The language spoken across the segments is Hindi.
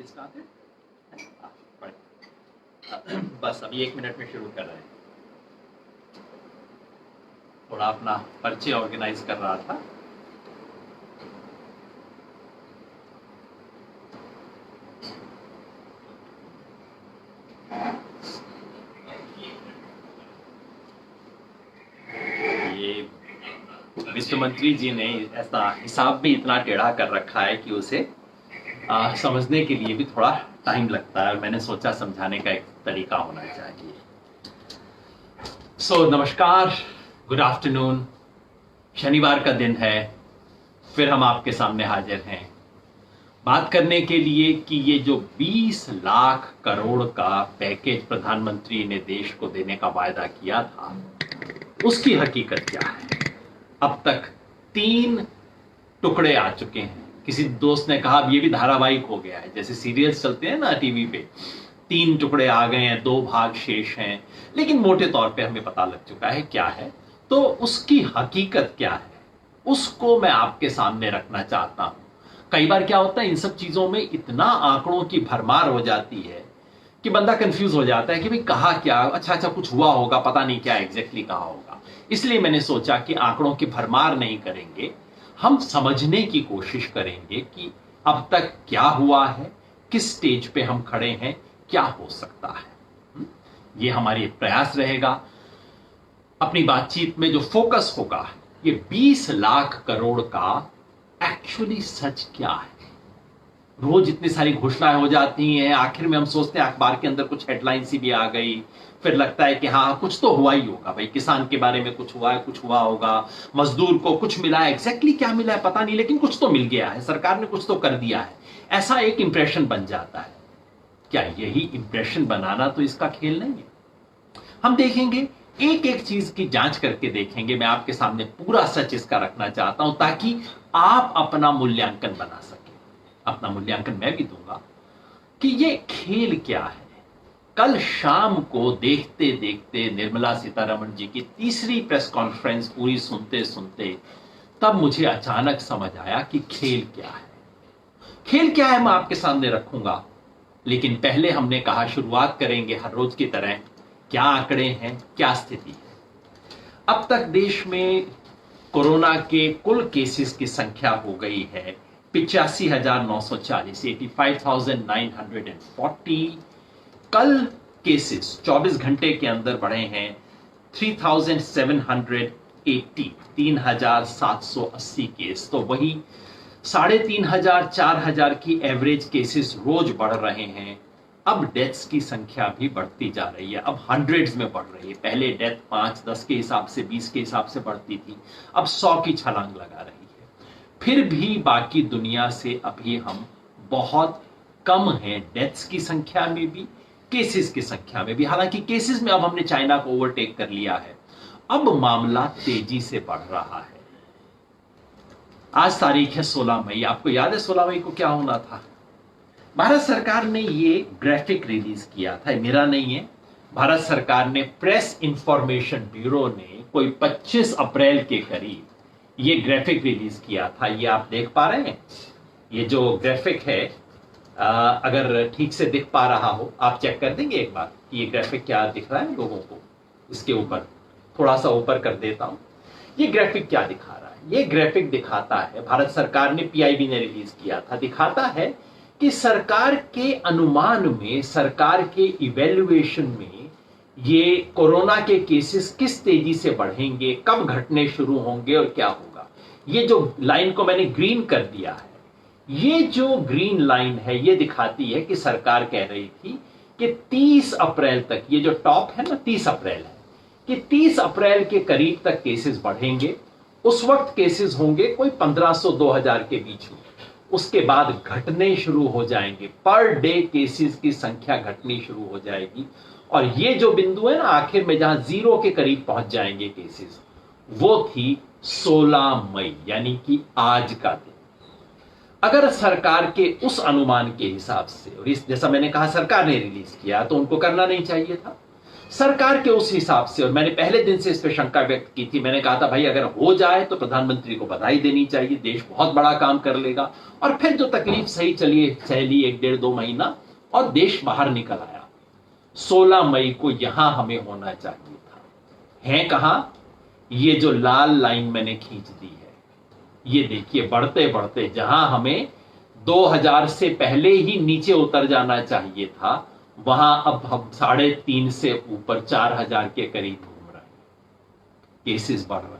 started? बस अभी 1 मिनट में शुरू कर रहे हैं। थोड़ा अपना पर्चे ऑर्गेनाइज कर रहा था। ये वित्त मंत्री जी ने ऐसा हिसाब भी इतना टेढ़ा कर रखा है कि उसे समझने के लिए भी थोड़ा टाइम लगता है। मैंने सोचा समझाने का एक तरीका होना चाहिए। नमस्कार, गुड आफ्टरनून। शनिवार का दिन है, फिर हम आपके सामने हाजिर हैं बात करने के लिए कि ये जो 20 लाख करोड़ का पैकेज प्रधानमंत्री ने देश को देने का वायदा किया था, उसकी हकीकत क्या है। अब तक 3 टुकड़े आ चुके हैं। किसी दोस्त ने कहा अब ये भी धारावाहिक हो गया है, जैसे सीरियल्स चलते हैं ना टीवी पे, 3 टुकड़े आ गए हैं, 2 भाग शेष हैं, लेकिन मोटे तौर पे हमें पता लग चुका है क्या है। तो उसकी हकीकत क्या है, उसको मैं आपके सामने रखना चाहता हूं। कई बार क्या होता है, इन सब चीजों में इतना आंकड़ों की भरमार हो जाती है कि बंदा कंफ्यूज हो जाता है कि भाई कहा क्या, अच्छा कुछ हुआ होगा, पता नहीं क्या एग्जैक्टली कहा होगा। इसलिए मैंने सोचा कि आंकड़ों की भरमार नहीं करेंगे, हम समझने की कोशिश करेंगे कि अब तक क्या हुआ है, किस स्टेज पे हम खड़े हैं, क्या हो सकता है। ये हमारी प्रयास रहेगा। अपनी बातचीत में जो फोकस होगा, ये 20 लाख करोड़ का एक्चुअली सच क्या है। रोज इतनी सारी घोषणाएं हो जाती हैं, आखिर में हम सोचते हैं अखबार के अंदर कुछ हेडलाइन सी भी आ गई, फिर लगता है कि हाँ कुछ तो हुआ ही होगा, भाई किसान के बारे में कुछ हुआ है, कुछ हुआ होगा, मजदूर को कुछ मिला है, एग्जैक्टली क्या मिला है पता नहीं, लेकिन कुछ तो मिल गया है, सरकार ने कुछ तो कर दिया है, ऐसा एक इंप्रेशन बन जाता है। क्या यही इंप्रेशन बनाना तो इसका खेल नहीं है। हम देखेंगे, एक एक चीज की जांच करके देखेंगे। मैं आपके सामने पूरा सच इसका रखना चाहता हूं ताकि आप अपना मूल्यांकन बना सकें। अपना मूल्यांकन मैं भी दूंगा कि ये खेल क्या है। कल शाम को देखते देखते निर्मला सीतारमण जी की तीसरी प्रेस कॉन्फ्रेंस पूरी सुनते सुनते तब मुझे अचानक समझ आया कि खेल क्या है। खेल क्या है मैं आपके सामने रखूंगा, लेकिन पहले हमने कहा शुरुआत करेंगे हर रोज की तरह, क्या आंकड़े हैं, क्या स्थिति है। अब तक देश में कोरोना के कुल केसेस की संख्या हो गई है 85,940, 85,940। कल केसेस 24 घंटे के अंदर बढ़े हैं 3,780, 3,780 केस। तो वही 3,500 4,000 की एवरेज केसेस रोज बढ़ रहे हैं। अब डेथ्स की संख्या भी बढ़ती जा रही है, अब हंड्रेड्स में बढ़ रही है। पहले डेथ 5, 10 के हिसाब से, 20 के हिसाब से बढ़ती थी, अब 100 की छलांग लगा रही है। फिर भी बाकी दुनिया से अभी हम बहुत कम हैं, डेथ्स की संख्या में भी, केसेस की संख्या में भी। हालांकि केसेस में अब हमने चाइना को ओवरटेक कर लिया है। अब मामला तेजी से बढ़ रहा है। आज तारीख है 16 मई। आपको याद है 16 मई को क्या होना था? भारत सरकार ने ये ग्राफिक रिलीज किया था, मेरा नहीं है, भारत सरकार ने, प्रेस इंफॉर्मेशन ब्यूरो ने कोई 25 अप्रैल के करीब ये ग्राफिक रिलीज किया था। ये आप देख पा रहे हैं, ये जो ग्राफिक है, अगर ठीक से दिख पा रहा हो आप चेक कर देंगे एक बार कि ये ग्राफिक क्या दिख रहा है लोगों को। इसके ऊपर थोड़ा सा ऊपर कर देता हूं। ये ग्राफिक क्या दिखा रहा है? ये ग्राफिक दिखाता है, भारत सरकार ने, पीआईबी ने रिलीज किया था, दिखाता है कि सरकार के अनुमान में, सरकार के इवैल्यूएशन में ये कोरोना के केसेस किस तेजी से बढ़ेंगे, कब घटने शुरू होंगे और क्या होगा। ये जो लाइन को मैंने ग्रीन कर दिया है, ये जो ग्रीन लाइन है ये दिखाती है कि सरकार कह रही थी कि 30 अप्रैल तक, ये जो टॉप है ना 30 अप्रैल है, कि 30 अप्रैल के करीब तक केसेस बढ़ेंगे। उस वक्त केसेस होंगे कोई 1500 2000 के बीच में, उसके बाद घटने शुरू हो जाएंगे, पर डे केसेस की संख्या घटनी शुरू हो जाएगी। और ये जो बिंदु है ना आखिर में जहां 0 के करीब पहुंच जाएंगे केसेस, वो थी 16 मई, यानी कि आज का दिन। अगर सरकार के उस अनुमान के हिसाब से, और इस जैसा मैंने कहा सरकार ने रिलीज किया तो उनको करना नहीं चाहिए था, सरकार के उस हिसाब से, और मैंने पहले दिन से इस पर शंका व्यक्त की थी, मैंने कहा था भाई अगर हो जाए तो प्रधानमंत्री को बधाई देनी चाहिए, देश बहुत बड़ा काम कर लेगा। और फिर जो तकलीफ सही चली 1-1.5-2 महीना और देश बाहर निकल आया। 16 मई को यहां हमें होना चाहिए था। है कहां? ये जो लाल लाइन मैंने खींच दी है, ये देखिए, बढ़ते बढ़ते जहां हमें 2000 से पहले ही नीचे उतर जाना चाहिए था, वहां अब हम 3.5 से ऊपर 4000 के करीब घूम रहे हैं, केसेस बढ़ रहे हैं।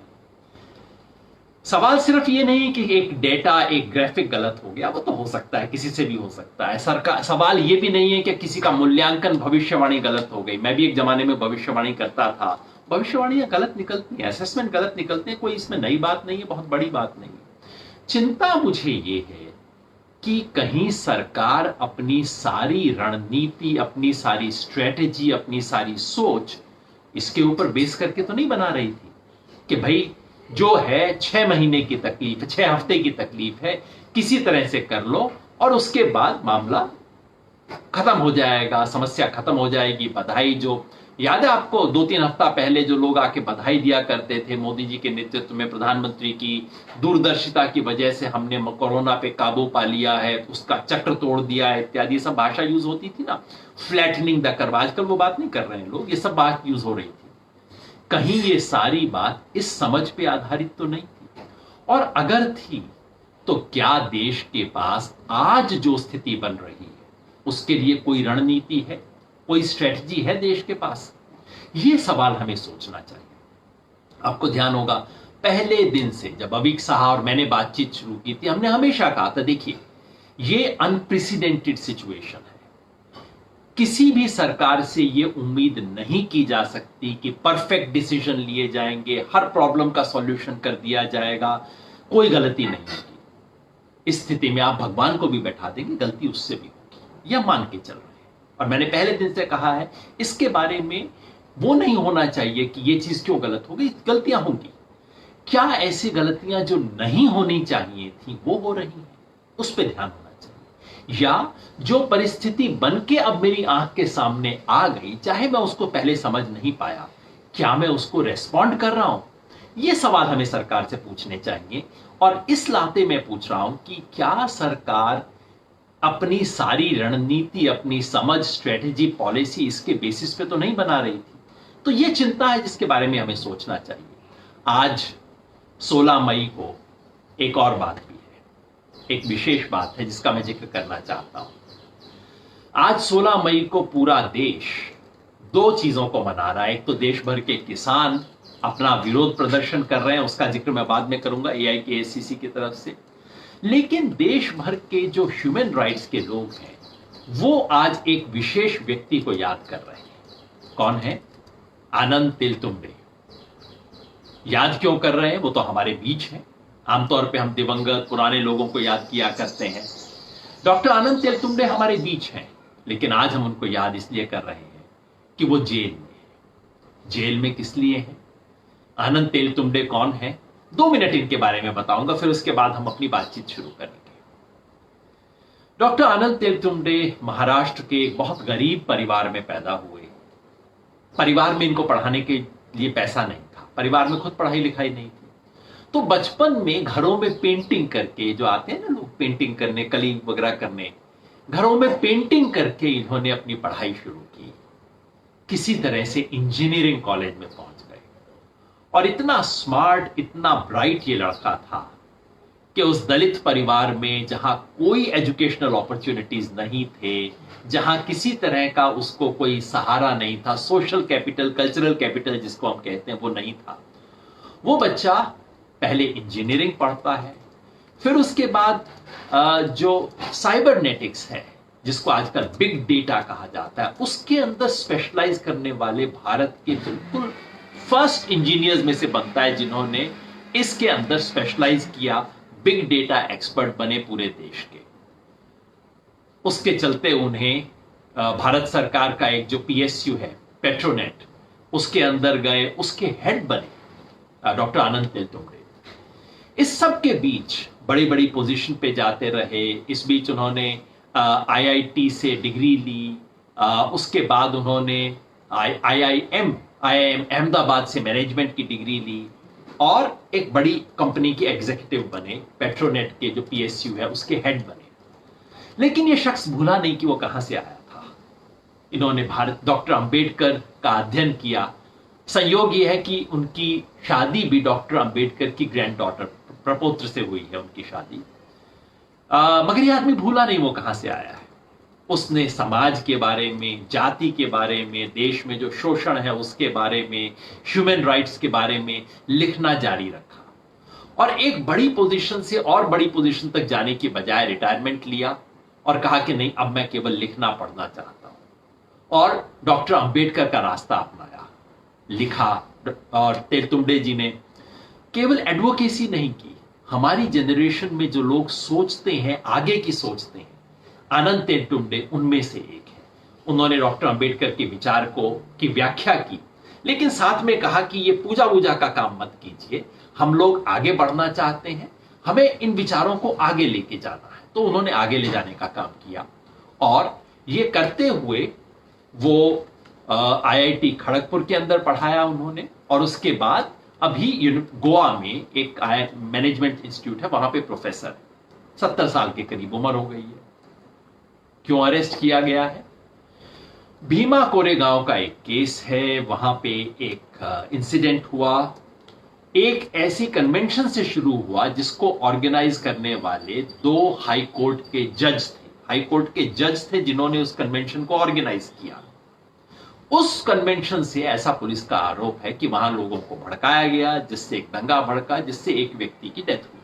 सवाल सिर्फ ये नहीं कि एक डेटा, एक ग्राफिक गलत हो गया, वो तो हो सकता है, किसी से भी हो सकता है। सवाल ये भी नहीं है कि किसी का मूल्यांकन, भविष्यवाणी गलत हो गई। मैं भी एक जमाने में भविष्यवाणी करता था, भविष्यवाणियां गलत निकलती हैं, असेसमेंट गलत निकलते हैं, कोई इसमें नई बात नहीं है, बहुत बड़ी बात नहीं है। चिंता मुझे ये है कि कहीं सरकार अपनी सारी रणनीति, अपनी सारी स्ट्रेटेजी, अपनी सारी सोच इसके ऊपर बेस करके तो नहीं बना रही थी कि भाई जो है 6 महीने की तकलीफ, 6 हफ्ते की तकलीफ है, किसी तरह से कर लो और उसके बाद मामला खत्म हो जाएगा, समस्या खत्म हो जाएगी। बधाई, जो याद है आपको 2-3 हफ्ता पहले जो लोग आके बधाई दिया करते थे, मोदी जी के नेतृत्व में, प्रधानमंत्री की दूरदर्शिता की वजह से हमने कोरोना पे काबू पा लिया है, उसका चक्र तोड़ दिया है, इत्यादि सब भाषा यूज होती थी ना, फ्लैटनिंग द कर्व। आजकल वो बात नहीं कर रहे हैं लोग, ये सब बात यूज हो रही थी। कहीं ये सारी बात इस समझ पे आधारित तो नहीं थी? और अगर थी तो क्या देश के पास आज जो स्थिति बन रही है उसके लिए कोई रणनीति है, कोई स्ट्रेटजी है देश के पास? ये सवाल हमें सोचना चाहिए। आपको ध्यान होगा पहले दिन से जब अवीक साहा और मैंने बातचीत शुरू की थी, हमने हमेशा कहा था देखिए ये अनप्रेसिडेंटेड सिचुएशन है, किसी भी सरकार से ये उम्मीद नहीं की जा सकती कि परफेक्ट डिसीजन लिए जाएंगे, हर प्रॉब्लम का सॉल्यूशन कर दिया जाएगा, कोई गलती नहीं होगी। इस स्थिति में आप भगवान को भी बैठा देंगे, गलती उससे भी होगी, यह मान के चल रहे हैं। और मैंने पहले दिन से कहा है इसके बारे में वो नहीं होना चाहिए कि ये चीज क्यों गलत हो गई, गलतियां होंगी। क्या ऐसी गलतियां जो नहीं होनी चाहिए थी वो हो रही हैं, उस पर ध्यान होना चाहिए। या जो परिस्थिति बन के अब मेरी आंख के सामने आ गई, चाहे मैं उसको पहले समझ नहीं पाया, क्या मैं उसको रेस्पॉन्ड कर रहा हूं? ये सवाल हमें सरकार से पूछने चाहिए। और इस लाते में पूछ रहा हूं कि क्या सरकार अपनी सारी रणनीति, अपनी समझ, स्ट्रेटेजी, पॉलिसी इसके बेसिस पे तो नहीं बना रही थी? तो ये चिंता है जिसके बारे में हमें सोचना चाहिए। आज 16 मई को एक और बात भी है, एक विशेष बात है जिसका मैं जिक्र करना चाहता हूं। आज 16 मई को पूरा देश 2 चीजों को मना रहा है। एक तो देश भर के किसान अपना विरोध प्रदर्शन कर रहे हैं, उसका जिक्र मैं बाद में करूंगा AIKACC की तरफ से। लेकिन देश भर के जो ह्यूमन राइट्स के लोग हैं वो आज एक विशेष व्यक्ति को याद कर रहे हैं। कौन है? आनंद तेलतुंबडे। याद क्यों कर रहे हैं? वो तो हमारे बीच हैं। आमतौर पे हम दिवंगत पुराने लोगों को याद किया करते हैं। डॉक्टर आनंद तेलतुंबडे हमारे बीच हैं, लेकिन आज हम उनको याद इसलिए कर रहे हैं कि वो जेल में है। जेल में किस लिए है? आनंद तेलतुंबडे कौन है? 2 मिनट इनके बारे में बताऊंगा, फिर उसके बाद हम अपनी बातचीत शुरू करेंगे। डॉक्टर आनंद तेलतुंबडे महाराष्ट्र के एक बहुत गरीब परिवार में पैदा हुए। परिवार में इनको पढ़ाने के लिए पैसा नहीं था, परिवार में खुद पढ़ाई लिखाई नहीं थी। तो बचपन में घरों में पेंटिंग करके, जो आते हैं ना लोग पेंटिंग करने, कली वगैरह करने, घरों में पेंटिंग करके इन्होंने अपनी पढ़ाई शुरू की। किसी तरह से इंजीनियरिंग कॉलेज में पहुंच गए और इतना स्मार्ट, इतना ब्राइट ये लड़का था कि उस दलित परिवार में जहां कोई एजुकेशनल अपॉर्चुनिटीज नहीं थे, जहां किसी तरह का उसको कोई सहारा नहीं था, सोशल कैपिटल, कल्चरल कैपिटल जिसको हम कहते हैं, वो नहीं था। वो बच्चा पहले इंजीनियरिंग पढ़ता है, फिर उसके बाद जो साइबरनेटिक्स है, जिसको आजकल बिग डेटा कहा जाता है, उसके अंदर स्पेशलाइज करने वाले भारत के बिल्कुल फर्स्ट इंजीनियर्स में से बनता है, जिन्होंने इसके अंदर स्पेशलाइज किया, बिग डेटा एक्सपर्ट बने पूरे देश के। उसके चलते उन्हें भारत सरकार का एक जो PSU है, पेट्रोनेट, उसके अंदर गए, उसके हेड बने डॉक्टर आनंद तेलतुंबडे। इस सब के बीच बड़ी बड़ी पोजीशन पे जाते रहे। इस बीच उन्होंने IIT से डिग्री ली, उसके बाद उन्होंने IIM अहमदाबाद से मैनेजमेंट की डिग्री ली और एक बड़ी कंपनी के एग्जीक्यूटिव बने, पेट्रोनेट के जो PSU है उसके हेड बने। लेकिन ये शख्स भूला नहीं कि वो कहां से आया था। इन्होंने डॉक्टर अंबेडकर का अध्ययन किया। संयोग ये है कि उनकी शादी भी डॉक्टर अंबेडकर की ग्रैंड डॉटर प्रपौत्र से हुई है उनकी शादी। मगर ये आदमी भूला नहीं वो कहां से आया है। उसने समाज के बारे में, जाति के बारे में, देश में जो शोषण है उसके बारे में, ह्यूमन राइट्स के बारे में लिखना जारी रखा और एक बड़ी पोजीशन से और बड़ी पोजीशन तक जाने की बजाय रिटायरमेंट लिया और कहा कि नहीं, अब मैं केवल लिखना पढ़ना चाहता हूं और डॉक्टर अंबेडकर का रास्ता अपनाया, लिखा। और तेलतुंबडे जी ने केवल एडवोकेसी नहीं की। हमारी जनरेशन में जो लोग सोचते हैं, आगे की सोचते हैं, आनंद तेलतुंबडे उनमें से एक है। उन्होंने डॉक्टर अंबेडकर के विचार की व्याख्या की, लेकिन साथ में कहा कि ये पूजा वूजा का काम मत कीजिए, हम लोग आगे बढ़ना चाहते हैं, हमें इन विचारों को आगे लेके जाना है। तो उन्होंने आगे ले जाने का काम किया और ये करते हुए वो IIT खड़गपुर के अंदर पढ़ाया उन्होंने और उसके बाद अभी गोवा में एक मैनेजमेंट इंस्टीट्यूट है, वहां पे प्रोफेसर है। 70 साल के करीब उम्र हो गई है। क्यों अरेस्ट किया गया है? भीमा कोरेगांव का एक केस है, वहां पे एक इंसिडेंट हुआ। एक ऐसी कन्वेंशन से शुरू हुआ जिसको ऑर्गेनाइज करने वाले 2 हाई कोर्ट के जज थे जिन्होंने उस कन्वेंशन को ऑर्गेनाइज किया। उस कन्वेंशन से ऐसा पुलिस का आरोप है कि वहां लोगों को भड़काया गया, जिससे एक दंगा भड़का, जिससे एक व्यक्ति की डेथ हुई।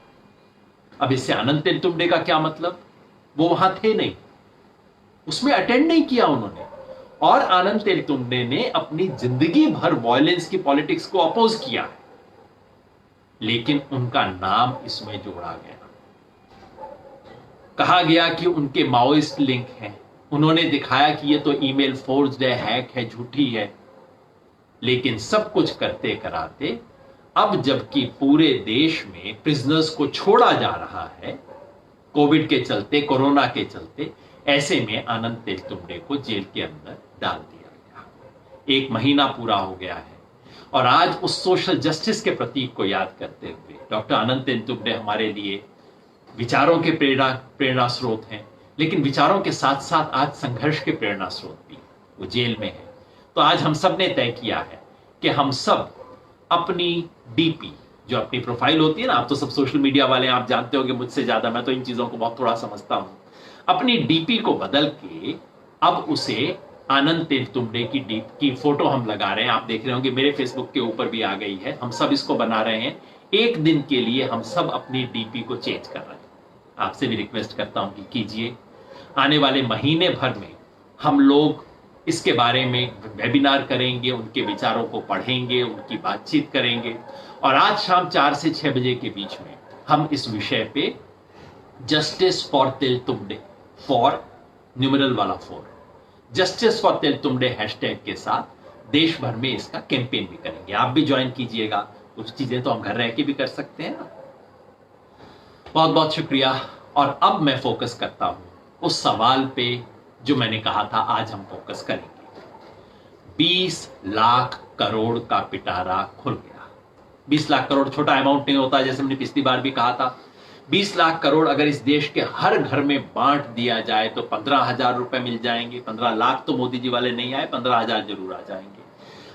अब इससे आनंद तेलतुंबडे का क्या मतलब? वो वहां थे नहीं, उसमें अटेंड नहीं किया उन्होंने। और आनंद तेलतुंबडे ने अपनी जिंदगी भर वायलेंस की पॉलिटिक्स को अपोज किया है, लेकिन उनका नाम इसमें जोड़ा गया। कहा गया कि उनके माओइस्ट लिंक हैं। उन्होंने दिखाया कि ये तो ईमेल फोर्ज्ड है, हैक है, झूठी है। लेकिन सब कुछ करते कराते अब जबकि पूरे देश में प्रिजनर्स को छोड़ा जा रहा है कोविड के चलते, कोरोना के चलते, ऐसे में आनंद तेलतुंबडे को जेल के अंदर डाल दिया गया। 1 महीना पूरा हो गया है और आज उस सोशल जस्टिस के प्रतीक को याद करते हुए डॉक्टर आनंद तेलतुंबडे हमारे लिए विचारों के प्रेरणा स्रोत हैं, लेकिन विचारों के साथ साथ आज संघर्ष के प्रेरणा स्रोत भी। वो जेल में है। तो आज हम सब ने तय किया है कि हम सब अपनी डीपी, जो अपनी प्रोफाइल होती है ना, आप तो सब सोशल मीडिया वाले, आप जानते होंगे मुझसे ज्यादा, मैं तो इन चीजों को बहुत थोड़ा समझता हूं। अपनी डीपी को बदल के अब उसे आनंद तेलतुंबडे की फोटो हम लगा रहे हैं। आप देख रहे होंगे मेरे फेसबुक के ऊपर भी आ गई है। हम सब इसको बना रहे हैं। एक दिन के लिए हम सब अपनी डीपी को चेंज कर रहे हैं। आपसे भी रिक्वेस्ट करता हूं कि कीजिए। आने वाले महीने भर में हम लोग इसके बारे में वेबिनार करेंगे, उनके विचारों को पढ़ेंगे, उनकी बातचीत करेंगे और आज शाम 4 से 6 बजे के बीच में हम इस विषय पे justice for Teltumbde, for numeral वाला 4, जस्टिस फॉर तेलतुंबडे हैशटैग के साथ देश भर में इसका कैंपेन भी करेंगे। आप भी ज्वाइन कीजिएगा। कुछ चीजें तो हम घर रह के भी कर सकते हैं ना। बहुत बहुत शुक्रिया। और अब मैं फोकस करता हूं उस सवाल पे जो मैंने कहा था आज हम फोकस करेंगे। 20 लाख करोड़ का पिटारा खुल गया। 20 लाख करोड़ छोटा अमाउंट नहीं होता, जैसे हमने पिछली बार भी कहा था। 20 लाख करोड़ अगर इस देश के हर घर में बांट दिया जाए तो 15,000 रुपए मिल जाएंगे। 15 लाख तो मोदी जी वाले नहीं आए, 15,000 जरूर आ जाएंगे।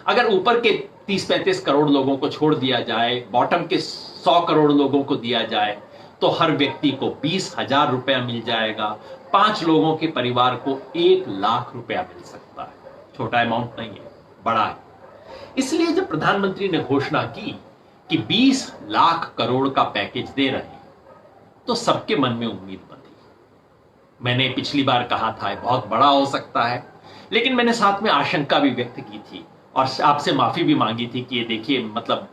अगर ऊपर के 30-35 करोड़ लोगों को छोड़ दिया जाए, बॉटम के 100 करोड़ लोगों को दिया जाए, तो हर व्यक्ति को 20,000 रुपया मिल जाएगा। 5 लोगों के परिवार को 1 लाख रुपया मिल सकता है। छोटा अमाउंट नहीं है, बड़ा है। इसलिए जब प्रधानमंत्री ने घोषणा की कि 20 लाख करोड़ का पैकेज दे रहे हैं, तो सबके मन में उम्मीद बंधी। मैंने पिछली बार कहा था बहुत बड़ा हो सकता है, लेकिन मैंने साथ में आशंका भी व्यक्त की थी और आपसे माफी भी मांगी थी कि ये देखिए, मतलब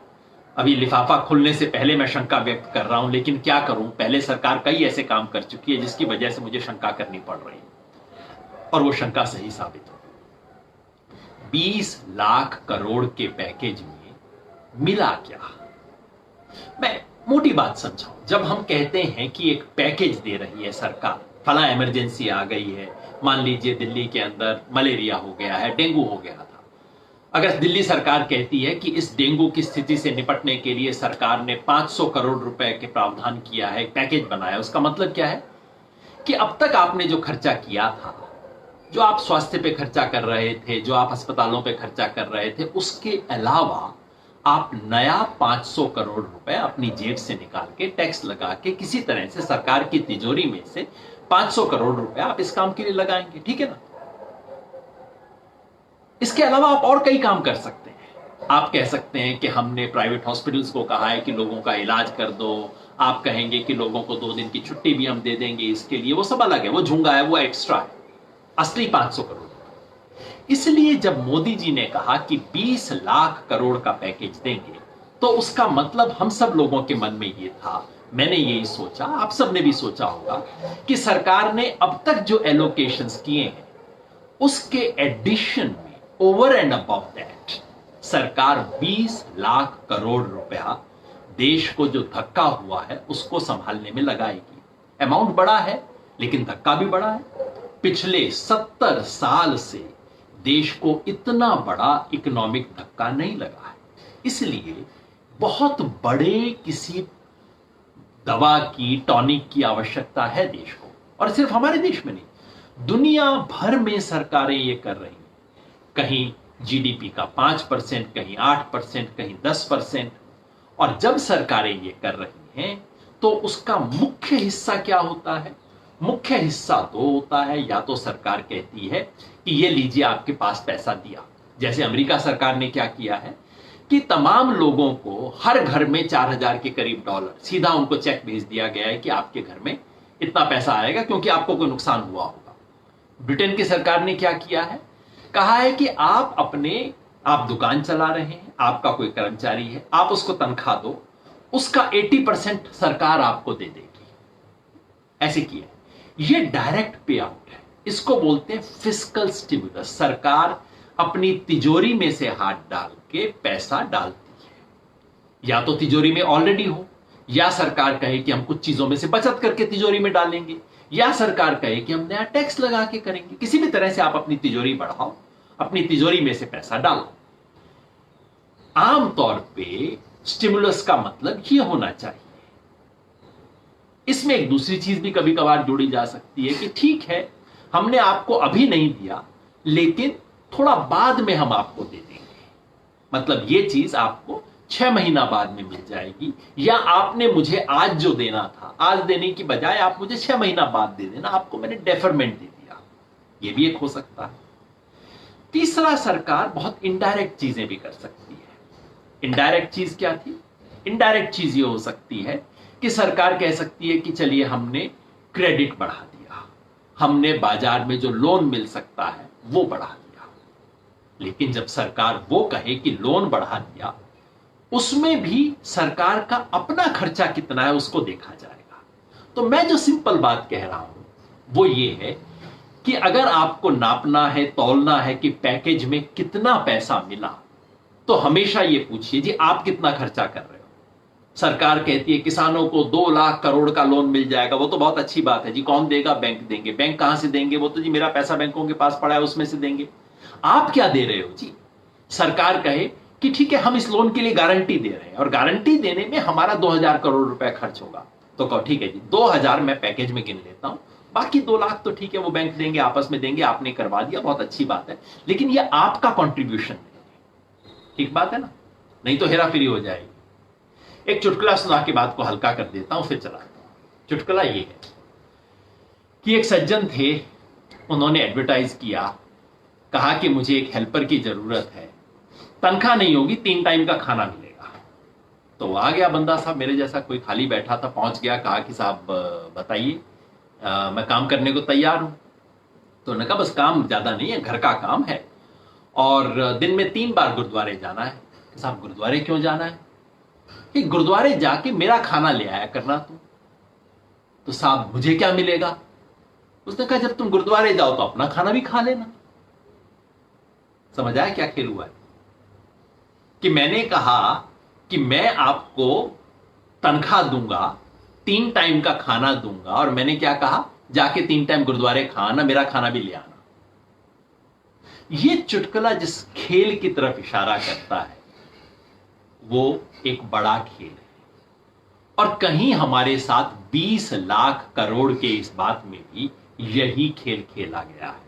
अभी लिफाफा खुलने से पहले मैं शंका व्यक्त कर रहा हूं, लेकिन क्या करूं, पहले सरकार कई ऐसे काम कर चुकी है जिसकी वजह से मुझे शंका करनी पड़ रही है और वो शंका सही साबित हो। 20 लाख करोड़ के पैकेज में मिला क्या? मैं मोटी बात समझाऊं। जब हम कहते हैं कि एक पैकेज दे रही है सरकार, फला इमरजेंसी आ गई है, मान लीजिए दिल्ली के अंदर मलेरिया हो गया है, डेंगू हो गया था, अगर दिल्ली सरकार कहती है कि इस डेंगू की स्थिति से निपटने के लिए सरकार ने 500 करोड़ रुपए के प्रावधान किया है, पैकेज बनाया, उसका मतलब क्या है कि अब तक आपने जो खर्चा किया था, जो आप स्वास्थ्य पे खर्चा कर रहे थे, जो आप अस्पतालों पे खर्चा कर रहे थे, उसके अलावा आप नया 500 करोड़ रुपए अपनी जेब से निकाल के टैक्स लगा के किसी तरह से सरकार की तिजोरी में से 500 करोड़ रुपए आप इस काम के लिए लगाएंगे, ठीक है ना। इसके अलावा आप और कई काम कर सकते हैं। आप कह सकते हैं कि हमने प्राइवेट हॉस्पिटल्स को कहा है कि लोगों का इलाज कर दो। आप कहेंगे कि लोगों को 2 दिन की छुट्टी भी हम दे देंगे इसके लिए, वो सब अलग है, वो झूंगा है, वो एक्स्ट्रा है। असली 500 करोड़। इसलिए जब मोदी जी ने कहा कि 20 लाख करोड़ का पैकेज देंगे, तो उसका मतलब हम सब लोगों के मन में ये था, मैंने यही सोचा, आप सब ने भी सोचा होगा कि सरकार ने अब तक जो एलोकेशंस किए हैं उसके एडिशन में, ओवर एंड अबव दैट, सरकार 20 लाख करोड़ रुपया देश को जो धक्का हुआ है उसको संभालने में लगाएगी। अमाउंट बड़ा है लेकिन धक्का भी बड़ा है। पिछले 70 साल से देश को इतना बड़ा इकोनॉमिक धक्का नहीं लगा है। इसलिए बहुत बड़े किसी दवा की, टॉनिक की आवश्यकता है देश को, और सिर्फ हमारे देश में नहीं, दुनिया भर में सरकारें ये कर रही हैं। कहीं जीडीपी का 5%, कहीं 8%, कहीं 10%। और जब सरकारें ये कर रही हैं तो उसका मुख्य हिस्सा क्या होता है? मुख्य हिस्सा दो होता है। या तो सरकार कहती है कि ये लीजिए, आपके पास पैसा दिया, जैसे अमेरिका सरकार ने क्या किया है कि तमाम लोगों को हर घर में 4000 के करीब डॉलर सीधा उनको चेक भेज दिया गया है कि आपके घर में इतना पैसा आएगा क्योंकि आपको कोई नुकसान हुआ होगा। ब्रिटेन की सरकार ने क्या किया है, कहा है कि आप दुकान चला रहे हैं, आपका कोई कर्मचारी है, आप उसको तनख्वाह दो, उसका 80% सरकार आपको दे देगी। ऐसे किया। ये डायरेक्ट पे आउट है, इसको बोलते हैं फिस्कल स्टिमुलस। सरकार अपनी तिजोरी में से हाथ डाल के पैसा डालती है, या तो तिजोरी में ऑलरेडी हो, या सरकार कहे कि हम कुछ चीजों में से बचत करके तिजोरी में डालेंगे, या सरकार कहे कि हम नया टैक्स लगा के करेंगे। किसी भी तरह से आप अपनी तिजोरी बढ़ाओ, अपनी तिजोरी में से पैसा डालो। आमतौर पे स्टिमुलस का मतलब यह होना चाहिए। इसमें एक दूसरी चीज भी कभी कभार जोड़ी जा सकती है कि ठीक है, हमने आपको अभी नहीं दिया, लेकिन थोड़ा बाद में हम आपको दे देंगे। मतलब ये चीज आपको 6 महीना बाद में मिल जाएगी, या आपने मुझे आज जो देना था, आज देने की बजाय आप मुझे 6 महीना बाद दे देना, आपको मैंने डेफरमेंट दे दिया। ये भी एक हो सकता है। तीसरा, सरकार बहुत इनडायरेक्ट चीजें भी कर सकती है। इनडायरेक्ट चीज क्या थी? इनडायरेक्ट चीज ये हो सकती है कि सरकार कह सकती है कि चलिए हमने क्रेडिट बढ़ा दिया, हमने बाजार में जो लोन मिल सकता है वो बढ़ा दिया। लेकिन जब सरकार वो कहे कि लोन बढ़ा दिया, उसमें भी सरकार का अपना खर्चा कितना है उसको देखा जाएगा। तो मैं जो सिंपल बात कह रहा हूं वो ये है कि अगर आपको नापना है, तौलना है कि पैकेज में कितना पैसा मिला, तो हमेशा ये पूछिए जी आप कितना खर्चा कर रहे हो। सरकार कहती है किसानों को 2 लाख करोड़ का लोन मिल जाएगा, वो तो बहुत अच्छी बात है जी। कौन देगा? बैंक देंगे। बैंक कहां से देंगे? वो तो जी मेरा पैसा बैंकों के पास पड़ा है, उसमें से देंगे। आप क्या दे रहे हो जी? सरकार कहे कि ठीक है, हम इस लोन के लिए गारंटी दे रहे हैं और गारंटी देने में हमारा 2000 करोड़ रुपए खर्च होगा, तो कहो ठीक है जी 2000 मैं पैकेज में गिन लेता हूं, बाकी 2 लाख तो ठीक है वो बैंक देंगे, आपस में देंगे, आपने करवा दिया, बहुत अच्छी बात है, लेकिन ये आपका कॉन्ट्रीब्यूशन है। ठीक बात है ना? नहीं तो हेराफेरी हो जाएगी। एक चुटकुला सुना के बात को हल्का कर देता हूं, फिर चलाता हूं। चुटकुला ये है कि एक सज्जन थे, उन्होंने एडवर्टाइज किया, कहा कि मुझे एक हेल्पर की जरूरत है, तनख्वाह नहीं होगी, 3 टाइम का खाना मिलेगा। तो आ गया बंदा साहब, मेरे जैसा कोई खाली बैठा था, पहुंच गया, कहा कि साहब बताइए, मैं काम करने को तैयार हूं। तो उन्होंने कहा बस काम ज्यादा नहीं है, घर का काम है और दिन में 3 बार गुरुद्वारे जाना है। साहब गुरुद्वारे क्यों जाना है? कि गुरुद्वारे जाके मेरा खाना ले आया करना तुम। तो साहब मुझे क्या मिलेगा? उसने कहा जब तुम गुरुद्वारे जाओ तो अपना खाना भी खा लेना। समझ आया क्या खेल हुआ है? कि मैंने कहा कि मैं आपको तनख्वाह दूंगा, 3 टाइम का खाना दूंगा, और मैंने क्या कहा, जाके 3 टाइम गुरुद्वारे खाना, मेरा खाना भी ले आना। ये चुटकुला जिस खेल की तरफ इशारा करता है वो एक बड़ा खेल है, और कहीं हमारे साथ 20 लाख करोड़ के इस बात में भी यही खेल खेला गया है।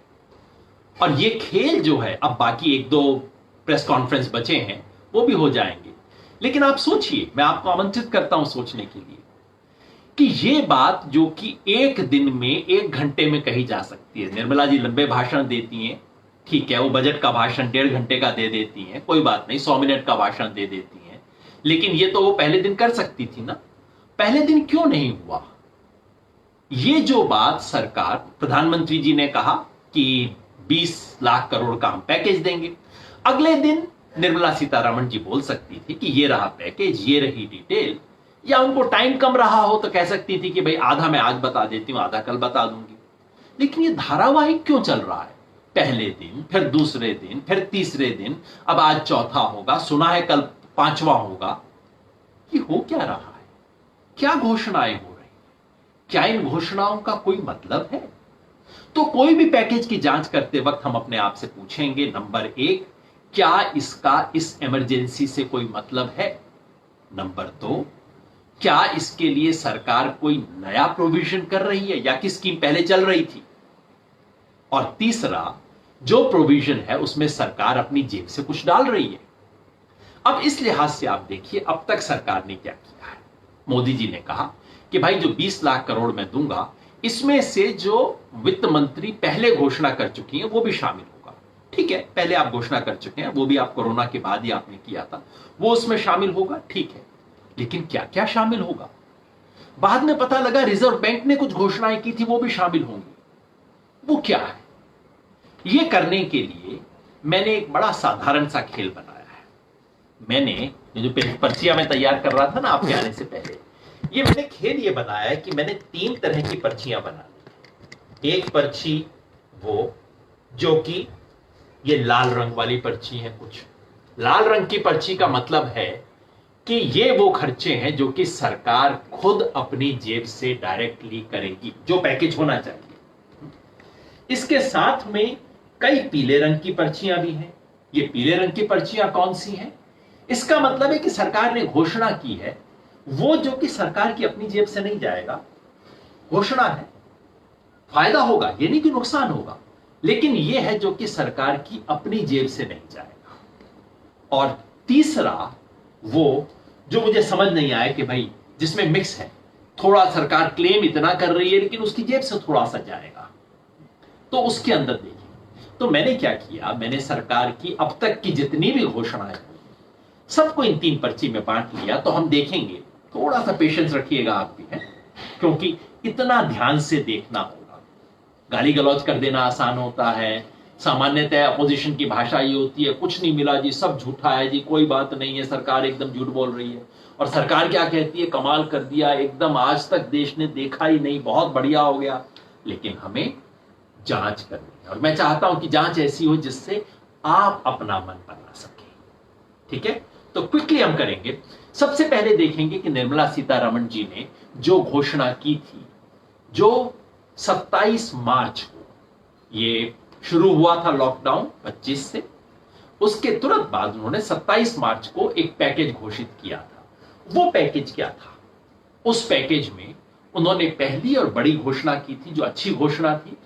और ये खेल जो है, अब बाकी एक दो प्रेस कॉन्फ्रेंस बचे हैं वो भी हो जाएंगे, लेकिन आप सोचिए, मैं आपको आमंत्रित करता हूं सोचने के लिए कि ये बात जो कि एक दिन में 1 घंटे में कही जा सकती है। निर्मला जी लंबे भाषण देती हैं, ठीक है, वो बजट का भाषण 1.5 घंटे का दे देती हैं, कोई बात नहीं, 100 मिनट का भाषण दे देती हैं, लेकिन ये तो वो पहले दिन कर सकती थी ना। पहले दिन क्यों नहीं हुआ? ये जो बात सरकार, प्रधानमंत्री जी ने कहा कि 20 लाख करोड़ का हम पैकेज देंगे, अगले दिन निर्मला सीतारमण जी बोल सकती थी कि ये रहा पैकेज, ये रही डिटेल, या उनको टाइम कम रहा हो तो कह सकती थी कि भाई आधा मैं आज बता देती हूं, आधा कल बता दूंगी। लेकिन ये धारावाहिक क्यों चल रहा है? पहले दिन, फिर दूसरे दिन, फिर तीसरे दिन, अब आज चौथा होगा, सुना है कल 5वां होगा। ये हो क्या रहा है? क्या घोषणाएं हो रही? क्या इन घोषणाओं का कोई मतलब है? तो कोई भी पैकेज की जांच करते वक्त हम अपने आप से पूछेंगे, नंबर 1, क्या इसका इस इमरजेंसी से कोई मतलब है? नंबर 2, क्या इसके लिए सरकार कोई नया प्रोविजन कर रही है या कि स्कीम पहले चल रही थी? और तीसरा, जो प्रोविजन है उसमें सरकार अपनी जेब से कुछ डाल रही है। अब इस लिहाज से आप देखिए अब तक सरकार ने क्या किया है। मोदी जी ने कहा कि भाई जो 20 लाख करोड़ मैं दूंगा, इसमें से जो वित्त मंत्री पहले घोषणा कर चुकी हैं वो भी शामिल होगा। ठीक है, पहले आप घोषणा कर चुके हैं, वो भी आप कोरोना के बाद ही आपने किया था, वो उसमें शामिल होगा, ठीक है। लेकिन क्या क्या शामिल होगा? बाद में पता लगा रिजर्व बैंक ने कुछ घोषणाएं की थी, वो भी शामिल होंगी। वो क्या है? ये करने के लिए मैंने एक बड़ा साधारण सा खेल बनाया है। मैंने ये जो पर्चियां मैं तैयार कर रहा था ना आपके आने से पहले, ये मैंने खेल ये बनाया है कि मैंने 3 तरह की पर्चियां बना ली। एक पर्ची वो जो कि ये लाल रंग वाली पर्ची है। कुछ लाल रंग की पर्ची का मतलब है कि ये वो खर्चे हैं जो कि सरकार खुद अपनी जेब से डायरेक्टली करेगी, जो पैकेज होना चाहिए। इसके साथ में कई पीले रंग की पर्चियां भी हैं। ये पीले रंग की पर्चियां कौन सी हैं? इसका मतलब है कि सरकार ने घोषणा की है, वो जो कि सरकार की अपनी जेब से नहीं जाएगा। घोषणा है, फायदा होगा, ये नहीं कि नुकसान होगा, लेकिन ये है जो कि सरकार की अपनी जेब से नहीं जाएगा। और तीसरा वो जो मुझे समझ नहीं आया कि भाई जिसमें मिक्स है, थोड़ा सरकार क्लेम इतना कर रही है लेकिन उसकी जेब से थोड़ा सा जाएगा, तो उसके अंदर देखिए। तो मैंने क्या किया, मैंने सरकार की अब तक की जितनी भी घोषणाएं सबको इन 3 पर्ची में बांट लिया। तो हम देखेंगे, थोड़ा सा पेशेंस रखिएगा आप भी, है, क्योंकि इतना ध्यान से देखना होगा। गाली गलौज कर देना आसान होता है, सामान्यतः अपोजिशन की भाषा ये होती है, कुछ नहीं मिला जी, सब झूठा है जी, कोई बात नहीं है, सरकार एकदम झूठ बोल रही है। और सरकार क्या कहती है, कमाल कर दिया, एकदम आज तक देश ने देखा ही नहीं, बहुत बढ़िया हो गया। लेकिन हमें जांच करनी है, और मैं चाहता हूं कि जांच ऐसी हो जिससे आप अपना मन बना सके। ठीक है, तो क्विकली हम करेंगे। सबसे पहले देखेंगे कि निर्मला सीतारमण जी ने जो घोषणा की थी, जो 27 मार्च को ये शुरू हुआ था लॉकडाउन 25 से, उसके तुरंत बाद उन्होंने 27 मार्च को एक पैकेज घोषित किया था। वो पैकेज क्या था? उस पैकेज में उन्होंने पहली और बड़ी घोषणा की थी, जो अच्छी घोषणा थी,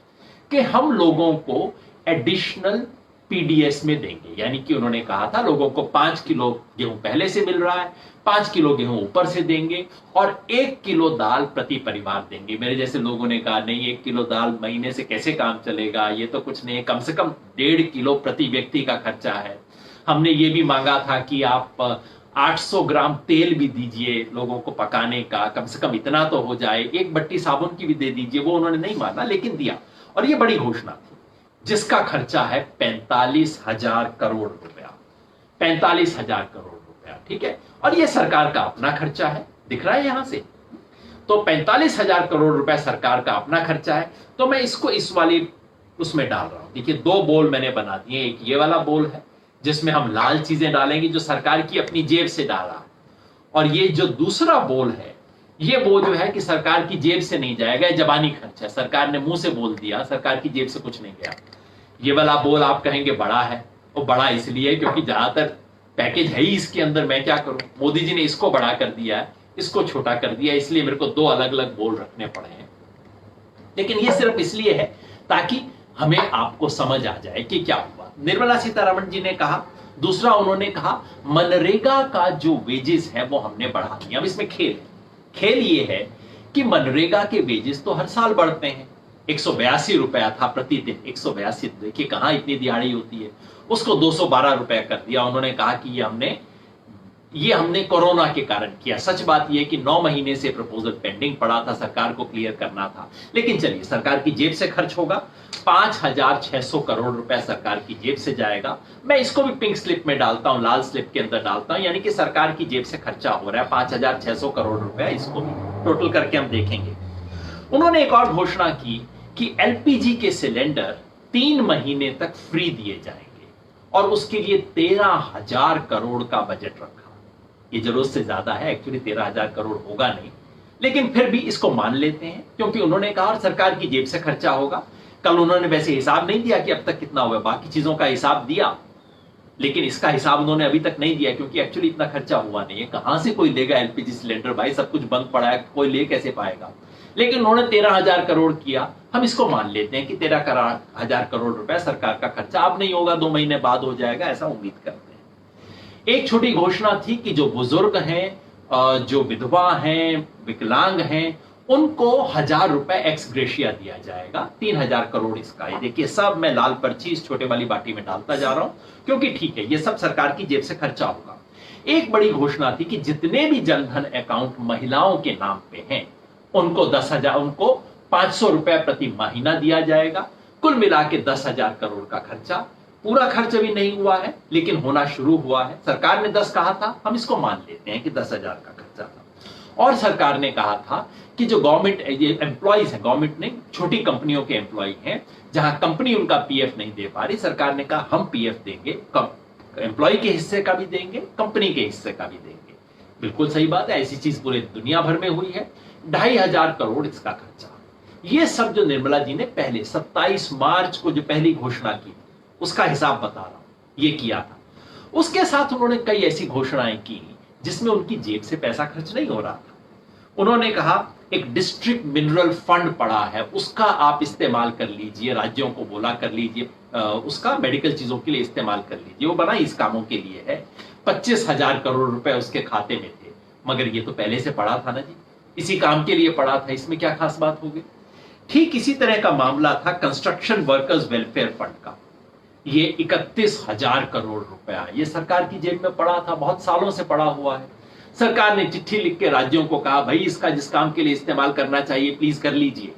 कि हम लोगों को एडिशनल पीडीएस में देंगे। यानी कि उन्होंने कहा था लोगों को 5 किलो गेहूं पहले से मिल रहा है, 5 किलो गेहूं ऊपर से देंगे, और 1 किलो दाल प्रति परिवार देंगे। मेरे जैसे लोगों ने कहा नहीं, 1 किलो दाल महीने से कैसे काम चलेगा, ये तो कुछ नहीं है, कम से कम 1.5 किलो प्रति व्यक्ति का खर्चा है। हमने ये भी मांगा था कि आप 800 ग्राम तेल भी दीजिए लोगों को पकाने का, कम से कम इतना तो हो जाए, 1 बट्टी साबुन की भी दे दीजिए। वो उन्होंने नहीं माना, लेकिन दिया। और ये बड़ी घोषणा थी जिसका खर्चा है 45,000 करोड़ रुपया। 45,000 करोड़ रुपया, ठीक है। और ये सरकार का अपना खर्चा है, दिख रहा है यहां से। तो 45,000 करोड़ रुपया सरकार का अपना खर्चा है। तो मैं इसको इस वाली उसमें डाल रहा हूं। देखिए 2 बोल मैंने बना दिए। एक ये वाला बोल है जिसमें हम लाल चीजें डालेंगे जो सरकार की अपनी जेब से डाला, और ये जो दूसरा बोल है, ये वो जो है कि सरकार की जेब से नहीं जाएगा, जबानी खर्च है, सरकार ने मुंह से बोल दिया, सरकार की जेब से कुछ नहीं गया। ये वाला बोल आप कहेंगे बड़ा है, वो बड़ा इसलिए क्योंकि ज्यादातर पैकेज है ही इसके अंदर, मैं क्या करूं, मोदी जी ने इसको बड़ा कर दिया है, इसको छोटा कर दिया, इसलिए मेरे को दो अलग अलग बोल रखने पड़े हैं। लेकिन ये सिर्फ इसलिए है ताकि हमें आपको समझ आ जाए कि क्या हुआ। निर्मला सीतारमण जी ने कहा, दूसरा उन्होंने कहा मनरेगा का जो वेजेस है वो हमने बढ़ा दिया। अब इसमें खेल ये है कि मनरेगा के वेजेस तो हर साल बढ़ते हैं। 182 रुपया था प्रतिदिन, 182, देखिए कहां इतनी दिहाड़ी होती है, उसको 212 रुपया कर दिया। उन्होंने कहा कि ये हमने कोरोना के कारण किया। सच बात यह कि 9 महीने से प्रपोजल पेंडिंग पड़ा था, सरकार को क्लियर करना था। लेकिन चलिए, सरकार की जेब से खर्च होगा, 5,600 करोड़ रुपया सरकार की जेब से जाएगा। मैं इसको भी पिंक स्लिप में डालता हूं, लाल स्लिप के अंदर डालता हूं, यानी कि सरकार की जेब से खर्चा हो रहा है 5,600 करोड़ रुपया। इसको भी टोटल करके हम देखेंगे। उन्होंने एक और घोषणा की कि एलपीजी के सिलेंडर 3 महीने तक फ्री दिए जाएंगे और उसके लिए 13,000 करोड़ का बजट रखा। ये जरूरत से ज्यादा है, एक्चुअली 13,000 करोड़ होगा नहीं, लेकिन फिर भी इसको मान लेते हैं क्योंकि उन्होंने कहा और सरकार की जेब से खर्चा होगा। कल उन्होंने वैसे हिसाब नहीं दिया कि अब तक कितना हुआ, बाकी चीजों का हिसाब दिया, लेकिन इसका हिसाब उन्होंने अभी तक नहीं दिया क्योंकि एक्चुअली इतना खर्चा हुआ नहीं है। कहां से कोई लेगा एलपीजी सिलेंडर, भाई सब कुछ बंद पड़ा है, कोई ले कैसे पाएगा। लेकिन उन्होंने 13,000 करोड़ किया, हम इसको मान लेते हैं कि 13,000 करोड़ रुपए सरकार का खर्चा अब नहीं होगा, 2 महीने बाद हो जाएगा, ऐसा उम्मीद करते हैं। एक छोटी घोषणा थी कि जो बुजुर्ग हैं, जो विधवा हैं, विकलांग हैं, उनको 1,000 रुपए एक्स ग्रेशिया दिया जाएगा, 3,000 करोड़ इसका। ये देखिए, सब मैं लाल पर्ची इस छोटे वाली बाटी में डालता जा रहा हूं क्योंकि ठीक है, ये सब सरकार की जेब से खर्चा होगा। एक बड़ी घोषणा थी कि जितने भी जनधन अकाउंट महिलाओं के नाम पे हैं उनको 10,000, उनको 500 रुपए प्रति महीना दिया जाएगा। कुल मिला के 10,000 करोड़ का खर्चा। पूरा खर्च अभी नहीं हुआ है लेकिन होना शुरू हुआ है। सरकार ने 10 कहा था, हम इसको मान लेते हैं कि 10,000 का खर्चा था। और सरकार ने कहा था कि जो गवर्नमेंट एम्प्लॉइज है, गवर्नमेंट ने छोटी कंपनियों के एम्प्लॉय हैं, जहां कंपनी उनका पीएफ नहीं दे पा रही, सरकार ने कहा हम पीएफ देंगे, एम्प्लॉय के हिस्से का भी देंगे, कंपनी के हिस्से का भी देंगे। बिल्कुल सही बात है, ऐसी चीज पूरे दुनिया भर में हुई है। 2,500 करोड़ इसका खर्चा। ये सब जो निर्मला जी ने पहले 27 मार्च को जो पहली घोषणा की उसका हिसाब बता रहा हूं, ये किया था। उसके साथ उन्होंने कई ऐसी घोषणाएं की जिसमें उनकी जेब से पैसा खर्च नहीं हो रहा था। उन्होंने कहा एक डिस्ट्रिक्ट मिनरल फंड पड़ा है, उसका आप इस्तेमाल कर लीजिए, राज्यों को बोला कर लीजिए, उसका मेडिकल चीजों के लिए इस्तेमाल कर लीजिए, वो बना इस कामों के लिए है। 25,000 करोड़ रुपए उसके खाते में थे, मगर ये तो पहले से पड़ा था ना जी, इसी काम के लिए पड़ा था, इसमें क्या खास बात हो गई। ठीक इसी तरह का मामला था कंस्ट्रक्शन वर्कर्स वेलफेयर फंड का। ये 31,000 करोड़ रुपया ये सरकार की जेब में पड़ा था, बहुत सालों से पड़ा हुआ है। सरकार ने चिट्ठी लिख के राज्यों को कहा भाई इसका जिस काम के लिए इस्तेमाल करना चाहिए प्लीज कर लीजिए।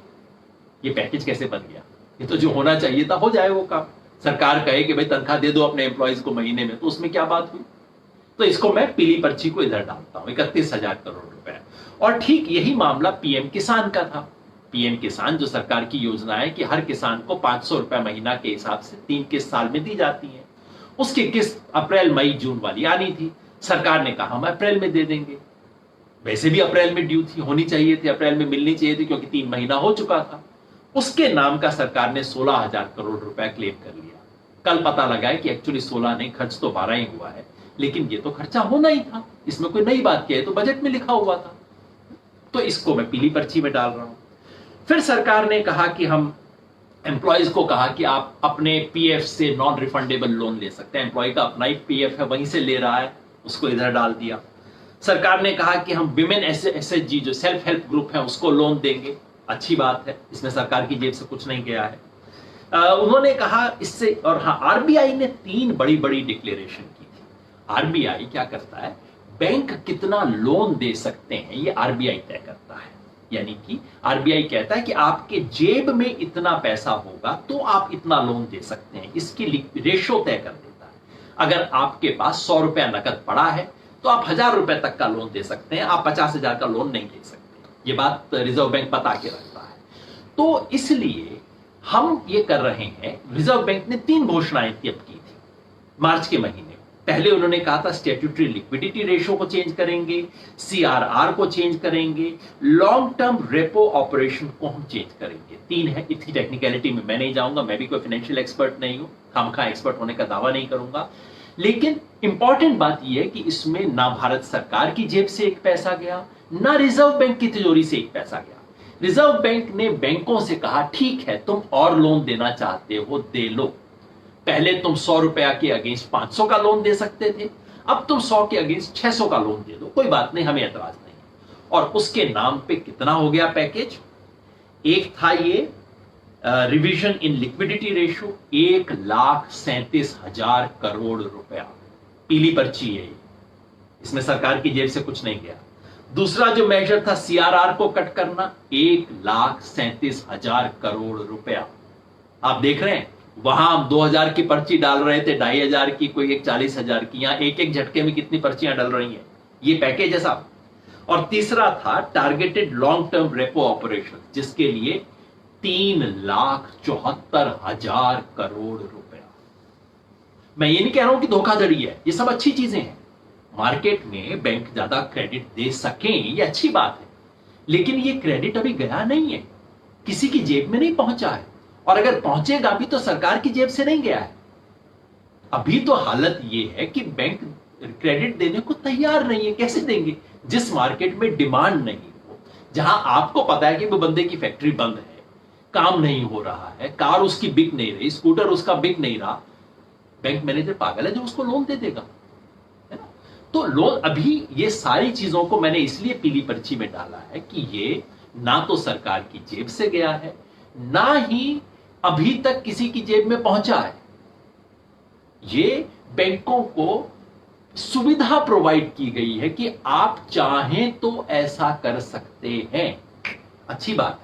ये पैकेज कैसे बन गया, ये तो जो होना चाहिए था हो जाए वो काम। सरकार कहे कि भाई तनख्वाह दे दो अपने एम्प्लॉयज को महीने में, तो उसमें क्या बात हुई। तो इसको मैं पीली पर्ची को इधर डालता हूं, 31,000 करोड़ रुपए। और ठीक यही मामला पीएम किसान का था। पीएम किसान जो सरकार की योजना है कि हर किसान को 500 रुपए महीना के हिसाब से 3 किस्त साल में दी जाती है, उसकी किस्त अप्रैल मई जून वाली आनी थी। सरकार ने कहा हम अप्रैल में दे देंगे, वैसे भी अप्रैल में ड्यू थी, होनी चाहिए थी, अप्रैल में मिलनी चाहिए थी क्योंकि 3 महीना हो चुका था। उसके नाम का सरकार ने 16,000 करोड़ रुपए क्लेम कर लिया। कल पता लगा है कि एक्चुअली 16 नहीं, खर्च तो 12 ही हुआ है, लेकिन ये तो खर्चा होना ही था, इसमें कोई नई बात क्या है, तो बजट में लिखा हुआ था। तो इसको मैं पीली पर्ची में डाल रहा हूं। फिर सरकार ने कहा कि हम एम्प्लॉयज को कहा कि आप अपने पीएफ से नॉन रिफंडेबल लोन ले सकते हैं। एम्प्लॉय का अपना ही पीएफ है, वहीं से ले रहा है, उसको इधर डाल दिया। सरकार ने कहा कि हम विमेन एसएचजी जो सेल्फ हेल्प ग्रुप है उसको लोन देंगे, अच्छी बात है, इसमें सरकार की जेब से कुछ नहीं गया है। उन्होंने कहा इससे, और हाँ, आरबीआई ने 3 बड़ी बड़ी डिक्लेरेशन की थी। आरबीआई क्या करता है, बैंक कितना लोन दे सकते हैं ये आरबीआई तय करता है। यानी कि आरबीआई कहता है कि आपके जेब में इतना पैसा होगा तो आप इतना लोन दे सकते हैं, इसकी रेशो तय कर देता है। अगर आपके पास 100 रुपया नकद पड़ा है तो आप 1,000 रुपए तक का लोन दे सकते हैं, आप 50,000 का लोन नहीं ले सकते। ये बात रिजर्व बैंक बता के रखता है। तो इसलिए हम ये कर रहे हैं, रिजर्व बैंक ने 3 घोषणाएं तब की थी मार्च के महीने। पहले उन्होंने कहा था स्टैट्यूटरी लिक्विडिटी रेशियो को चेंज करेंगे, सीआरआर को चेंज करेंगे, लॉन्ग टर्म रेपो ऑपरेशन को हम चेंज करेंगे। तीन है, इतनी टेक्निकलिटी में मैं नहीं जाऊंगा, मैं भी कोई फाइनेंशियल एक्सपर्ट नहीं हूं, खामखा एक्सपर्ट होने का दावा नहीं करूंगा। लेकिन इंपॉर्टेंट बात यह है कि इसमें ना भारत सरकार की जेब से एक पैसा गया, ना रिजर्व बैंक की तिजोरी से एक पैसा गया। रिजर्व बैंक ने बैंकों से कहा ठीक है तुम और लोन देना चाहते हो दे लो। पहले तुम 100 रुपया के अगेंस्ट 500 का लोन दे सकते थे, अब तुम 100 के अगेंस्ट 600 का लोन दे दो, कोई बात नहीं, हमें एतराज नहीं। और उसके नाम पे कितना हो गया पैकेज? एक था ये रिवीजन इन लिक्विडिटी रेशियो, 1,37,000 करोड़ रुपया, पीली पर्ची है, इसमें सरकार की जेब से कुछ नहीं गया। दूसरा जो मेजर था सीआरआर को कट करना, 1,37,000 करोड़ रुपया। आप देख रहे हैं वहां हम 2,000 की पर्ची डाल रहे थे, 2,500 की, कोई एक 40,000 की, यहां एक एक झटके में कितनी पर्चियां डल रही हैं। ये पैकेज है साहब। और तीसरा था targeted long term repo operation, जिसके लिए 3,74,000 करोड़ रुपया। मैं ये नहीं कह रहा हूं कि धोखाधड़ी है, ये सब अच्छी चीजें हैं। मार्केट में बैंक ज्यादा क्रेडिट दे सकें ये अच्छी बात है, लेकिन ये क्रेडिट अभी गया नहीं है, किसी की जेब में नहीं पहुंचा है, और अगर पहुंचेगा भी तो सरकार की जेब से नहीं गया है। अभी तो हालत ये है कि बैंक क्रेडिट देने को तैयार नहीं है। कैसे देंगे? जिस मार्केट में डिमांड नहीं हो, जहां आपको पता है कि वो बंदे की फैक्ट्री बंद है, काम नहीं हो रहा है, कार उसकी बिक नहीं रही, स्कूटर उसका बिक नहीं रहा, बैंक मैनेजर पागल है जो उसको लोन दे देगा, है ना? तो लोन, अभी ये सारी चीजों को मैंने इसलिए पीली पर्ची में डाला है कि ये ना तो सरकार की जेब से गया है, ना ही अभी तक किसी की जेब में पहुंचा है। ये बैंकों को सुविधा प्रोवाइड की गई है कि आप चाहें तो ऐसा कर सकते हैं। अच्छी बात है,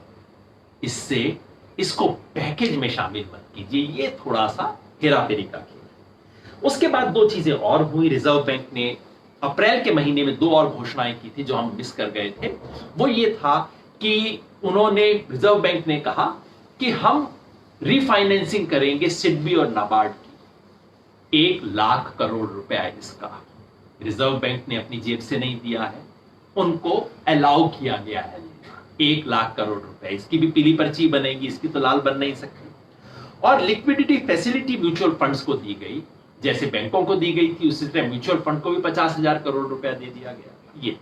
इससे इसको पैकेज में शामिल मत कीजिए, ये थोड़ा सा हेराफेरी का खेल है। उसके बाद दो चीजें और हुई। रिजर्व बैंक ने अप्रैल के महीने में 2 और घोषणाएं की थी जो हम मिस कर गए थे। वो ये था कि उन्होंने, रिजर्व बैंक ने कहा कि हम रीफाइनेंसिंग करेंगे सिडबी और नाबार्ड की, 1,00,000 करोड़ रुपया है इसका। रिजर्व बैंक ने अपनी जेब से नहीं दिया है, उनको अलाउ किया गया है 1,00,000 करोड़ रुपए। इसकी भी पीली पर्ची बनेगी, इसकी तो लाल बन नहीं सकती। और लिक्विडिटी फैसिलिटी म्यूचुअल फंड्स को दी गई, जैसे बैंकों को दी गई थी उसी तरह म्यूचुअल फंड को भी 50,000 करोड़ रुपया दे दिया गया। ये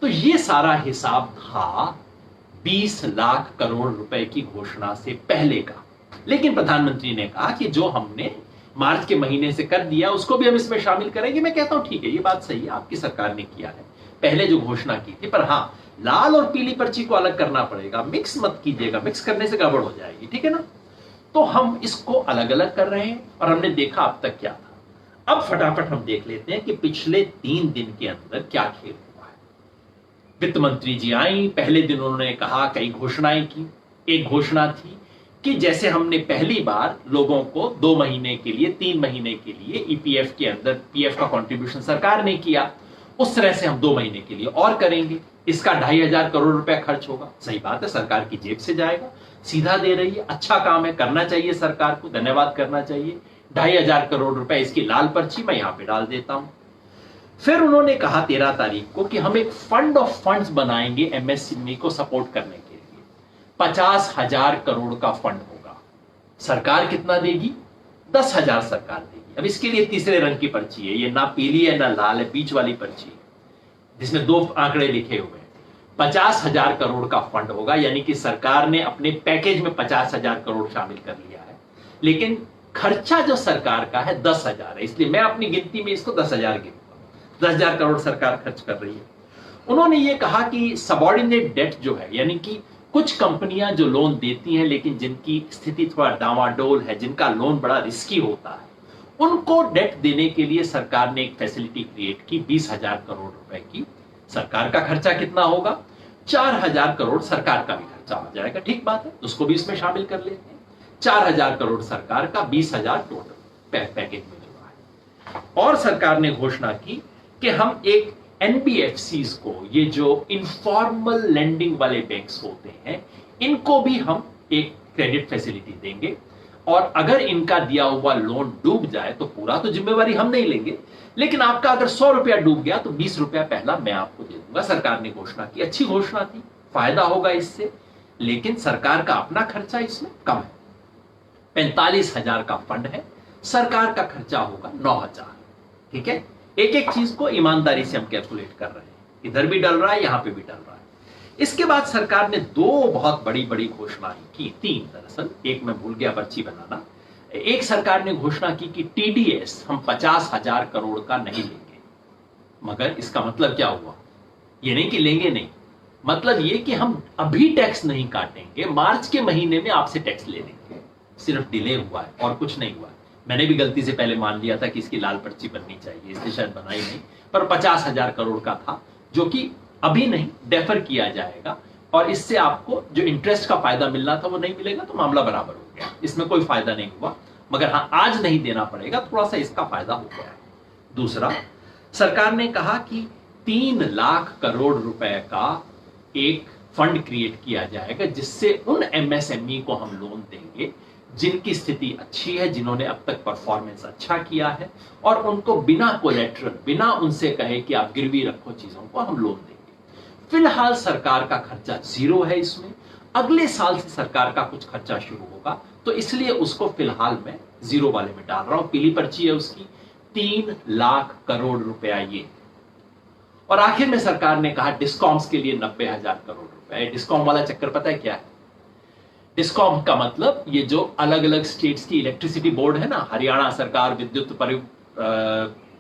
तो ये सारा हिसाब था 20,00,000 करोड़ रुपए की घोषणा से पहले का। लेकिन प्रधानमंत्री ने कहा कि जो हमने मार्च के महीने से कर दिया उसको भी हम इसमें शामिल करेंगे। मैं कहता हूं ठीक है, ये बात सही है, आपकी सरकार ने किया है, पहले जो घोषणा की थी। पर हां, लाल और पीली पर्ची को अलग करना पड़ेगा, मिक्स मत कीजिएगा, मिक्स करने से गड़बड़ हो जाएगी, ठीक है ना? तो हम इसको अलग अलग कर रहे हैं और हमने देखा अब तक क्या था। अब फटाफट हम देख लेते हैं कि पिछले 3 दिन के अंदर क्या खेल हुआ है। वित्त मंत्री जी आई, पहले दिन उन्होंने कहा, कई घोषणाएं की। एक घोषणा थी कि जैसे हमने पहली बार लोगों को 2 महीने के लिए, 3 महीने के लिए ईपीएफ के अंदर पीएफ का कंट्रीब्यूशन सरकार ने किया, उस तरह से हम 2 महीने के लिए और करेंगे। इसका 2,500 करोड़ रुपया खर्च होगा। सही बात है, सरकार की जेब से जाएगा, सीधा दे रही है, अच्छा काम है, करना चाहिए सरकार को, धन्यवाद करना चाहिए। 2,500 करोड़ रुपए इसकी लाल पर्ची मैं यहां पे डाल देता हूं। फिर उन्होंने कहा 13 तारीख को कि हम एक फंड ऑफ फंड्स बनाएंगे एमएसएमई को सपोर्ट करने के लिए। 50,000 करोड़ का फंड होगा। सरकार कितना देगी? 10,000 सरकार देगी। अब इसके लिए तीसरे रंग की पर्ची है, ये ना पीली है ना लाल है, बीच वाली पर्ची है जिसमें 2 आंकड़े लिखे हुए हैं। 50,000 करोड़ का फंड होगा, यानी कि सरकार ने अपने पैकेज में 50,000 करोड़ शामिल कर लिया है, लेकिन खर्चा जो सरकार का है 10,000 है। इसलिए मैं अपनी गिनती में इसको 10,000 गिनूंगा। 10,000 करोड़ सरकार खर्च कर रही है। उन्होंने ये कहा कि सबऑर्डिनेट डेट जो है, यानी कि कुछ कंपनियां जो लोन देती हैं लेकिन जिनकी स्थिति थोड़ा डावाडोल है, जिनका लोन बड़ा रिस्की होता है, उनको डेट देने के लिए सरकार ने एक फैसिलिटी क्रिएट की 20,000 करोड़ रुपए की। सरकार का खर्चा कितना होगा? 4,000 करोड़ सरकार का भी खर्चा हो जाएगा। ठीक बात है, उसको भी इसमें शामिल कर लेते हैं। 4,000 करोड़ सरकार का, 20,000 टोटल पैकेज में जुड़ा है। और सरकार ने घोषणा की कि हम एक एनबीएफसीज को, ये जो इनफॉर्मल लेंडिंग वाले बैंक्स होते हैं, इनको भी हम एक क्रेडिट फैसिलिटी देंगे। और अगर इनका दिया हुआ लोन डूब जाए तो पूरा तो जिम्मेवारी हम नहीं लेंगे, लेकिन आपका अगर 100 रुपया डूब गया तो 20 रुपया पहला मैं आपको दे दूंगा। सरकार ने घोषणा की, अच्छी घोषणा थी, फायदा होगा इससे, लेकिन सरकार का अपना खर्चा इसमें कम है। 45,000 का फंड है, सरकार का खर्चा होगा 9,000। ठीक है, एक एक चीज को ईमानदारी से हम कैलकुलेट कर रहे हैं, इधर भी डल रहा है, यहां पे भी डल रहा है। इसके बाद सरकार ने दो बहुत बड़ी बड़ी घोषणाएं की, तीन दरअसल, एक मैं भूल गया पर्ची बनाना। एक सरकार ने घोषणा की कि टीडीएस हम 50,000 करोड़ का नहीं लेंगे। मगर इसका मतलब क्या हुआ? ये नहीं कि लेंगे नहीं, मतलब ये कि हम अभी टैक्स नहीं काटेंगे, मार्च के महीने में आपसे टैक्स ले लेंगे। सिर्फ डिले हुआ है और कुछ नहीं हुआ है। मैंने भी गलती से पहले मान लिया था कि इसकी लाल पर्ची बननी चाहिए, इसलिए शायद बनाई नहीं, पर 50,000 करोड़ का था, जो कि अभी नहीं, डेफर किया जाएगा, और इससे आपको जो इंटरेस्ट का फायदा मिलना था वो नहीं मिलेगा, तो मामला बराबर हो गया, इसमें कोई फायदा नहीं हुआ। मगर हाँ, आज नहीं देना पड़ेगा, थोड़ा सा इसका फायदा हो गया है। दूसरा, सरकार ने कहा कि 3 लाख करोड़ रुपए का एक फंड क्रिएट किया जाएगा, जिससे उन एमएसएमई को हम लोन देंगे जिनकी स्थिति अच्छी है, जिन्होंने अब तक परफॉर्मेंस अच्छा किया है, और उनको बिना कोलेटरल, बिना उनसे कहे कि आप गिरवी रखो चीजों को, हम लोन देंगे। फिलहाल सरकार का खर्चा 0 है इसमें, अगले साल से सरकार का कुछ खर्चा शुरू होगा, तो इसलिए उसको फिलहाल मैं 0 वाले में डाल रहा हूं। पीली पर्ची है उसकी, 3 लाख करोड़ रुपया ये। और आखिर में सरकार ने कहा डिस्कॉम्स के लिए 90,000 करोड़ रुपए। डिस्कॉम वाला चक्कर पता है क्या है? डिस्कॉम का मतलब ये जो अलग अलग स्टेट्स की इलेक्ट्रिसिटी बोर्ड है ना, हरियाणा सरकार विद्युत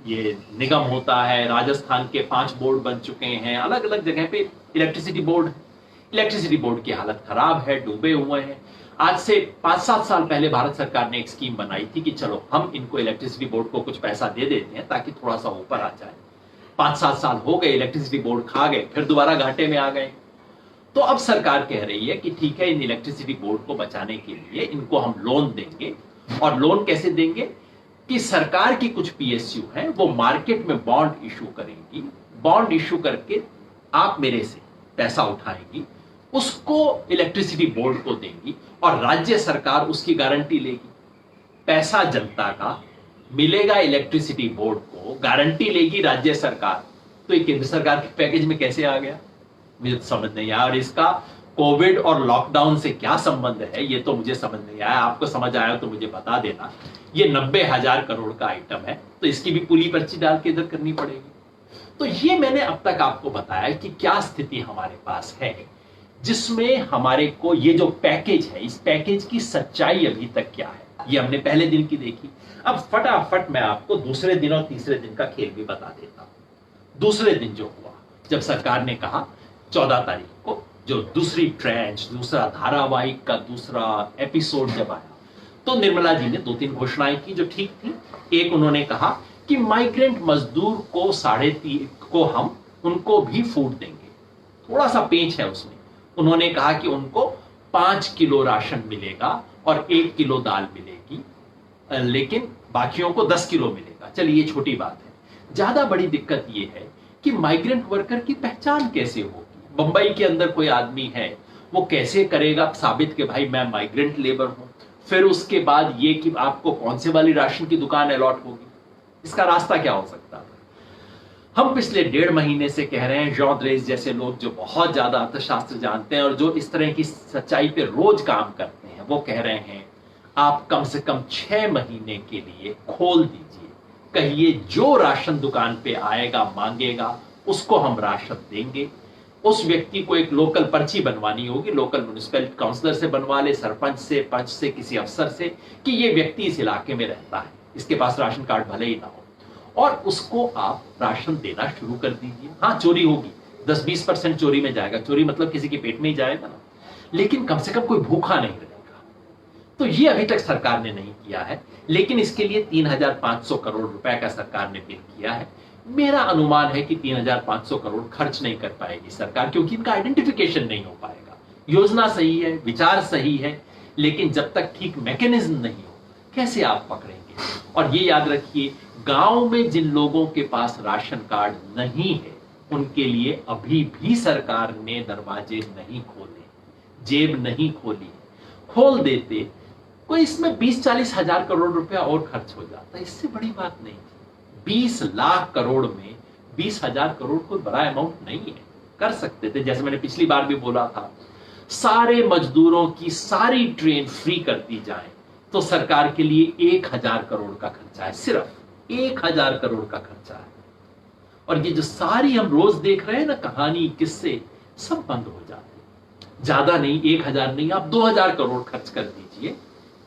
ये निगम होता है, राजस्थान के 5 बोर्ड बन चुके हैं, अलग अलग जगह पे इलेक्ट्रिसिटी बोर्ड। इलेक्ट्रिसिटी बोर्ड की हालत खराब है, डूबे हुए हैं। आज से 5-7 साल पहले भारत सरकार ने एक स्कीम बनाई थी कि चलो हम इनको इलेक्ट्रिसिटी बोर्ड को कुछ पैसा दे देते हैं ताकि थोड़ा सा ऊपर आ जाए। 5-7 साल हो गए, इलेक्ट्रिसिटी बोर्ड खा गए, फिर दोबारा घाटे में आ गए। तो अब सरकार कह रही है कि ठीक है, इन इलेक्ट्रिसिटी बोर्ड को बचाने के लिए इनको हम लोन देंगे। और लोन कैसे देंगे? कि सरकार की कुछ पीएसयू हैं, वो मार्केट में बॉन्ड इशू करेंगी, बॉन्ड इशू करके आप मेरे से पैसा उठाएंगी, उसको इलेक्ट्रिसिटी बोर्ड को देंगी, और राज्य सरकार उसकी गारंटी लेगी। पैसा जनता का मिलेगा इलेक्ट्रिसिटी बोर्ड को, गारंटी लेगी राज्य सरकार। तो ये केंद्र सरकार के पैकेज में कैसे आ गया, मुझे तो समझ नहीं आया। और इसका कोविड और लॉकडाउन से क्या संबंध है, ये तो मुझे समझ नहीं आया। आपको समझ आया तो मुझे बता देना। ये 90,000 करोड़ का आइटम है, तो इसकी भी पूरी पर्ची डाल के इधर करनी पड़ेगी। तो ये मैंने अब तक आपको बताया कि क्या स्थिति हमारे पास है, जिसमें हमारे को ये जो पैकेज है, इस पैकेज की सच्चाई अभी तक क्या है, ये हमने पहले दिन की देखी। अब फटाफट मैं आपको दूसरे दिन और तीसरे दिन का खेल भी बता देता हूं। दूसरे दिन जो हुआ, जब सरकार ने कहा 14 तारीख को जो दूसरी ट्रेंच, दूसरा धारावाहिक का दूसरा एपिसोड जब आया, तो निर्मला जी ने 2-3 घोषणाएं की जो ठीक थी। एक, उन्होंने कहा कि माइग्रेंट मजदूर को 3.5 को हम उनको भी फूड देंगे। थोड़ा सा पेंच है उसमें। उन्होंने कहा कि उनको 5 किलो राशन मिलेगा और 1 किलो दाल मिलेगी, लेकिन बाकियों को 10 किलो मिलेगा। चलिए, ये छोटी बात है। ज्यादा बड़ी दिक्कत ये है कि माइग्रेंट वर्कर की पहचान कैसे होगी। बंबई के अंदर कोई आदमी है, वो कैसे करेगा साबित कि भाई मैं माइग्रेंट लेबर हूं? फिर उसके बाद ये कि आपको कौन से वाली राशन की दुकान अलॉट होगी, इसका रास्ता क्या हो सकता है? हम पिछले 1.5 महीने से कह रहे हैं, जॉन ड्रेस जैसे लोग जो बहुत ज्यादा अर्थशास्त्र जानते हैं और जो इस तरह की सच्चाई पे रोज काम करते हैं, वो कह रहे हैं आप कम से कम 6 महीने के लिए खोल दीजिए। कहिए जो राशन दुकान पे आएगा, मांगेगा, उसको हम राशन देंगे। उस व्यक्ति को एक लोकल पर्ची बनवानी होगी, लोकल म्युनिसिपल काउंसलर से बनवा ले, सरपंच से, पंच से, किसी अफसर से, कि ये व्यक्ति इस इलाके में रहता है, इसके पास राशन कार्ड भले ही ना हो, और उसको आप राशन देना शुरू कर दीजिए। हाँ, चोरी होगी, 10-20% चोरी में जाएगा। चोरी मतलब किसी के पेट में ही जाएगा ना, लेकिन कम से कम कोई भूखा नहीं रहेगा। तो ये अभी तक सरकार ने नहीं किया है, लेकिन इसके लिए 3,500 करोड़ रुपए का सरकार ने बिल किया है। मेरा अनुमान है कि 3,500 करोड़ खर्च नहीं कर पाएगी सरकार, क्योंकि इनका आइडेंटिफिकेशन नहीं हो पाएगा। योजना सही है, विचार सही है, लेकिन जब तक ठीक मैकेनिज्म नहीं हो, कैसे आप पकड़ेंगे? और ये याद रखिए, गांव में जिन लोगों के पास राशन कार्ड नहीं है, उनके लिए अभी भी सरकार ने दरवाजे नहीं खोले, जेब नहीं खोली। खोल देते कोई इसमें 20-40 हजार करोड़ रुपया और खर्च हो जाता, इससे बड़ी बात नहीं थी। 20 लाख करोड़ में 20,000 करोड़ कोई बड़ा अमाउंट नहीं है, कर सकते थे। जैसे मैंने पिछली बार भी बोला था, सारे मजदूरों की सारी ट्रेन फ्री कर दी जाए तो सरकार के लिए 1,000 करोड़ का खर्चा है, सिर्फ 1,000 करोड़ का खर्चा है। और ये जो सारी हम रोज देख रहे हैं ना कहानी, किस्से, सब बंद हो जाते। ज्यादा नहीं, 1,000 नहीं, आप 2,000 करोड़ खर्च कर दीजिए,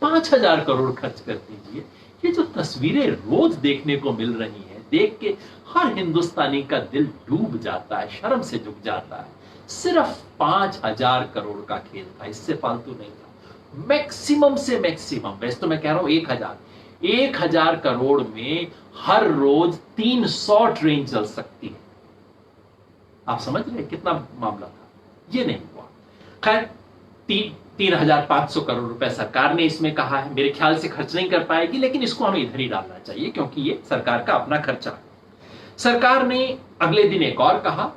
5,000 करोड़ खर्च कर दीजिए। ये जो तस्वीरें रोज देखने को मिल रही हैं, देख के हर हिंदुस्तानी का दिल डूब जाता है, शर्म से झुक जाता है। सिर्फ 5,000 करोड़ का खेल था, इससे फालतू नहीं था। मैक्सिमम से मैक्सिमम, वैसे तो मैं कह रहा हूं 1,000 करोड़ में हर रोज 300 ट्रेन चल सकती है। आप समझ रहे कितना मामला था? ये नहीं हुआ। खैर 3,500 करोड़ रुपए सरकार ने इसमें कहा है, मेरे ख्याल से खर्च नहीं कर पाएगी, लेकिन इसको हमें इधर ही डालना चाहिए क्योंकि ये सरकार का अपना खर्चा है। सरकार ने अगले दिन एक और कहा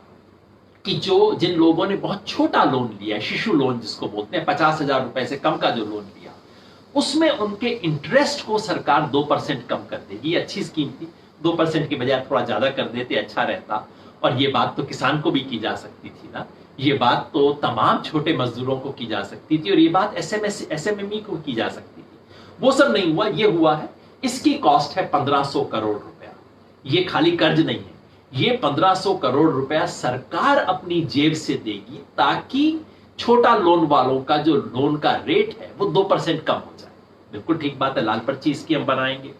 कि जिन लोगों ने बहुत छोटा लोन लिया है, शिशु लोन जिसको बोलते हैं, 50,000 रुपए से कम का जो लोन लिया, उसमें उनके इंटरेस्ट को सरकार 2% कम कर देगी। अच्छी स्कीम थी, 2% की बजाय थोड़ा ज्यादा कर देते अच्छा रहता। और ये बात तो किसान को भी की जा सकती थी ना, ये बात तो तमाम छोटे मजदूरों को की जा सकती थी, और ये बात एसएमएमई को की जा सकती थी। वो सब नहीं हुआ। ये हुआ है, इसकी कॉस्ट है 1,500 करोड़ रुपया। ये खाली कर्ज नहीं है, ये 1,500 करोड़ रुपया सरकार अपनी जेब से देगी ताकि छोटा लोन वालों का जो लोन का रेट है वो 2% कम हो जाए। बिल्कुल ठीक बात है, लाल पर्ची इसकी हम बनाएंगे।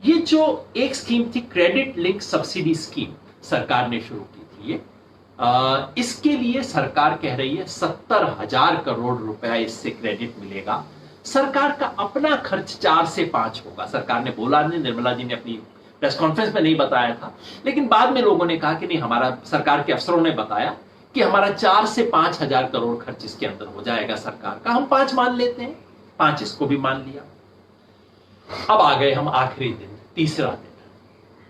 ये जो एक स्कीम थी क्रेडिट लिंक सब्सिडी स्कीम, सरकार ने शुरू की थी ये, इसके लिए सरकार कह रही है 70,000 करोड़ रुपया इससे क्रेडिट मिलेगा। सरकार का अपना खर्च 4 से 5 होगा। सरकार ने बोला नहीं, निर्मला जी ने अपनी प्रेस कॉन्फ्रेंस में नहीं बताया था, लेकिन बाद में लोगों ने कहा कि नहीं, हमारा सरकार के अफसरों ने बताया कि हमारा 4 से 5,000 करोड़ खर्च इसके अंदर हो जाएगा सरकार का। हम 5 मान लेते हैं, 5 इसको भी मान लिया। अब आ गए हम आखिरी दिन, तीसरा दिन।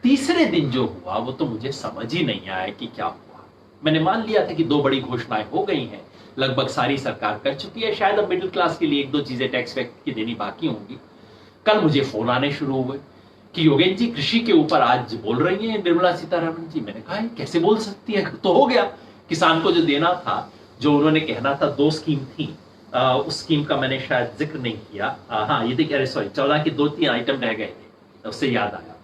तीसरे दिन जो हुआ वो तो मुझे समझ ही नहीं आया कि क्या हुआ। मैंने मान लिया था कि 2 बड़ी घोषणाएं हो गई हैं, लगभग सारी सरकार कर चुकी है, शायद अब मिडिल क्लास के लिए 1-2 चीजें टैक्स वैक्स की देनी बाकी होंगी। कल मुझे फोन आने शुरू हुए कि योगेश जी कृषि के ऊपर आज बोल रही है निर्मला सीतारमण जी। मैंने कहा कैसे बोल सकती है, तो हो गया। किसान को जो देना था, जो उन्होंने कहना था, 2 स्कीम थी, उस स्कीम का मैंने शायद जिक्र नहीं किया। हाँ ये देखिए, अरे सॉरी, 14 के 2-3 आइटम रह गए थे, उससे याद आया।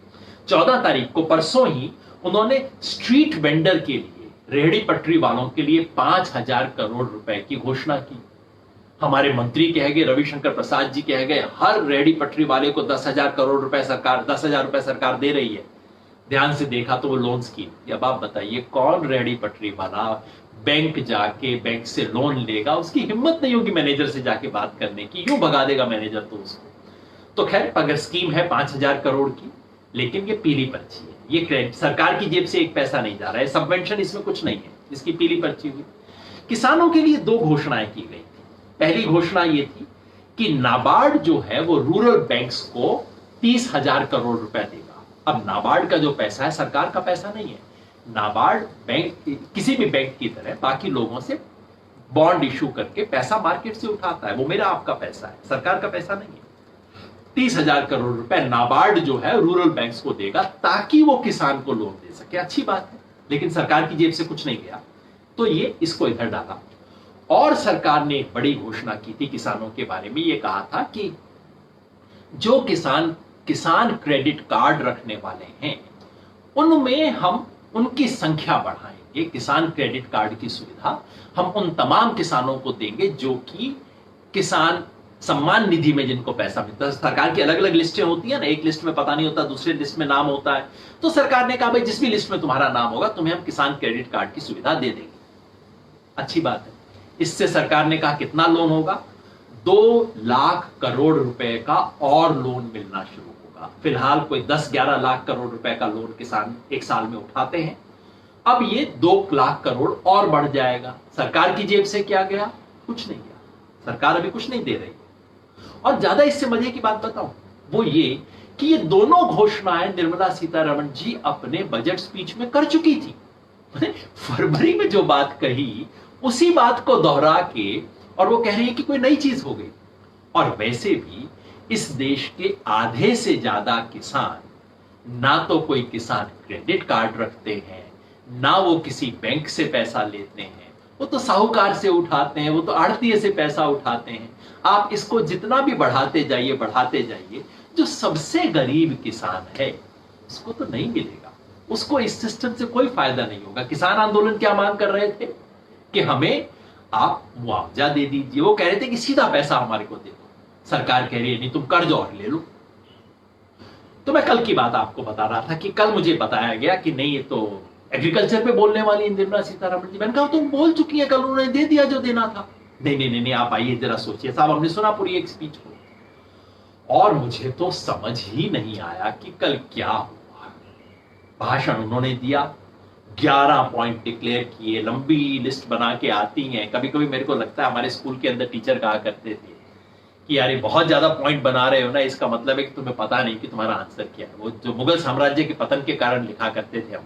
14 तारीख को, परसों ही, उन्होंने स्ट्रीट वेंडर के लिए, रेहड़ी पटरी वालों के लिए 5,000 करोड़ रुपए की घोषणा की। हमारे मंत्री कह गए, रविशंकर प्रसाद जी कह गए, हर रेहड़ी पटरी वाले को 10,000 करोड़ रुपए सरकार, 10,000 रुपए सरकार दे रही है। ध्यान से देखा तो वो लोन स्कीम। अब आप बताइए कौन रेहड़ी पटरी वाला बैंक जाके बैंक से लोन लेगा? उसकी हिम्मत नहीं होगी मैनेजर से जाके बात करने की, यूं भगा देगा मैनेजर तो उसको। तो खैर, अगर स्कीम है 5,000 करोड़ की, लेकिन ये पीली पर्ची है, ये क्रेडिट, सरकार की जेब से एक पैसा नहीं जा रहा है, सबवेंशन इसमें कुछ नहीं है, इसकी पीली पर्ची हुई। किसानों के लिए 2 घोषणाएं की गई थी। पहली घोषणा ये थी कि नाबार्ड जो है वो रूरल बैंक्स को 30,000 करोड़ रुपए देगा। अब नाबार्ड का जो पैसा है सरकार का पैसा नहीं है। नाबार्ड बैंक किसी भी बैंक की तरह बाकी लोगों से बॉन्ड इशू करके पैसा मार्केट से उठाता है, वो मेरा आपका पैसा है, सरकार का पैसा नहीं है। 30,000 करोड़ रुपए नाबार्ड जो है रूरल बैंक्स को देगा ताकि वो किसान को लोन दे सके। अच्छी बात है, लेकिन सरकार की जेब से कुछ नहीं गया, तो ये इसको इधर डाला। और सरकार ने एक बड़ी घोषणा की थी किसानों के बारे में। ये कहा था कि जो किसान क्रेडिट कार्ड रखने वाले हैं उनमें हम उनकी संख्या बढ़ाएंगे। किसान क्रेडिट कार्ड की सुविधा हम उन तमाम किसानों को देंगे जो कि किसान सम्मान निधि में जिनको पैसा मिलता है। सरकार की अलग अलग लिस्टें होती है ना, एक लिस्ट में पता नहीं होता, दूसरे लिस्ट में नाम होता है। तो सरकार ने कहा भाई जिस भी लिस्ट में तुम्हारा नाम होगा तुम्हें हम किसान क्रेडिट कार्ड की सुविधा दे देंगे। अच्छी बात है। इससे सरकार ने कहा कितना लोन होगा? 2 लाख करोड़ रुपए का और लोन मिलना शुरू होगा। फिलहाल कोई 10-11 लाख करोड़ रुपए का लोन किसान एक साल में उठाते हैं, अब ये 2 लाख करोड़ और बढ़ जाएगा। सरकार की जेब से क्या गया? कुछ नहीं गया, सरकार अभी कुछ नहीं दे रही। और ज्यादा इससे मजे की बात बताऊं, वो ये कि ये दोनों घोषणाएं निर्मला सीतारमण जी अपने बजट स्पीच में कर चुकी थी। फरवरी में जो बात कही उसी बात को दोहरा के, और वो कह रही है कि कोई नई चीज हो गई। और वैसे भी इस देश के आधे से ज्यादा किसान ना तो कोई किसान क्रेडिट कार्ड रखते हैं, ना वो किसी बैंक से पैसा लेते हैं, वो तो साहूकार से उठाते हैं, वो तो आड़तीये से पैसा उठाते हैं। आप इसको जितना भी बढ़ाते जाइए, जो सबसे गरीब किसान है उसको तो नहीं मिलेगा, उसको इस सिस्टम से कोई फायदा नहीं होगा। किसान आंदोलन क्या मांग कर रहे थे कि हमें आप मुआवजा दे दीजिए, वो कह रहे थे कि सीधा पैसा हमारे को दे दो। सरकार कह रही है नहीं, तुम कर्ज और ले लो। तो मैं कल की बात आपको बता रहा था कि कल मुझे बताया गया कि नहीं, ये तो एग्रीकल्चर पे बोलने वाली निर्मला सीतारमण जी। मैंने कहा तुम बोल चुकी हैं, कल उन्होंने दे दिया जो देना था। नहीं, आप आइए जरा सोचिए साहब, हमने सुना पूरी एक स्पीच को और मुझे तो समझ ही नहीं आया कि कल क्या हुआ। भाषण उन्होंने दिया, 11 पॉइंट डिक्लेयर किए, लंबी लिस्ट बना के आती हैं। कभी कभी मेरे को लगता है हमारे स्कूल के अंदर टीचर कहा करते थे कि यार ये बहुत ज्यादा पॉइंट बना रहे हो ना, इसका मतलब है कि तुम्हें पता नहीं कि तुम्हारा आंसर क्या है। वो जो मुगल साम्राज्य के पतन के कारण लिखा करते थे हम,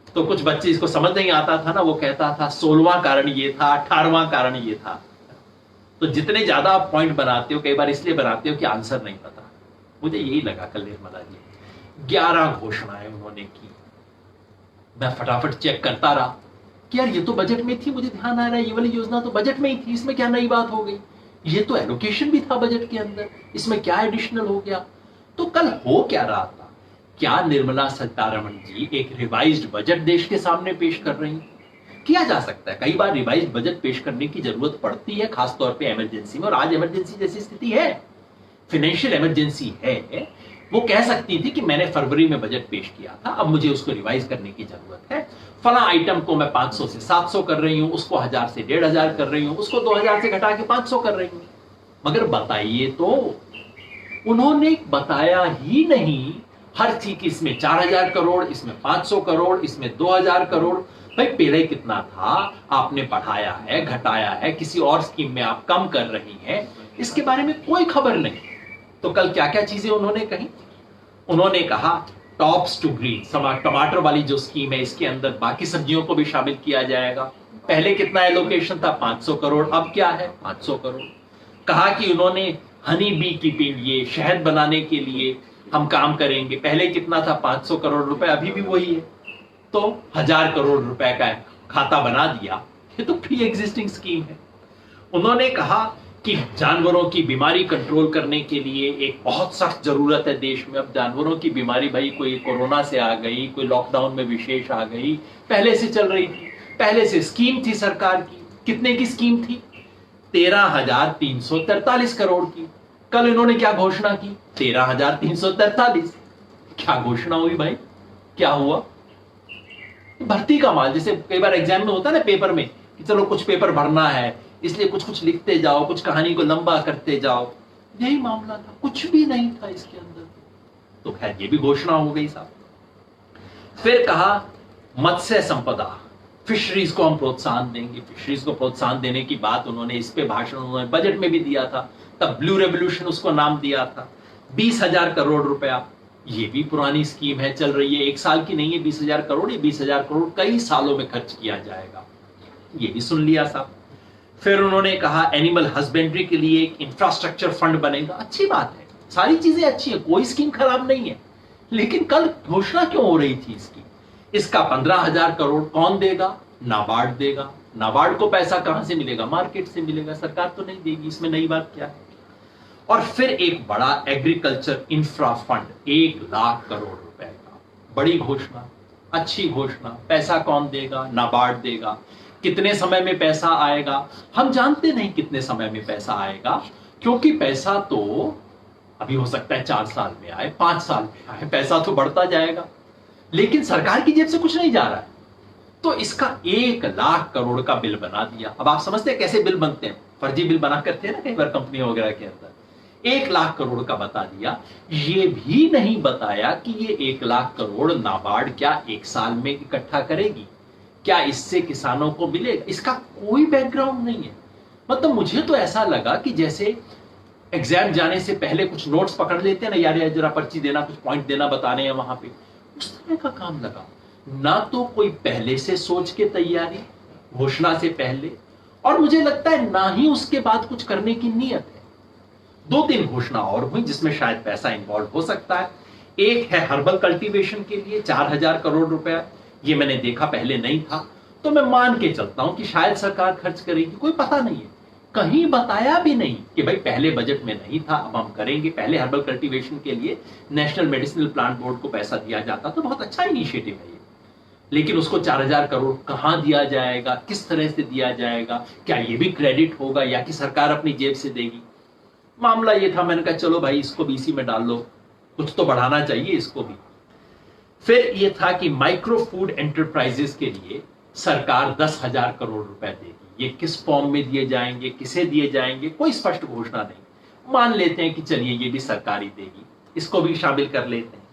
तो कुछ बच्चे इसको समझ नहीं आता था ना, वो कहता था 16वां कारण ये था, 18वां कारण ये था। तो जितने ज्यादा आप पॉइंट बनाते हो, कई बार इसलिए बनाते हो कि आंसर नहीं पता। मुझे यही लगा कल निर्मला जी, 11 घोषणाएं उन्होंने की। मैं फटाफट चेक करता रहा कि यार ये तो बजट में थी, मुझे ध्यान आ रहा है ये वाली योजना तो बजट में ही थी, इसमें क्या नई बात हो गई। ये तो एलोकेशन भी था बजट के अंदर, इसमें क्या एडिशनल हो गया। तो कल हो क्या रहा था, क्या निर्मला सीतारमण जी एक रिवाइज्ड बजट देश के सामने पेश कर रही हैं? किया जा सकता है, कई बार रिवाइज्ड बजट पेश करने की जरूरत पड़ती है, खासतौर पे इमरजेंसी में, और आज इमरजेंसी जैसी स्थिति है, फाइनेंशियल इमरजेंसी है। वो कह सकती थी कि मैंने फरवरी में बजट पेश किया था, अब मुझे उसको रिवाइज करने की जरूरत है, फला आइटम को मैं 500 से 700 कर रही हूं, उसको 1000 से 1500 कर रही हूं, उसको 2000 से घटा के 500 कर रही हूं। मगर बताइए तो, उन्होंने बताया ही नहीं हर चीज, इसमें 4000 करोड़, इसमें 500 करोड़, इसमें 2000 करोड़। भाई पहले कितना था, आपने बढ़ाया है, घटाया है, किसी और स्कीम में आप कम कर रही हैं, इसके बारे में कोई खबर नहीं। तो कल क्या क्या चीजें उन्होंने कही, उन्होंने कहा टॉप्स टू ग्रीन, टमाटर वाली जो स्कीम है इसके अंदर बाकी सब्जियों को भी शामिल किया जाएगा। पहले कितना एलोकेशन था, 500 करोड़, अब क्या है 500 करोड़। कहा कि उन्होंने हनी बी कीपिंग, ये शहद बनाने के लिए हम काम करेंगे, पहले कितना था 500 करोड़ रुपए, अभी भी वही है, तो 1000 करोड़ रुपए का खाता बना दिया। ये तो प्री एग्जिस्टिंग स्कीम है। उन्होंने कहा कि जानवरों की बीमारी कंट्रोल करने के लिए एक बहुत सख्त जरूरत है देश में। अब जानवरों की बीमारी, भाई कोई कोरोना से आ गई, कोई लॉकडाउन में विशेष आ गई, पहले से चल रही थी, पहले से स्कीम थी सरकार की। कितने की स्कीम थी, 13,343 करोड़ की। कल इन्होंने क्या घोषणा की, 13,343। क्या घोषणा हुई भाई, क्या हुआ, भर्ती का माल। जैसे कई बार एग्जाम में होता है ना पेपर में कि चलो कुछ पेपर भरना है, इसलिए कुछ कुछ लिखते जाओ, कुछ कहानी को लंबा करते जाओ, यही मामला था, कुछ भी नहीं था इसके अंदर। तो खैर ये भी घोषणा हो गई साहब। फिर कहा मत्स्य संपदा, फिशरीज को हम प्रोत्साहन देंगे। फिशरीज को प्रोत्साहन देने की बात उन्होंने, इस पे भाषण उन्होंने बजट में भी दिया था, तब ब्लू रेवोल्यूशन उसको नाम दिया था। 20,000 करोड़ रुपया, ये भी पुरानी स्कीम है, चल रही है, एक साल की नहीं है 20,000 करोड़, ये 20,000 करोड़ कई सालों में खर्च किया जाएगा, ये भी सुन लिया साहब। फिर उन्होंने कहा एनिमल हस्बेंड्री के लिए एक इंफ्रास्ट्रक्चर फंड बनेगा। अच्छी बात है, सारी चीजें अच्छी है, कोई स्कीम खराब नहीं है, लेकिन कल घोषणा क्यों हो रही थी इसकी? इसका 15,000 करोड़ कौन देगा, नाबार्ड देगा। नाबार्ड को पैसा कहां से मिलेगा, मार्केट से मिलेगा, सरकार तो नहीं देगी, इसमें नई बात क्या है। और फिर एक बड़ा agriculture infra fund, 1 lakh crore रुपए का, बड़ी घोषणा, अच्छी घोषणा। पैसा कौन देगा, नाबार्ड देगा। कितने समय में पैसा आएगा, हम जानते नहीं कितने समय में पैसा आएगा, क्योंकि पैसा तो अभी हो सकता है 4 साल में आए, 5 साल में आए, पैसा तो बढ़ता जाएगा, लेकिन सरकार की जेब से कुछ नहीं जा रहा है। तो इसका 1 लाख करोड़ का बिल बना दिया। अब आप समझते हैं कैसे बिल बनते हैं, फर्जी बिल बना करते हैं ना कई बार कंपनी वगैरह के अंदर। 1 लाख करोड़ का बता दिया। ये भी नहीं बताया कि ये 1 लाख करोड़ नाबार्ड क्या 1 साल में इकट्ठा करेगी, क्या इससे किसानों को मिलेगा, इसका कोई बैकग्राउंड नहीं है। मतलब मुझे तो ऐसा लगा कि जैसे एग्जाम जाने से पहले कुछ नोट्स पकड़ लेते हैं ना, यार जरा पर्ची देना, कुछ पॉइंट देना, बताने हैं वहां पे, उस तरह का काम लगा। ना तो कोई पहले से सोच के तैयारी, घोषणा से पहले, और मुझे लगता है ना ही उसके बाद कुछ करने की नीयत है। दो तीन घोषणा और हुई जिसमें शायद पैसा इन्वॉल्व हो सकता है। एक है हर्बल कल्टीवेशन के लिए 4,000 करोड़ रुपया, ये मैंने देखा पहले नहीं था, तो मैं मान के चलता हूं कि शायद सरकार खर्च करेगी, कोई पता नहीं है। कहीं बताया भी नहीं कि भाई पहले बजट में नहीं था, अब हम करेंगे। पहले हर्बल कल्टीवेशन के लिए नेशनल मेडिसिनल प्लांट बोर्ड को पैसा दिया जाता, तो बहुत अच्छा इनिशिएटिव है ये, लेकिन उसको 4,000 करोड़ कहां दिया जाएगा, किस तरह से दिया जाएगा, क्या ये भी क्रेडिट होगा या कि सरकार अपनी जेब से देगी? मामला ये था, मैंने कहा चलो भाई इसको भी इसी में डाल लो, कुछ तो बढ़ाना चाहिए इसको भी। फिर ये था कि माइक्रो फूड एंटरप्राइजेस के लिए सरकार 10,000 करोड़ रुपए देगी। ये किस फॉर्म में दिए जाएंगे, किसे दिए जाएंगे, कोई स्पष्ट घोषणा नहीं। मान लेते हैं कि चलिए ये भी सरकार ही देगी, इसको भी शामिल कर लेते हैं।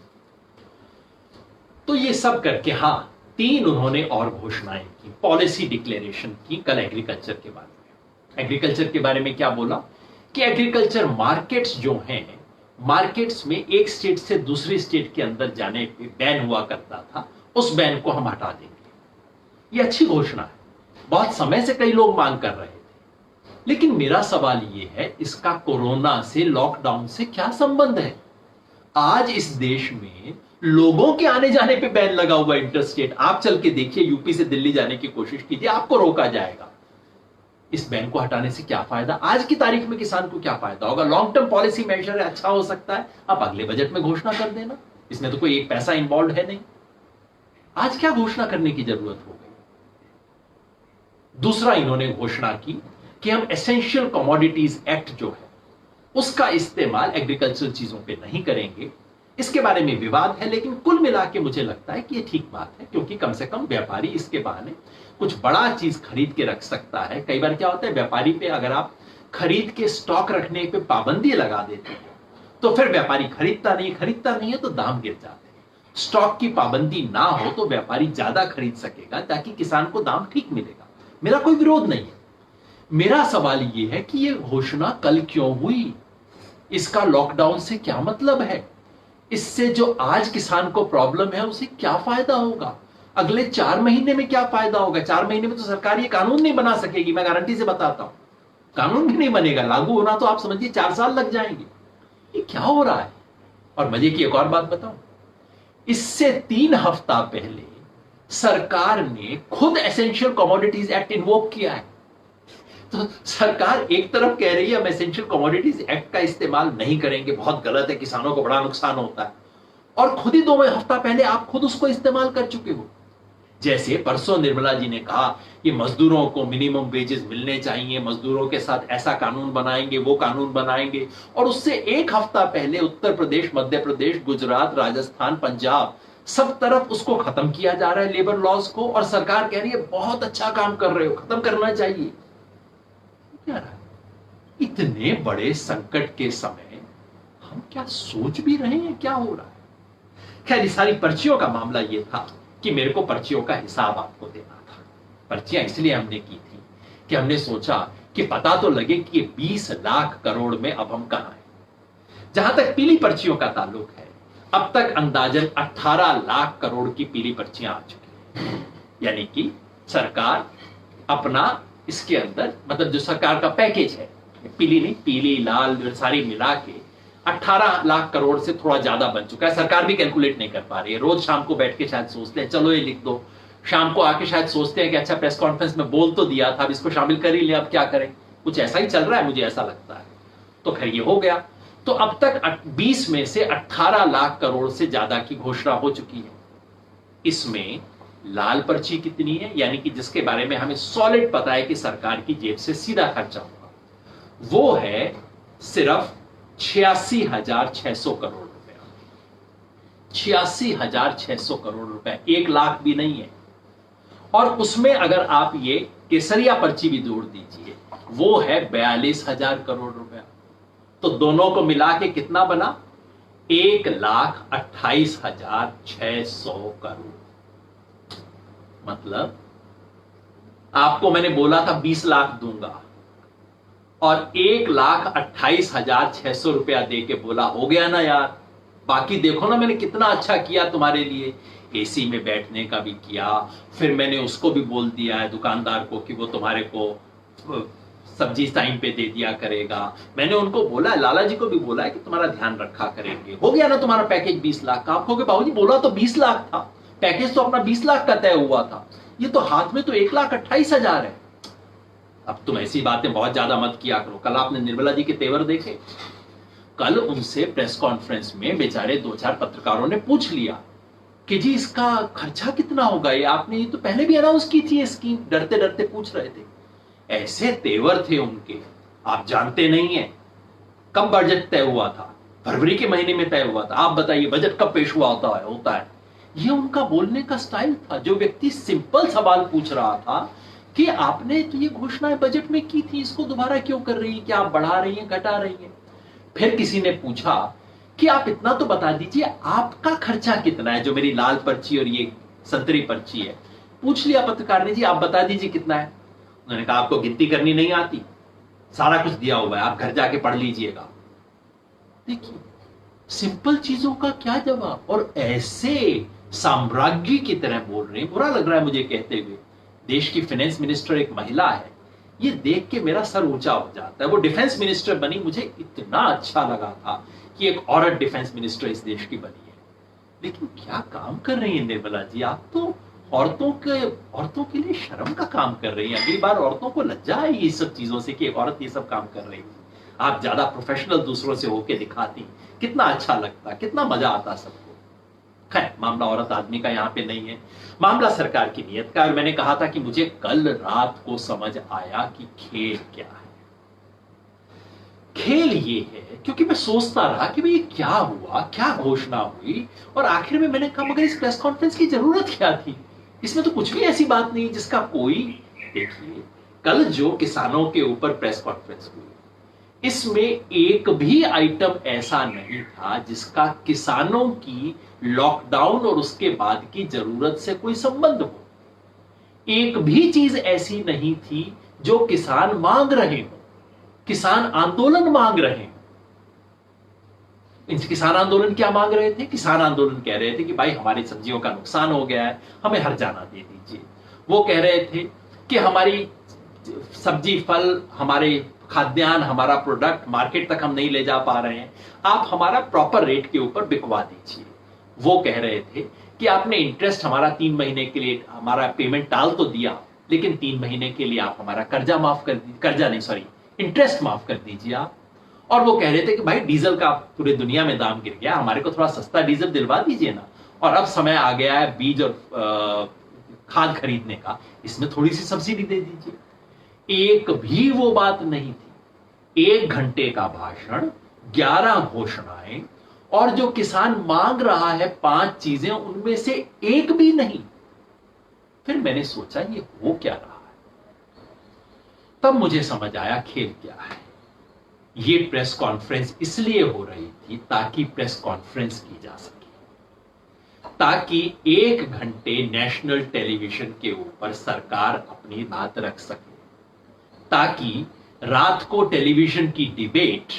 तो ये सब करके हाँ, 3 उन्होंने और घोषणाएं की, पॉलिसी डिक्लेरेशन की कल एग्रीकल्चर के बारे में। एग्रीकल्चर के बारे में क्या बोला कि एग्रीकल्चर मार्केट्स जो हैं, मार्केट्स में एक स्टेट से दूसरी स्टेट के अंदर जाने पे बैन हुआ करता था, उस बैन को हम हटा देंगे। ये अच्छी घोषणा है, बहुत समय से कई लोग मांग कर रहे थे। लेकिन मेरा सवाल ये है, इसका कोरोना से, लॉकडाउन से क्या संबंध है? आज इस देश में लोगों के आने जाने पे बैन लगा हुआ इंटरस्टेट। आप चल के देखिए, यूपी से दिल्ली जाने की कोशिश कीजिए, आपको रोका जाएगा। इस बैन को हटाने से क्या फायदा? आज की तारीख में किसान को क्या फायदा होगा? लॉन्ग टर्म पॉलिसी मेजर है, अच्छा हो सकता है, आप अगले बजट में घोषणा कर देना, इसमें तो कोई एक पैसा इन्वॉल्व है नहीं। आज क्या घोषणा करने की जरूरत हो गई? दूसरा इन्होंने घोषणा की कि हम एसेंशियल कमोडिटीज एक्ट जो है उसका इस्तेमाल एग्रीकल्चरल चीजों पे नहीं करेंगे। इसके बारे में विवाद है, लेकिन कुल मिला के मुझे लगता है कि यह ठीक बात है, क्योंकि कम से कम व्यापारी इसके बहाने कुछ बड़ा चीज खरीद के रख सकता है। कई बार क्या होता है, व्यापारी पे अगर आप खरीद के स्टॉक रखने पे पाबंदी लगा देते हैं तो फिर व्यापारी खरीदता नहीं है तो दाम गिर जाते हैं। स्टॉक की पाबंदी ना हो तो व्यापारी ज्यादा खरीद सकेगा, ताकि किसान को दाम ठीक मिलेगा। मेरा कोई विरोध नहीं है। मेरा सवाल यह है कि यह घोषणा कल क्यों हुई? इसका लॉकडाउन से क्या मतलब है? इससे जो आज किसान को प्रॉब्लम है उसे क्या फायदा होगा? अगले 4 महीने में क्या फायदा होगा? 4 महीने में तो सरकार ये कानून नहीं बना सकेगी, मैं गारंटी से बताता हूं। कानून भी नहीं बनेगा, लागू होना तो आप समझिए 4 साल लग जाएंगे। ये क्या हो रहा है? और मजे की एक और बात बताऊं, इससे 3 हफ्ता पहले सरकार ने खुद एसेंशियल कमोडिटीज एक्ट इन्वोक किया है। तो सरकार एक तरफ कह रही है हम एसेंशियल कमोडिटीज एक्ट का इस्तेमाल नहीं करेंगे, बहुत गलत है, किसानों को बड़ा नुकसान होता है, और खुद ही 2 हफ्ता पहले आप खुद उसको इस्तेमाल कर चुके हो। जैसे परसों निर्मला जी ने कहा कि मजदूरों को मिनिमम वेजेस मिलने चाहिए, मजदूरों के साथ ऐसा कानून बनाएंगे, वो कानून बनाएंगे, और उससे 1 हफ्ता पहले उत्तर प्रदेश, मध्य प्रदेश, गुजरात, राजस्थान, पंजाब, सब तरफ उसको खत्म किया जा रहा है लेबर लॉज को, और सरकार कह रही है बहुत अच्छा काम कर रहे हो, खत्म करना चाहिए। क्या रहा है? इतने बड़े संकट के समय हम क्या सोच भी रहे हैं क्या हो रहा है? खैर, इस सारी पर्चियों का मामला यह था कि मेरे को पर्चियों का हिसाब आपको देना था। पर्चियां इसलिए हमने की थी कि हमने सोचा कि पता तो लगे कि 20 लाख करोड़ में अब हम कहां हैं। जहां तक पीली पर्चियों का ताल्लुक है, अब तक अंदाजन 18 लाख करोड़ की पीली पर्चियां आ चुकी हैं। यानी कि सरकार अपना इसके अंदर, मतलब जो सरकार का पैकेज है, पीली नहीं, पीली लाल सारी मिला के 18 लाख करोड़ से थोड़ा ज्यादा बन चुका है। सरकार भी कैलकुलेट नहीं कर पा रही है। रोज शाम को बैठ के शायद सोचते हैं चलो ये लिख दो, शाम को आके शायद सोचते हैं कि अच्छा प्रेस कॉन्फ्रेंस में बोल तो दिया था, अब इसको शामिल कर ही ले, अब क्या करें। कुछ ऐसा ही चल रहा है, मुझे ऐसा लगता है। तो खैर ये हो गया। तो अब तक 20 में से 18 लाख करोड़ से ज्यादा की घोषणा हो चुकी है। इसमें लाल पर्ची कितनी है, यानी कि जिसके बारे में हमें सॉलिड पता है कि सरकार की जेब से सीधा खर्चा होगा, वो है सिर्फ 86,600 करोड़ रुपया। 86,600 करोड़ रुपया, 1 लाख भी नहीं है। और उसमें अगर आप ये केसरिया पर्ची भी जोड़ दीजिए, वो है 42,000 करोड़ रुपया। तो दोनों को मिला के कितना बना? 1,28,600 करोड़। मतलब आपको मैंने बोला था 20 लाख दूंगा, और 1,28,600 रुपया दे के बोला हो गया ना यार, बाकी देखो ना मैंने कितना अच्छा किया तुम्हारे लिए, एसी में बैठने का भी किया, फिर मैंने उसको भी बोल दिया है दुकानदार को कि वो तुम्हारे को सब्जी टाइम पे दे दिया करेगा। मैंने उनको बोला है, लाला जी को भी बोला है कि तुम्हारा ध्यान रखा करेंगे। हो गया ना तुम्हारा पैकेज 20 लाख का। आप कहोगे बाबूजी बोला तो 20 लाख था, पैकेज तो अपना 20 लाख का तय हुआ था, ये तो हाथ में तो 1,28,000 है। अब तुम ऐसी बातें बहुत ज्यादा मत किया करो। कल आपने निर्मला जी के तेवर देखे? कल उनसे प्रेस कॉन्फ्रेंस में बेचारे 2-4 पत्रकारों ने पूछ लिया कि जी इसका खर्चा कितना होगा, ये आपने ये तो पहले भी अनाउंस की थी, स्कीम डरते डरते पूछ रहे थे। ऐसे तेवर थे उनके, आप जानते नहीं है। कब बजट तय हुआ था? फरवरी के महीने में तय हुआ था। आप बताइए बजट कब पेश हुआ होता है। ये उनका बोलने का स्टाइल था। जो व्यक्ति सिंपल सवाल पूछ रहा था कि आपने तो ये घोषणाएं बजट में की थी, इसको दोबारा क्यों कर रही है, क्या आप बढ़ा रही है, घटा रही है? फिर किसी ने पूछा कि आप इतना तो बता दीजिए आपका खर्चा कितना है, जो मेरी लाल पर्ची और ये संतरी पर्ची है। पूछ लिया पत्रकार ने, जी आप बता दीजिए कितना है। उन्होंने कहा आपको गिनती करनी नहीं आती, सारा कुछ दिया हुआ है, आप घर जाके पढ़ लीजिएगा। देखिए सिंपल चीजों का क्या जवाब, और ऐसे साम्राज्य की तरह बोल रहे हैं। बुरा लग रहा है मुझे कहते हुए। देश की फाइनेंस मिनिस्टर एक महिला है, ये देख के मेरा सर ऊंचा हो जाता है। वो डिफेंस मिनिस्टर बनी, मुझे इतना अच्छा लगा था कि एक औरत डिफेंस मिनिस्टर इस देश की बनी है। लेकिन क्या काम कर रही है निर्मला जी, आप तो औरतों के लिए शर्म का काम कर रही हैं। अगली बार औरतों को लज्जा है ये सब चीजों से कि एक औरत ये सब काम कर रही है। आप ज्यादा प्रोफेशनल दूसरों से होके दिखाती, कितना अच्छा लगता, कितना मजा आता सबको। खैर, मामला औरत आदमी का यहां पे नहीं है, मामला सरकार की नीयत का। और मैंने कहा था कि मुझे कल रात को समझ आया कि खेल क्या है। खेल ये है क्योंकि मैं सोचता रहा कि भाई क्या हुआ, क्या घोषणा हुई, और आखिर में मैंने कहा मगर इस प्रेस कॉन्फ्रेंस की जरूरत क्या थी? इसमें तो कुछ भी ऐसी बात नहीं जिसका कोई। देखिए कल जो किसानों के ऊपर प्रेस कॉन्फ्रेंस हुई, इसमें एक भी आइटम ऐसा नहीं था जिसका किसानों की लॉकडाउन और उसके बाद की जरूरत से कोई संबंध हो। एक भी चीज ऐसी नहीं थी जो किसान मांग रहे हो, किसान आंदोलन मांग रहे हैं। किसान आंदोलन क्या मांग रहे थे? किसान आंदोलन कह रहे थे कि भाई हमारी सब्जियों का नुकसान हो गया है, हमें हर्जाना दे दीजिए। वो कह रहे थे कि हमारी सब्जी, फल, हमारे खाद्यान्न, हमारा प्रोडक्ट मार्केट तक हम नहीं ले जा पा रहे हैं, आप हमारा प्रॉपर रेट के ऊपर बिकवा दीजिए। वो कह रहे थे कि आपने इंटरेस्ट हमारा 3 महीने के लिए, हमारा पेमेंट टाल तो दिया, लेकिन 3 महीने के लिए आप हमारा कर्जा माफ कर दीजिए, कर्जा नहीं सॉरी इंटरेस्ट माफ कर दीजिए आप। और वो कह रहे थे कि भाई डीजल का पूरे दुनिया में दाम गिर गया, हमारे को थोड़ा सस्ता डीजल दिलवा दीजिए ना, और अब समय आ गया है बीज और खाद खरीदने का, इसमें थोड़ी सी सब्सिडी दे दीजिए। एक भी वो बात नहीं थी। 1 घंटे का भाषण, 11 घोषणाएं, और जो किसान मांग रहा है 5 चीजें, उनमें से एक भी नहीं। फिर मैंने सोचा ये हो क्या रहा है। तब मुझे समझ आया खेल क्या है। ये प्रेस कॉन्फ्रेंस इसलिए हो रही थी ताकि प्रेस कॉन्फ्रेंस की जा सके, ताकि 1 घंटे नेशनल टेलीविजन के ऊपर सरकार अपनी बात रख सके, ताकि रात को टेलीविजन की डिबेट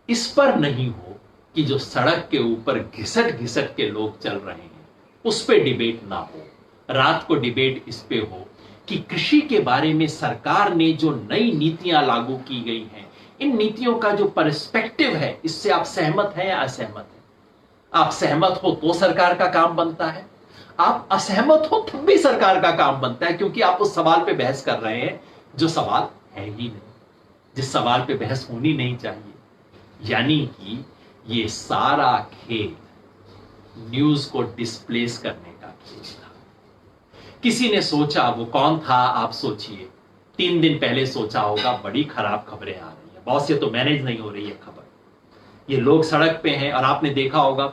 इस पर नहीं हो कि जो सड़क के ऊपर घिसट घिसट के लोग चल रहे हैं उस पे डिबेट ना हो। रात को डिबेट इस पे हो कि कृषि के बारे में सरकार ने जो नई नीतियां लागू की गई हैं, इन नीतियों का जो पर्सपेक्टिव है, इससे आप सहमत हैं या असहमत हैं? आप सहमत हो तो सरकार का काम बनता है, आप असहमत हो तब भी सरकार का काम बनता है, क्योंकि आप उस सवाल पे बहस कर रहे हैं जो सवाल है ही नहीं, जिस सवाल पे बहस होनी नहीं चाहिए। यानी कि ये सारा खेल न्यूज को डिस्प्लेस करने का खेल था। किसी ने सोचा, वो कौन था आप सोचिए, 3 दिन पहले सोचा होगा बड़ी खराब खबरें आ रही है बॉस, ये तो मैनेज नहीं हो रही है खबर, ये लोग सड़क पे हैं। और आपने देखा होगा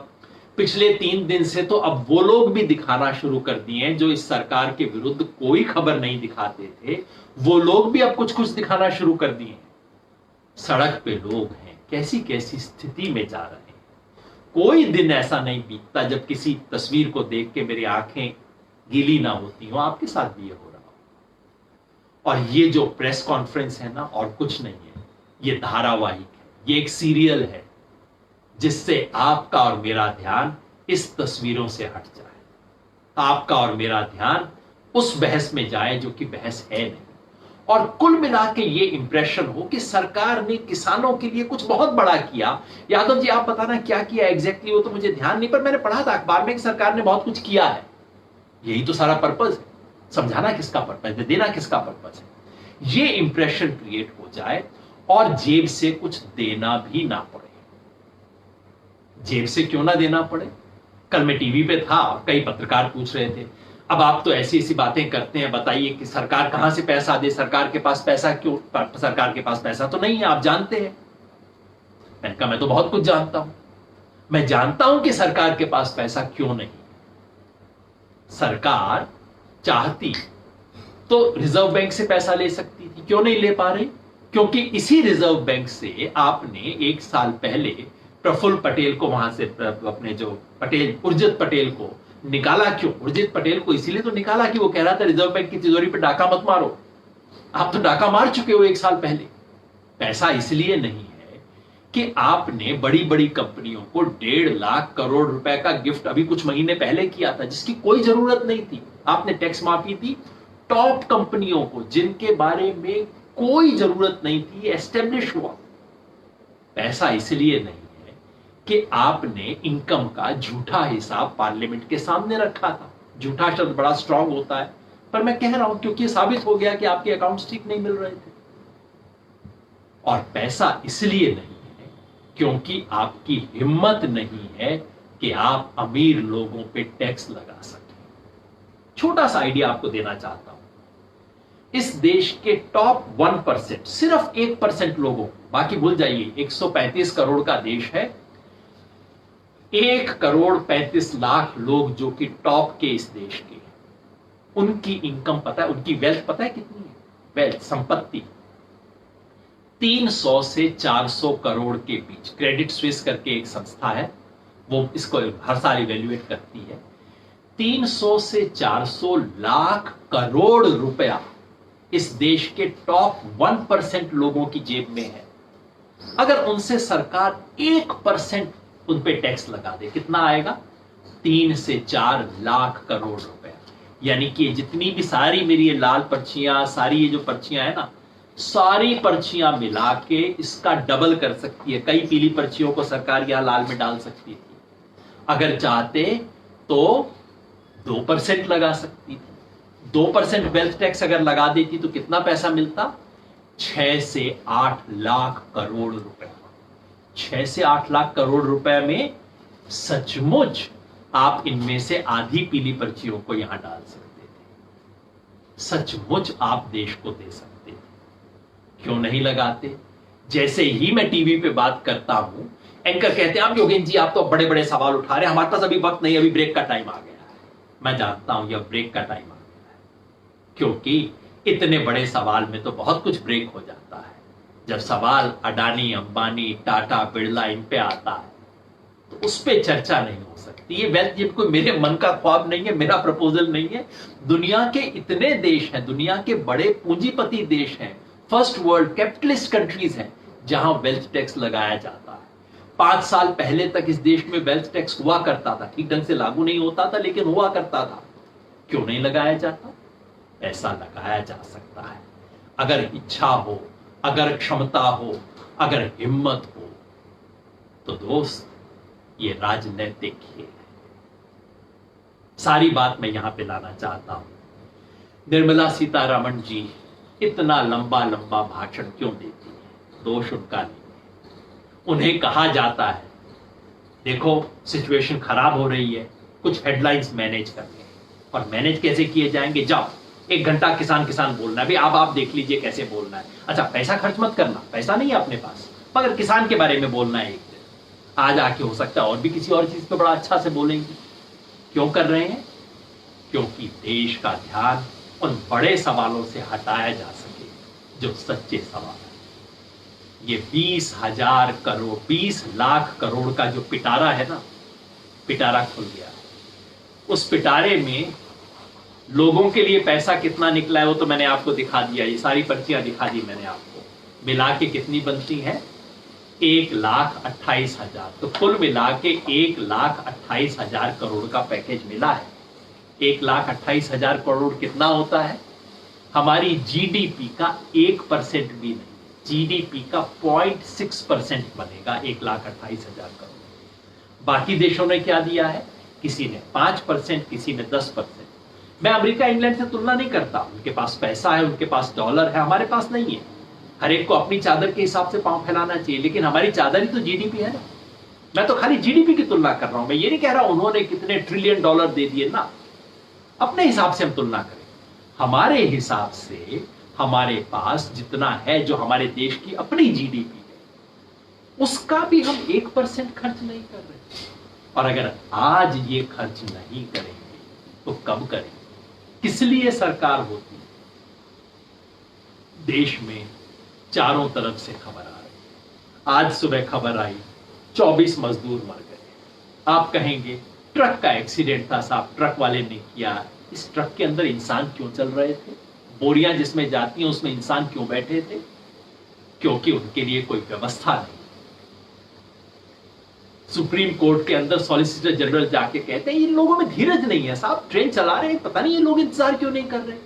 पिछले 3 दिन से तो अब वो लोग भी दिखाना शुरू कर दिए हैं जो इस सरकार के विरुद्ध कोई खबर नहीं दिखाते थे, वो लोग भी अब कुछ कुछ दिखाना शुरू कर दिए हैं। सड़क पे लोग हैं, कैसी कैसी स्थिति में जा रहे हैं। कोई दिन ऐसा नहीं बीतता जब किसी तस्वीर को देख के मेरी आंखें गीली ना होती हो। आपके साथ भी ये हो रहा हो। और ये जो प्रेस कॉन्फ्रेंस है ना, और कुछ नहीं है, ये धारावाहिक है, ये एक सीरियल है जिससे आपका और मेरा ध्यान इस तस्वीरों से हट जाए, आपका और मेरा ध्यान उस बहस में जाए जो कि बहस है नहीं। और कुल मिला के ये इंप्रेशन हो कि सरकार ने किसानों के लिए कुछ बहुत बड़ा किया। यादव जी आप बताना क्या किया एग्जैक्टली, वो तो मुझे ध्यान नहीं, पर मैंने पढ़ा था अखबार में कि सरकार ने बहुत कुछ किया है। यही तो सारा पर्पज है, समझाना किसका पर्पज है, देना किसका पर्पज है। ये इंप्रेशन क्रिएट हो जाए और जेब से कुछ देना भी ना पड़े। जेब से क्यों ना देना पड़े? कल मैं टीवी पे था, कई पत्रकार पूछ रहे थे अब आप तो ऐसी ऐसी बातें करते हैं, बताइए कि सरकार कहां से पैसा दे, सरकार के पास पैसा क्यों, सरकार के पास पैसा तो नहीं है, आप जानते हैं। मैंने कहा मैं तो बहुत कुछ जानता हूं, मैं जानता हूं कि सरकार के पास पैसा क्यों नहीं। सरकार चाहती तो रिजर्व बैंक से पैसा ले सकती थी, क्यों नहीं ले पा रही? क्योंकि इसी रिजर्व बैंक से आपने एक साल पहले प्रफुल्ल पटेल को वहां से, अपने जो पटेल उर्जित पटेल को निकाला। क्यों उर्जित पटेल को? इसीलिए तो निकाला कि वो कह रहा था रिजर्व बैंक की तिजोरी पे डाका मत मारो। आप तो डाका मार चुके हो एक साल पहले। पैसा इसलिए नहीं है कि आपने बड़ी बड़ी कंपनियों को 1.5 लाख करोड़ रुपए का गिफ्ट अभी कुछ महीने पहले किया था, जिसकी कोई जरूरत नहीं थी। आपने टैक्स माफी दी टॉप कंपनियों को, जिनके बारे में कोई जरूरत नहीं थी, एस्टेब्लिश हुआ। पैसा इसलिए नहीं कि आपने इनकम का झूठा हिसाब पार्लियामेंट के सामने रखा था। झूठा शब्द बड़ा स्ट्रांग होता है, पर मैं कह रहा हूं क्योंकि साबित हो गया कि आपके अकाउंट्स ठीक नहीं मिल रहे थे। और पैसा इसलिए नहीं है क्योंकि आपकी हिम्मत नहीं है कि आप अमीर लोगों पे टैक्स लगा सकें। छोटा सा आइडिया आपको देना चाहता हूं। इस देश के टॉप 1%, सिर्फ 1% लोगों, बाकी भूल जाइए, 135 करोड़ का देश है, 1,35,00,000 लोग जो कि टॉप के इस देश के, उनकी इनकम पता है, उनकी वेल्थ पता है कितनी है? वेल्थ, संपत्ति 300 से 400 करोड़ के बीच। क्रेडिट स्विस करके एक संस्था है, वो इसको हर साल इवेल्युएट करती है। 300 से 400 लाख करोड़ रुपया इस देश के टॉप 1% लोगों की जेब में है। अगर उनसे सरकार 1% उन पे टैक्स लगा दे, कितना आएगा? 3 से 4 लाख करोड़ रुपए। यानी कि जितनी भी सारी मेरी ये लाल पर्चियां, सारी ये जो पर्चियां है ना, सारी पर्चियां मिला के इसका डबल कर सकती है। कई पीली पर्चियों को सरकार यहां लाल में डाल सकती थी। अगर चाहते तो 2% लगा सकती थी। 2% वेल्थ टैक्स अगर लगा देती तो कितना पैसा मिलता? 6 से 8 लाख करोड़ रुपए। 6 से 8 लाख करोड़ रुपए में सचमुच आप इनमें से आधी पीली पर्चियों को यहां डाल सकते थे। सचमुच आप देश को दे सकते थे, क्यों नहीं लगाते? जैसे ही मैं टीवी पे बात करता हूं, एंकर कहते हैं आप योगेंद्र जी आप तो बड़े बड़े सवाल उठा रहे हैं, हमारे पास अभी वक्त नहीं, अभी ब्रेक का टाइम आ गया है। मैं जानता हूं यह ब्रेक का टाइम आ गया है, क्योंकि इतने बड़े सवाल में तो बहुत कुछ ब्रेक हो जाता है। जब सवाल अडानी, अंबानी, टाटा, बिरला इन पे आता है तो उस पे चर्चा नहीं हो सकती। ये वेल्थ ये कोई मेरे मन का ख्वाब नहीं है, मेरा प्रपोजल नहीं है। दुनिया के इतने देश हैं, दुनिया के बड़े पूंजीपति देश हैं, फर्स्ट वर्ल्ड कैपिटलिस्ट कंट्रीज हैं, जहां वेल्थ टैक्स लगाया जाता है। 5 साल पहले तक इस देश में वेल्थ टैक्स हुआ करता था, ठीक ढंग से लागू नहीं होता था लेकिन हुआ करता था। क्यों नहीं लगाया जाता? ऐसा लगाया जा सकता है अगर इच्छा हो, अगर क्षमता हो, अगर हिम्मत हो। तो दोस्त, ये राजनैतिक खेल है। सारी बात मैं यहां पे लाना चाहता हूं। निर्मला सीतारमण जी इतना लंबा लंबा भाषण क्यों देती है? दोष उनका नहीं है। उन्हें कहा जाता है देखो सिचुएशन खराब हो रही है, कुछ हेडलाइंस मैनेज करने, और मैनेज कैसे किए जाएंगे? जाओ 1 घंटा किसान किसान बोलना है, आप देख लीजिए कैसे बोलना है। अच्छा पैसा खर्च मत करना, पैसा नहीं है अपने पास, मगर किसान के बारे में बोलना है। एक दिन आज आके हो सकता है और भी किसी और चीज पे बड़ा अच्छा से बोलेंगे। क्यों कर रहे हैं? क्योंकि देश का ध्यान उन बड़े सवालों से हटाया जा सके जो सच्चे सवाल है। ये 20,000 करोड़, 20 लाख करोड़ का जो पिटारा है ना, पिटारा खुल गया। उस पिटारे में लोगों के लिए पैसा कितना निकला है वो तो मैंने आपको दिखा दिया। ये सारी पर्चियां दिखा दी मैंने आपको, मिला के कितनी बनती है? 1,28,000। तो कुल मिला के 1,28,000 करोड़ का पैकेज मिला है। 1,28,000 करोड़ कितना होता है? हमारी जीडीपी का 1% भी नहीं, जीडीपी का 0.6% बनेगा 1,28,000 करोड़। बाकी देशों ने क्या दिया है? किसी ने 5%, किसी ने 10%। मैं अमेरिका इंग्लैंड से तुलना नहीं करता, उनके पास पैसा है, उनके पास डॉलर है, हमारे पास नहीं है। हर एक को अपनी चादर के हिसाब से पांव फैलाना चाहिए, लेकिन हमारी चादर ही तो जीडीपी है ना। मैं तो खाली जीडीपी की तुलना कर रहा हूं, मैं ये नहीं कह रहा उन्होंने कितने ट्रिलियन डॉलर दे दिए ना। अपने हिसाब से हम तुलना करें, हमारे हिसाब से हमारे पास जितना है, जो हमारे देश की अपनी जीडीपी है, उसका भी हम 1% खर्च नहीं कर रहे। और अगर आज ये खर्च नहीं करेंगे तो कब करेंगे? किस लिए सरकार होती है? देश में चारों तरफ से खबर आ रही। आज सुबह खबर आई 24 मजदूर मर गए। आप कहेंगे ट्रक का एक्सीडेंट था साहब, ट्रक वाले ने किया। इस ट्रक के अंदर इंसान क्यों चल रहे थे? बोरियां जिसमें जाती हैं उसमें इंसान क्यों बैठे थे? क्योंकि उनके लिए कोई व्यवस्था नहीं। सुप्रीम कोर्ट के अंदर सॉलिसिटर जनरल जाके कहते हैं इन लोगों में धीरज नहीं है साहब, ट्रेन चला रहे हैं, पता नहीं ये लोग इंतजार क्यों नहीं कर रहे।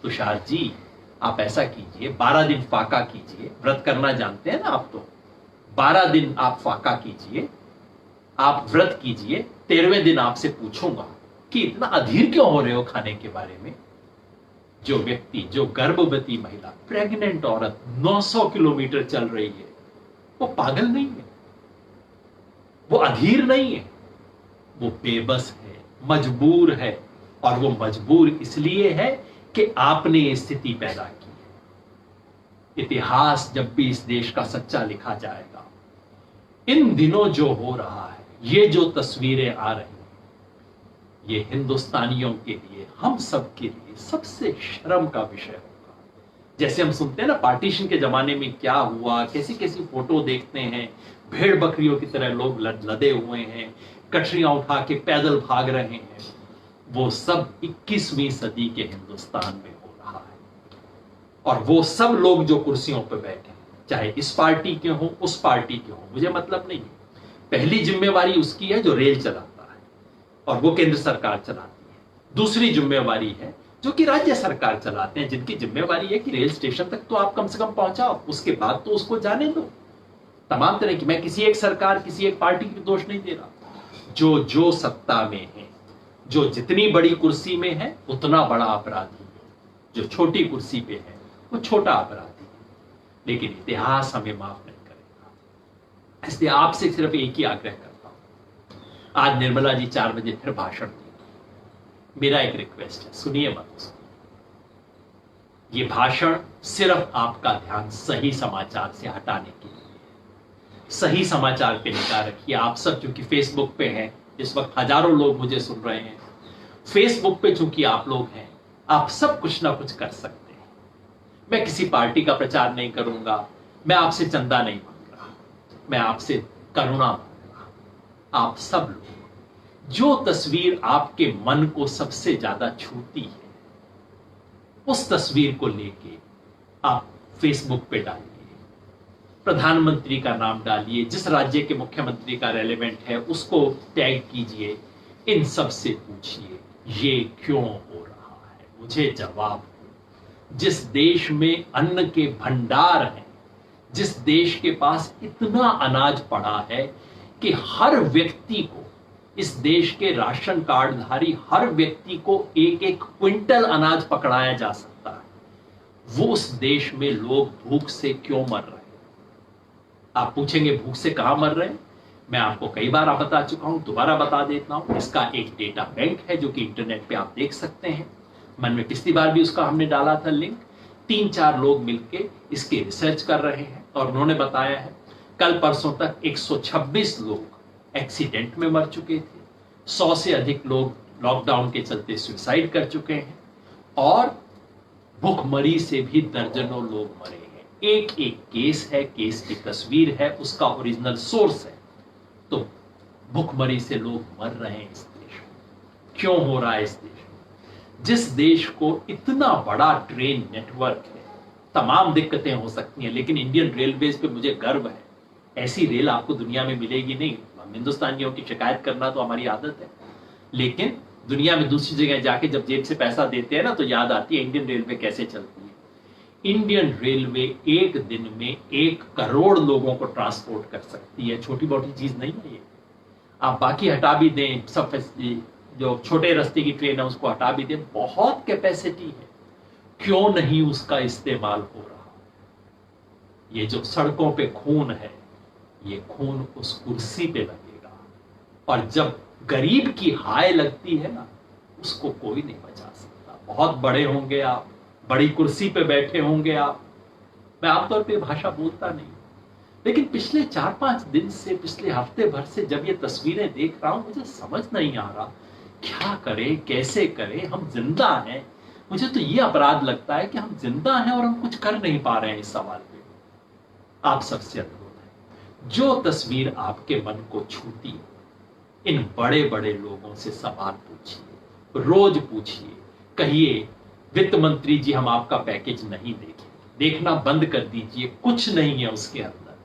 तुषार जी, आप ऐसा कीजिए, 12 दिन फाका कीजिए। व्रत करना जानते हैं ना आप, तो 12 दिन आप फाका कीजिए, आप व्रत कीजिए। 13वें दिन आपसे पूछूंगा कि इतना अधीर क्यों हो रहे हो खाने के बारे में। जो व्यक्ति, जो गर्भवती महिला, प्रेग्नेंट औरत 900 किलोमीटर चल रही है, वो पागल नहीं है, वो अधीर नहीं है, वो बेबस है, मजबूर है। और वो मजबूर इसलिए है कि आपने ये स्थिति पैदा की है। इतिहास जब भी इस देश का सच्चा लिखा जाएगा, इन दिनों जो हो रहा है, ये जो तस्वीरें आ रही हैं, ये हिंदुस्तानियों के लिए, हम सब के लिए सबसे शर्म का विषय होगा। जैसे हम सुनते हैं ना पार्टीशन के जमाने में क्या हुआ, कैसी कैसी फोटो देखते हैं, भेड़ बकरियों की तरह लोग लदे हुए हैं, कटरियां उठा के पैदल भाग रहे हैं। वो सब 21वीं सदी के हिंदुस्तान में हो रहा है। और वो सब लोग जो कुर्सियों पर बैठे हैं, चाहे इस पार्टी के हों, उस पार्टी के हों, मुझे मतलब नहीं है। पहली जिम्मेवारी उसकी है जो रेल चलाता है और वो केंद्र सरकार चलाती है। दूसरी जिम्मेवारी है जो कि राज्य सरकार चलाते हैं, जिनकी जिम्मेवारी है कि रेल स्टेशन तक तो आप कम से कम पहुंचाओ, उसके बाद तो उसको जाने दो। तमाम तरह की, मैं किसी एक सरकार, किसी एक पार्टी की दोष नहीं दे रहा। जो जो सत्ता में है, जो जितनी बड़ी कुर्सी में है, उतना बड़ा अपराधी है। जो छोटी कुर्सी पे है, वो छोटा अपराधी है। लेकिन इतिहास हमें माफ नहीं करेगा। इसलिए आपसे सिर्फ एक ही आग्रह करता हूं। आज निर्मला जी 4 बजे फिर भाषण देंगी। मेरा एक रिक्वेस्ट है, सुनिए मत उसको। ये भाषण सिर्फ आपका ध्यान सही समाचार से हटाने के लिए, सही समाचार पे निगाह रखिए। आप सब चूंकि फेसबुक पे हैं, इस वक्त हजारों लोग मुझे सुन रहे हैं। फेसबुक पे चूंकि आप लोग हैं, आप सब कुछ ना कुछ कर सकते हैं। मैं किसी पार्टी का प्रचार नहीं करूंगा, मैं आपसे चंदा नहीं मांग रहा, मैं आपसे करुणा मांग रहा। आप सब लोग, जो तस्वीर आपके मन को सबसे ज्यादा छूती है, उस तस्वीर को लेके आप फेसबुक पे डालिए। प्रधानमंत्री का नाम डालिए, जिस राज्य के मुख्यमंत्री का रेलेवेंट है उसको टैग कीजिए। इन सब से पूछिए ये क्यों हो रहा है, मुझे जवाब दो। जिस देश में अन्न के भंडार हैं, जिस देश के पास इतना अनाज पड़ा है कि हर व्यक्ति को, इस देश के राशन कार्डधारी हर व्यक्ति को 1-1 क्विंटल अनाज पकड़ाया जा सकता है, वो उस देश में लोग भूख से क्यों मर रहे हैं? आप पूछेंगे भूख से कहां मर रहे हैं? मैं आपको कई बार बता चुका हूं, दोबारा बता देता हूं। इसका एक डेटा बैंक है जो कि इंटरनेट पे आप देख सकते हैं। मन में पिछली बार भी उसका हमने डाला था लिंक। 3-4 लोग मिलके इसके रिसर्च कर रहे हैं और उन्होंने बताया है कल परसों तक 126 लोग एक्सीडेंट में मर चुके थे, 100 से अधिक लोग लॉकडाउन के चलते सुसाइड कर चुके हैं और भूखमरी से भी दर्जनों लोग मरे हैं। एक एक केस है, केस की तस्वीर है, उसका ओरिजिनल सोर्स है। तो भूखमरी से लोग मर रहे हैं इस देश में। क्यों हो रहा है इस देश में? जिस देश को इतना बड़ा ट्रेन नेटवर्क है, तमाम दिक्कतें हो सकती हैं, लेकिन इंडियन रेलवेज पे मुझे गर्व है। ऐसी रेल आपको दुनिया में मिलेगी नहीं। हम हिंदुस्तानियों की शिकायत करना तो हमारी आदत है, लेकिन दुनिया में दूसरी जगह जाके जब जेब से पैसा देते हैं ना तो याद आती है इंडियन रेलवे कैसे चलती है। इंडियन रेलवे एक दिन में 1 करोड़ लोगों को ट्रांसपोर्ट कर सकती है, छोटी मोटी चीज नहीं है ये। आप बाकी हटा भी दें, सब जो छोटे रास्ते की ट्रेन है उसको हटा भी दें, बहुत कैपेसिटी है, क्यों नहीं उसका इस्तेमाल हो रहा। ये जो सड़कों पे खून है, ये खून उस कुर्सी पे लगेगा, और जब गरीब की हाय लगती है ना, उसको कोई नहीं बचा सकता। बहुत बड़े होंगे आप, बड़ी कुर्सी पे बैठे होंगे आप, मैं आमतौर पे भाषा बोलता नहीं, लेकिन पिछले 4-5 दिन से, पिछले हफ्ते भर से जब ये तस्वीरें देख रहा हूं, मुझे समझ नहीं आ रहा क्या करें, कैसे करें। हम जिंदा हैं, मुझे तो ये अपराध लगता है कि हम जिंदा हैं और हम कुछ कर नहीं पा रहे हैं इस सवाल पे। आप सबसे अनुरोध है, जो तस्वीर आपके मन को छूती है, इन बड़े बड़े लोगों से सवाल पूछिए, रोज पूछिए, कहिए वित्त मंत्री जी हम आपका पैकेज नहीं देखें, देखना बंद कर दीजिए, कुछ नहीं है उसके अंदर।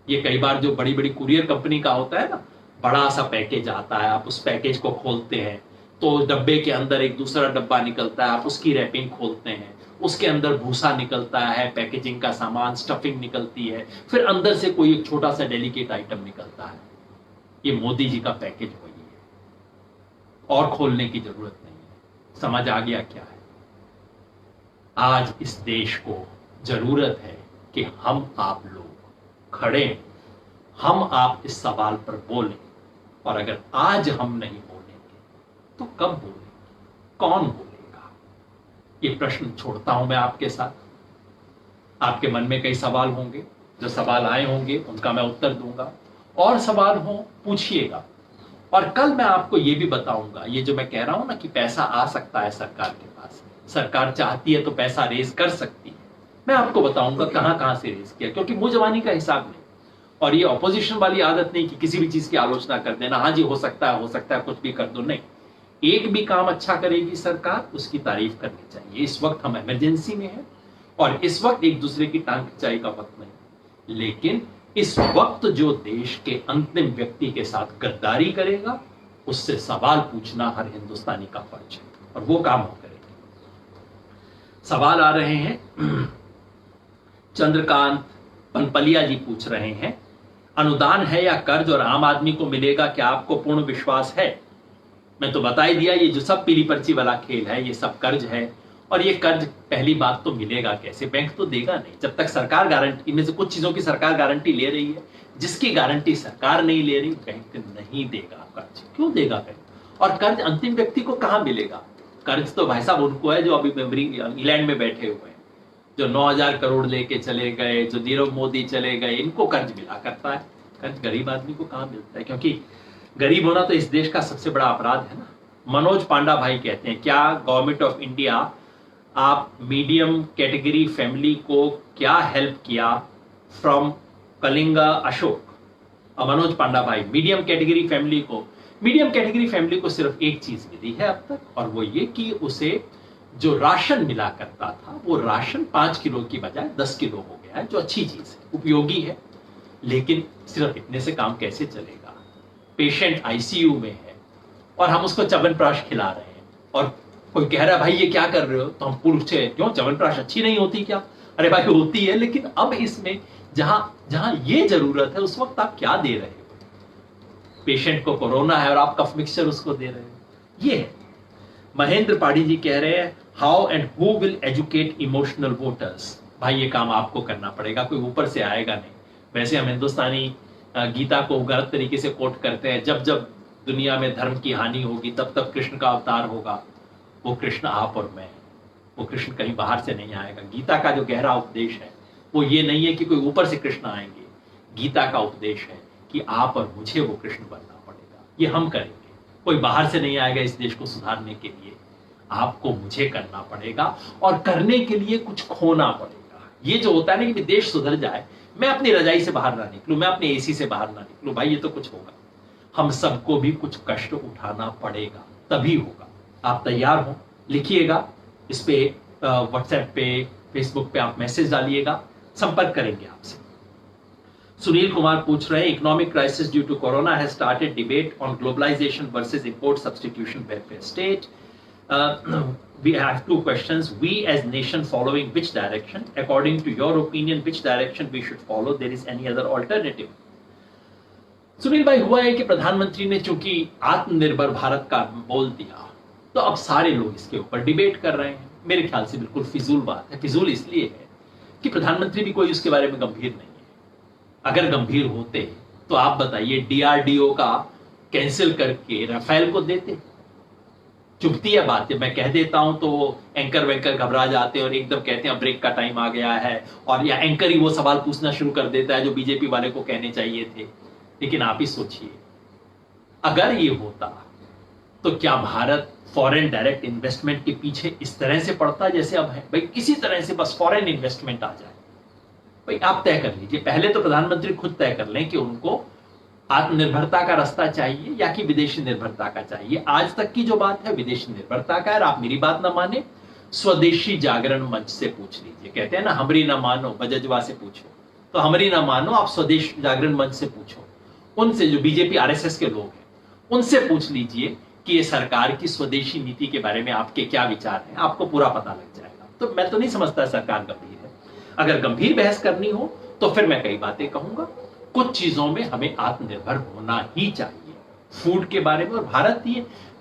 ये कई बार जो बड़ी बड़ी कुरियर कंपनी का होता है ना, बड़ा सा पैकेज आता है, आप उस पैकेज को खोलते हैं तो डब्बे के अंदर एक दूसरा डब्बा निकलता है, आप उसकी रैपिंग खोलते हैं, उसके अंदर भूसा निकलता है, पैकेजिंग का सामान, स्टफिंग निकलती है, फिर अंदर से कोई एक छोटा सा डेलिकेट आइटम निकलता है। ये मोदी जी का पैकेज वही है, और खोलने की जरूरत नहीं है। समझ आ गया क्या है? आज इस देश को जरूरत है कि हम आप लोग खड़े, हम आप इस सवाल पर बोलें, और अगर आज हम नहीं बोलेंगे तो कब बोलेंगे, कौन बोलेगा? ये प्रश्न छोड़ता हूं मैं आपके साथ। आपके मन में कई सवाल होंगे, जो सवाल आए होंगे उनका मैं उत्तर दूंगा, और सवाल हो पूछिएगा। और कल मैं आपको ये भी बताऊंगा, ये जो मैं कह रहा हूं ना कि पैसा आ सकता है सरकार के पास, सरकार चाहती है तो पैसा रेज कर सकती है, मैं आपको बताऊंगा कहां कहां से रेज किया, क्योंकि मुंह जवानी का हिसाब नहीं, और ये ऑपोजिशन वाली आदत नहीं कि किसी भी चीज की आलोचना कर देना, हाँ जी हो सकता है कुछ भी कर दो, नहीं। एक भी काम अच्छा करेगी सरकार, उसकी तारीफ करनी चाहिए। इस वक्त हम इमरजेंसी में हैं, और इस वक्त एक दूसरे की टांग खिंचाई का वक्त नहीं, लेकिन इस वक्त जो देश के अंतिम व्यक्ति के साथ गद्दारी करेगा, उससे सवाल पूछना हर हिंदुस्तानी का फर्ज है, और वो काम हम करेंगे। सवाल आ रहे हैं, चंद्रकांत पनपलिया जी पूछ रहे हैं, अनुदान है या कर्ज और आम आदमी को मिलेगा, क्या आपको पूर्ण विश्वास है? मैं तो बता ही दिया, ये जो सब पीली पर्ची वाला खेल है, ये सब कर्ज है, और ये कर्ज पहली बात तो मिलेगा कैसे, बैंक तो देगा नहीं। जब तक सरकार गारंटी, इनमें से कुछ चीजों की सरकार गारंटी ले रही है, जिसकी गारंटी सरकार नहीं ले रही, बैंक नहीं देगा कर्ज। क्यों देगा बैंक? और कर्ज अंतिम व्यक्ति को कहां मिलेगा? कर्ज तो भाई साहब उनको है जो अभी इंग्लैंड में बैठे हुए हैं, जो 9,000 करोड़ लेके चले गए, जो नीरव मोदी चले गए, इनको कर्ज मिला करता है। कर्ज गरीब आदमी को कहां मिलता है? क्योंकि गरीब होना तो इस देश का सबसे बड़ा अपराध है ना। मनोज पांडा भाई कहते हैं, क्या गवर्नमेंट ऑफ इंडिया आप मीडियम कैटेगरी फैमिली को क्या हेल्प किया फ्रॉम कलिंगा अशोक? मनोज पांडा भाई, मीडियम कैटेगरी फैमिली को सिर्फ एक चीज मिली है अब तक, और वो ये कि उसे जो राशन मिला करता था, वो राशन 5 किलो की बजाय 10 किलो हो गया है, जो अच्छी चीज है, उपयोगी है। लेकिन सिर्फ इतने से काम कैसे चलेगा? पेशेंट आईसीयू में है और हम उसको च्यवनप्राश खिला रहे हैं, और कोई कह रहा है भाई ये क्या कर रहे हो, तो हम पूछे क्यों, च्यवनप्राश अच्छी नहीं होती क्या? अरे भाई होती है, लेकिन अब इसमें जहां जहां ये जरूरत है उस वक्त आप क्या दे रहे हो? पेशेंट को कोरोना है और आप कफ मिक्सचर उसको दे रहे हो। ये है। महेंद्र पाड़ी जी कह रहे हैं, how and who will educate emotional voters? भाई ये काम आपको करना पड़ेगा, कोई ऊपर से आएगा नहीं। वैसे हम हिंदुस्तानी गीता को गलत तरीके से कोट करते हैं, जब जब दुनिया में धर्म की हानि होगी तब तब कृष्ण का अवतार होगा। वो कृष्ण आप और मैं, वो कृष्ण कहीं बाहर से नहीं आएगा। गीता का जो गहरा उपदेश है वो ये नहीं है कि कोई ऊपर से कृष्ण आएंगे। गीता का उपदेश है कि आप और मुझे वो कृष्ण बनना पड़ेगा। ये हम करेंगे, कोई बाहर से नहीं आएगा इस देश को सुधारने के लिए। आपको मुझे करना पड़ेगा, और करने के लिए कुछ खोना पड़ेगा। ये जो होता है ना कि देश सुधर जाए, मैं अपनी रजाई से बाहर ना निकलूं, मैं अपने एसी से बाहर ना निकलूं, भाई ये तो कुछ होगा। हम सबको भी कुछ कष्ट उठाना पड़ेगा, तभी होगा। आप तैयार हो? लिखिएगा इस पे, व्हाट्सएप पे, फेसबुक पे आप मैसेज डालिएगा, संपर्क करेंगे आपसे। सुनील कुमार पूछ रहे हैं, economic crisis due to corona has started debate on globalization versus import substitution welfare state. We have two questions. We as nation following which direction? According to your opinion, which direction we should follow? There is any other alternative? Sunil भाई, हुआ है कि प्रधानमंत्री ने चूंकि आत्मनिर्भर भारत का बोल दिया, तो अब सारे लोग इसके ऊपर डिबेट कर रहे हैं. मेरे ख्याल से बिल्कुल फिजूल बात है. फिजूल इसलिए है कि प्रधानमंत्री भी कोई उसके बारे में गंभीर नहीं है. अगर गंभीर होते तो आप बताइए, डीआरडीओ का कैंसिल करके राफेल को देते. चुभती है बात है, मैं कह देता हूं तो एंकर वैंकर घबरा जाते हैं और एकदम कहते हैं ब्रेक का टाइम आ गया है, और या एंकर ही वो सवाल पूछना शुरू कर देता है जो बीजेपी वाले को कहने चाहिए थे. लेकिन आप ही सोचिए, अगर ये होता तो क्या भारत फॉरेन डायरेक्ट इन्वेस्टमेंट के पीछे इस तरह से पड़ता जैसे अब है? भाई किसी तरह से बस फॉरेन इन्वेस्टमेंट आ जाए. भाई आप तय कर लीजिए, पहले तो प्रधानमंत्री खुद तय कर लें कि उनको आत्मनिर्भरता का रास्ता चाहिए या कि विदेशी निर्भरता का चाहिए. आज तक की जो बात है विदेशी निर्भरता का है. आप मेरी बात ना माने, स्वदेशी जागरण मंच से पूछ लीजिए. कहते हैं ना, हमरी ना मानो बजजवा से पूछो. तो हमरी ना मानो, आप स्वदेश जागरण मंच से पूछो. उनसे, जो बीजेपी आरएसएस के लोग हैं, उनसे पूछ लीजिए कि ये सरकार की स्वदेशी नीति के बारे में आपके क्या विचार हैं. आपको पूरा पता लग जाएगा. तो मैं तो नहीं समझता सरकार गंभीर है. अगर गंभीर बहस करनी हो तो फिर मैं कई बातें कहूंगा. कुछ चीजों में हमें आत्मनिर्भर होना ही चाहिए. फूड के बारे में, और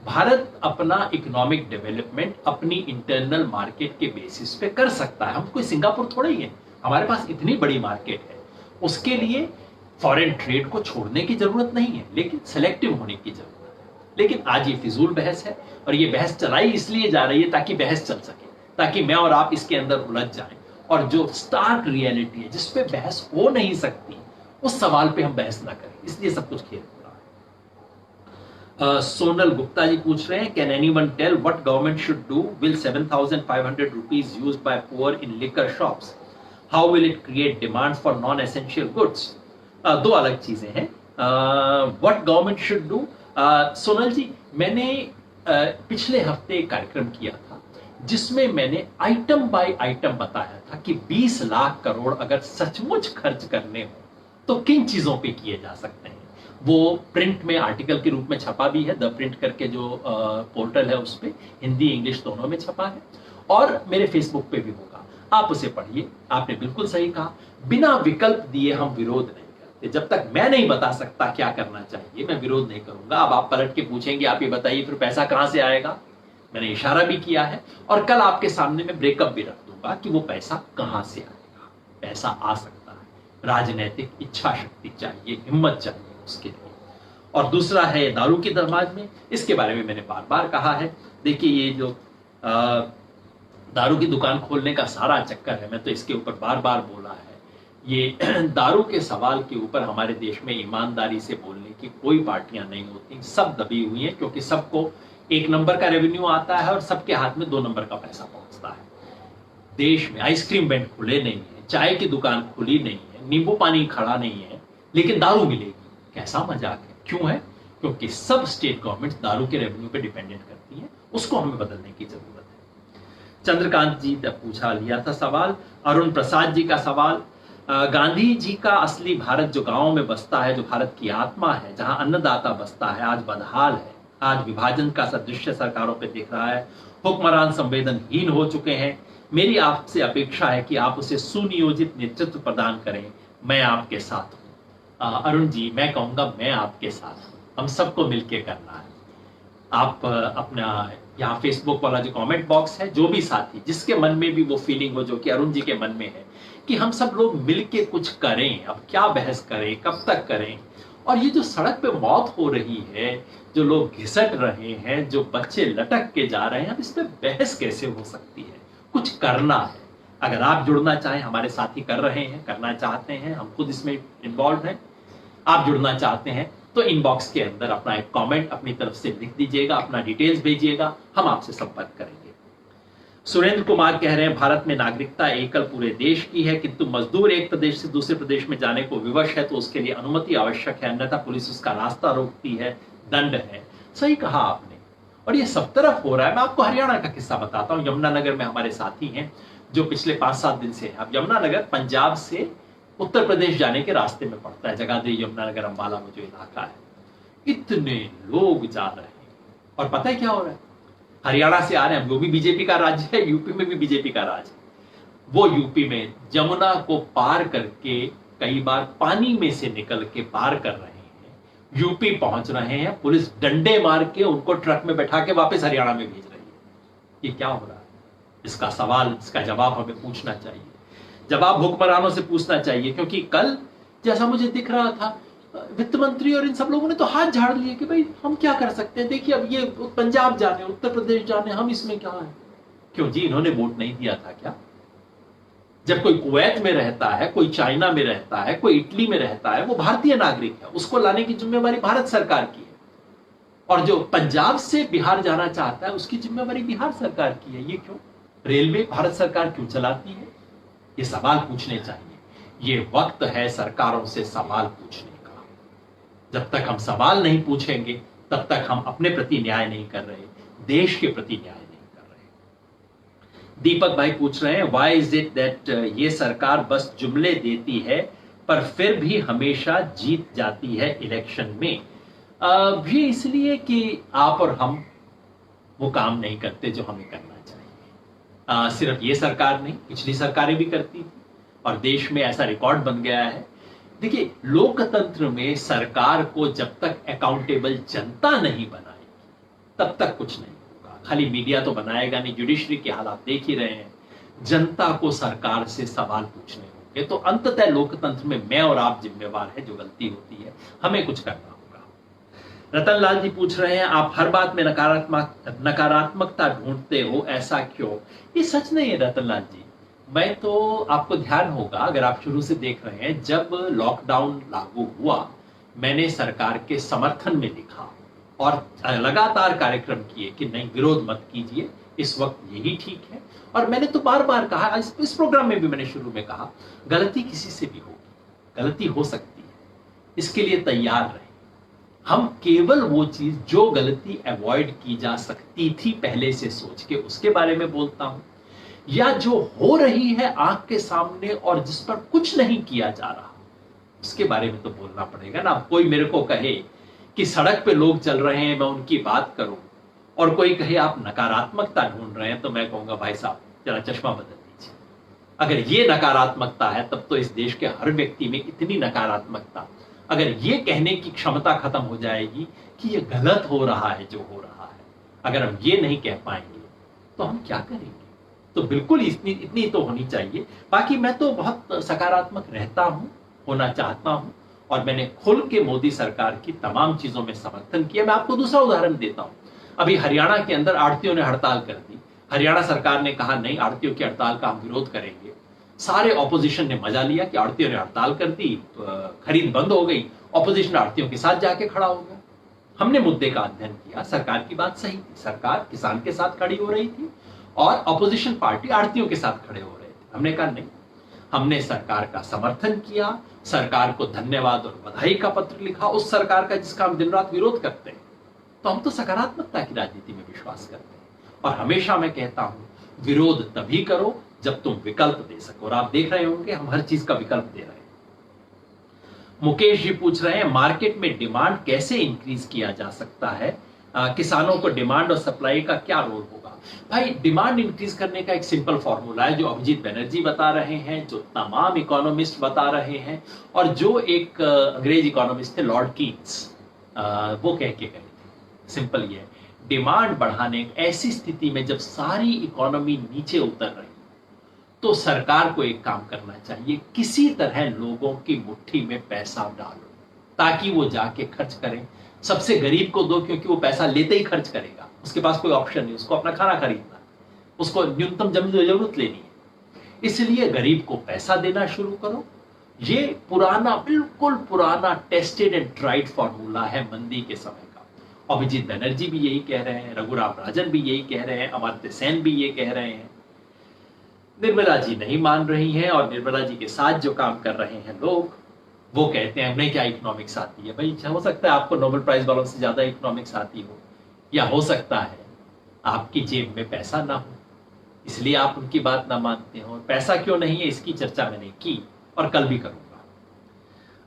भारत अपना इकोनॉमिक डेवलपमेंट अपनी इंटरनल मार्केट के बेसिस पे कर सकता है. हम कोई सिंगापुर थोड़ा ही है. हमारे पास इतनी बड़ी मार्केट है. उसके लिए फॉरेन ट्रेड को छोड़ने की जरूरत नहीं है, लेकिन सेलेक्टिव होने की जरूरत है. लेकिन आज ये फिजूल बहस है, और ये बहस चलाई इसलिए जा रही है ताकि बहस चल सके, ताकि मैं और आप इसके अंदर उलझ जाएं. और जो स्टार्क रियलिटी है, जिसपे बहस हो नहीं सकती, उस सवाल पे हम बहस ना करें. इसलिए सब कुछ खेल हो रहा है. सोनल गुप्ता जी पूछ रहे हैं, can anyone tell what government should do? Will 7,500 rupees used by poor in liquor shops? How will it create demand for non essential goods? दो अलग चीजें हैं. What government should do, Sonal ji, मैंने पिछले हफ्ते एक कार्यक्रम किया था जिसमें मैंने आइटम बाय आइटम बताया था कि 20 लाख करोड़ अगर सचमुच खर्च करने हो तो किन चीजों पे किए जा सकते हैं. वो प्रिंट में आर्टिकल के रूप में छपा भी है. द प्रिंट करके जो पोर्टल है उस पे हिंदी इंग्लिश दोनों में छपा है, और मेरे फेसबुक पे भी होगा. आप उसे पढ़िए. आपने बिल्कुल सही कहा, बिना विकल्प दिए हम विरोध नहीं करते. जब तक मैं नहीं बता सकता क्या करना चाहिए, मैं विरोध नहीं करूंगा. अब आप पलट के पूछेंगे, आप ये बताइए फिर पैसा कहां से आएगा? मैंने इशारा भी किया है, और कल आपके सामने मैं ब्रेकअप भी रख दूंगा कि वो पैसा कहां से आएगा. पैसा आ सकता है, राजनीतिक इच्छा शक्ति चाहिए, हिम्मत चाहिए उसके लिए. और दूसरा है दारू की दरमाद में. इसके बारे में मैंने बार बार कहा है. देखिए, ये जो दारू की दुकान खोलने का सारा चक्कर है, मैं तो इसके ऊपर बार बार बोला है. ये दारू के सवाल के ऊपर हमारे देश में ईमानदारी से बोलने की कोई पार्टियां नहीं होती. सब दबी हुई हैं, क्योंकि सबको 1 नंबर का रेवेन्यू आता है और सबके हाथ में 2 नंबर का पैसा पहुंचता है. देश में आइसक्रीम वेंट खुले नहीं है, चाय की दुकान खुली नहीं है, नींबू पानी खड़ा नहीं है, लेकिन दारू मिलेगी. कैसा मजाक है? क्यों है? क्योंकि सब स्टेट गवर्नमेंट दारू के रेवेन्यू पे डिपेंडेंट करती है. उसको हमें बदलने की जरूरत है. चंद्रकांत जी ने पूछा लिया था सवाल. अरुण प्रसाद जी का सवाल, गांधी जी का असली भारत जो गांवों में बसता है, जो भारत की आत्मा है, जहां अन्नदाता बसता है, आज बदहाल है. आज विभाजन का सदृश्य सरकारों पे दिख रहा है. हुक्मरान संवेदनहीन हो चुके हैं. मेरी आपसे अपेक्षा है कि आप उसे सुनियोजित नेतृत्व प्रदान करें. मैं आपके साथ हूं. अरुण जी, मैं कहूंगा मैं आपके साथ हूं. हम सबको मिलकर करना है. आप अपना यहाँ फेसबुक वाला जो कमेंट बॉक्स है, जो भी साथी जिसके मन में भी वो फीलिंग हो जो कि अरुण जी के मन में है, कि हम सब लोग मिलके कुछ करें. अब क्या बहस करें, कब तक करें? और ये जो सड़क पे मौत हो रही है, जो लोग घिसट रहे हैं, जो बच्चे लटक के जा रहे हैं, अब इस पे बहस कैसे हो सकती है? कुछ करना है. अगर आप जुड़ना चाहें, हमारे साथी कर रहे हैं, करना चाहते हैं, हम खुद इसमें इन्वॉल्व हैं, आप जुड़ना चाहते हैं तो इनबॉक्स के अंदर अपना एक कमेंट अपनी तरफ से लिख दीजिएगा, अपना डिटेल्स भेजिएगा, हम आपसे संपर्क करेंगे. सुरेंद्र कुमार कह रहे हैं, भारत में नागरिकता एकल पूरे देश की है, किंतु मजदूर एक प्रदेश से दूसरे प्रदेश में जाने को विवश है तो उसके लिए अनुमति आवश्यक है, अन्यथा पुलिस उसका रास्ता रोकती है, दंड है. सही कहा आपने, और ये सब तरफ हो रहा है. मैं आपको हरियाणा का किस्सा बताता हूँ. यमुनानगर में हमारे साथी हैं जो पिछले 5-7 दिन से हैं. अब यमुनानगर पंजाब से उत्तर प्रदेश जाने के रास्ते में पड़ता है, जगाधरी यमुनानगर अंबाला में जो इलाका है। इतने लोग जा रहे हैं और पता है क्या हो रहा है, हरियाणा से आ रहे हैं, वो भी बीजेपी का राज्य है, यूपी में भी बीजेपी का राज है। वो यूपी में जमुना को पार करके कई बार पानी में से निकल के पार कर रहे हैं, यूपी पहुंच रहे हैं, पुलिस डंडे मार के उनको ट्रक में बैठा के वापस हरियाणा में भेज रही है। ये क्या हो रहा है? इसका सवाल, इसका जवाब हमें पूछना चाहिए, जवाब हुक्मरानों से पूछना चाहिए। क्योंकि कल जैसा मुझे दिख रहा था, वित्त मंत्री और इन सब लोगों ने तो हाथ झाड़ लिए कि भाई हम क्या कर सकते हैं, देखिए अब ये पंजाब जाने, उत्तर प्रदेश जाने, हम इसमें क्या है। क्यों जी, इन्होंने वोट नहीं दिया था क्या? जब कोई कुवैत में रहता है, कोई चाइना में रहता है, कोई इटली में रहता है, वो भारतीय नागरिक है, उसको लाने की जिम्मेवारी भारत सरकार की है। और जो पंजाब से बिहार जाना चाहता है, उसकी जिम्मेवारी बिहार सरकार की है। ये क्यों? रेलवे भारत सरकार क्यों चलाती है? ये सवाल पूछने चाहिए। ये वक्त है सरकारों से सवाल पूछने का। जब तक हम सवाल नहीं पूछेंगे, तब तक हम अपने प्रति न्याय नहीं कर रहे, देश के प्रति न्याय नहीं कर रहे। दीपक भाई पूछ रहे हैं, व्हाई इज इट दैट ये सरकार बस जुमले देती है पर फिर भी हमेशा जीत जाती है इलेक्शन में? ये इसलिए कि आप और हम वो काम नहीं करते जो हमें करना चाहिए। सिर्फ ये सरकार नहीं, पिछली सरकारें भी करती थी और देश में ऐसा रिकॉर्ड बन गया है। देखिए, लोकतंत्र में सरकार को जब तक अकाउंटेबल जनता नहीं बनाएगी, तब तक कुछ नहीं होगा। खाली मीडिया तो बनाएगा नहीं, जुडिशरी के हालात देख ही रहे हैं। जनता को सरकार से सवाल पूछने होंगे, तो अंततः लोकतंत्र में मैं और आप जिम्मेवार है। जो गलती होती है हमें कुछ करना होगा। रतन लाल जी पूछ रहे हैं, आप हर बात में नकारात्मकता ढूंढते हो, ऐसा क्यों? ये सच नहीं है रतन लाल जी। मैं तो, आपको ध्यान होगा अगर आप शुरू से देख रहे हैं, जब लॉकडाउन लागू हुआ मैंने सरकार के समर्थन में लिखा और लगातार कार्यक्रम किए कि नहीं, विरोध मत कीजिए, इस वक्त यही ठीक है। और मैंने तो बार बार कहा, इस प्रोग्राम में भी मैंने शुरू में कहा, गलती किसी से भी होगी, गलती हो सकती है, इसके लिए तैयार रहे। हम केवल वो चीज जो गलती अवॉइड की जा सकती थी पहले से सोच के उसके बारे में बोलता हूं, या जो हो रही है आंख के सामने और जिस पर कुछ नहीं किया जा रहा उसके बारे में तो बोलना पड़ेगा ना। कोई मेरे को कहे कि सड़क पे लोग चल रहे हैं, मैं उनकी बात करूं, और कोई कहे आप नकारात्मकता ढूंढ रहे हैं, तो मैं कहूंगा भाई साहब जरा चश्मा बदल दीजिए। अगर ये नकारात्मकता है तब तो इस देश के हर व्यक्ति में इतनी नकारात्मकता, अगर ये कहने की क्षमता खत्म हो जाएगी कि ये गलत हो रहा है जो हो रहा है, अगर हम ये नहीं कह पाएंगे तो हम क्या करेंगे? तो बिल्कुल इतनी तो होनी चाहिए। बाकी मैं तो बहुत सकारात्मक रहता हूं, होना चाहता हूं, और मैंने खुल के मोदी सरकार की तमाम चीजों में समर्थन किया। मैं आपको दूसरा उदाहरण देता हूं। अभी हरियाणा के अंदर आढ़तियों ने हड़ताल कर दी। हरियाणा सरकार ने कहा नहीं, आढ़तियों की हड़ताल का हम विरोध करेंगे। सारे ऑपोजिशन ने मजा लिया कि आढ़तियों ने हड़ताल कर दी, खरीद बंद हो गई, ऑपोजिशन आढ़तियों के साथ जाके खड़ा हो गया। हमने मुद्दे का अध्ययन किया, सरकार की बात सही थी, सरकार किसान के साथ खड़ी हो रही थी और ऑपोजिशन पार्टी आढ़तियों के साथ खड़े हो रहे थे। हमने कहा नहीं, हमने सरकार का समर्थन किया, सरकार को धन्यवाद और बधाई का पत्र लिखा, उस सरकार का जिसका हम दिन रात विरोध करते हैं। तो हम तो सकारात्मकता की राजनीति में विश्वास करते हैं, और हमेशा मैं कहता हूं विरोध तभी करो जब तुम विकल्प दे सको। और आप देख रहे होंगे हम हर चीज का विकल्प दे रहे हैं। मुकेश जी पूछ रहे हैं, मार्केट में डिमांड कैसे इंक्रीज किया जा सकता है? किसानों को डिमांड और सप्लाई का क्या रोल होगा? भाई, डिमांड इंक्रीज करने का एक सिंपल फॉर्मूला है, जो अभिजीत बनर्जी बता रहे हैं, जो तमाम इकोनॉमिस्ट बता रहे हैं, और जो एक अंग्रेज इकोनॉमिस्ट थे लॉर्ड कीन्स, वो कह के गए थे। सिंपल ये है, डिमांड बढ़ाने ऐसी स्थिति में जब सारी इकोनॉमी नीचे उतर रही, तो सरकार को एक काम करना चाहिए, किसी तरह लोगों की मुट्ठी में पैसा डालो ताकि वो जाके खर्च करें। सबसे गरीब को दो, क्योंकि वो पैसा लेते ही खर्च करेगा, उसके पास कोई ऑप्शन नहीं, उसको अपना खाना खरीदना है, उसको न्यूनतम जरूरत लेनी है। इसलिए गरीब को पैसा देना शुरू करो। ये पुराना, बिल्कुल पुराना टेस्टेड एंड ट्राइड फॉर्मूला है मंदी के समय का। अभिजीत बनर्जी भी यही कह रहे हैं, रघुराम राजन भी यही कह रहे हैं, अमर्त्य सेन भी ये कह रहे हैं। निर्मला जी नहीं मान रही हैं, और निर्मला जी के साथ जो काम कर रहे हैं लोग, वो कहते हैं हमें क्या इकोनॉमिक्स आती है। भाई, हो सकता है आपको नोबेल प्राइज वालों से ज्यादा इकोनॉमिक्स आती हो, या हो सकता है आपकी जेब में पैसा ना हो, इसलिए आप उनकी बात ना मानते हो। पैसा क्यों नहीं है इसकी चर्चा मैंने की और कल भी करूंगा।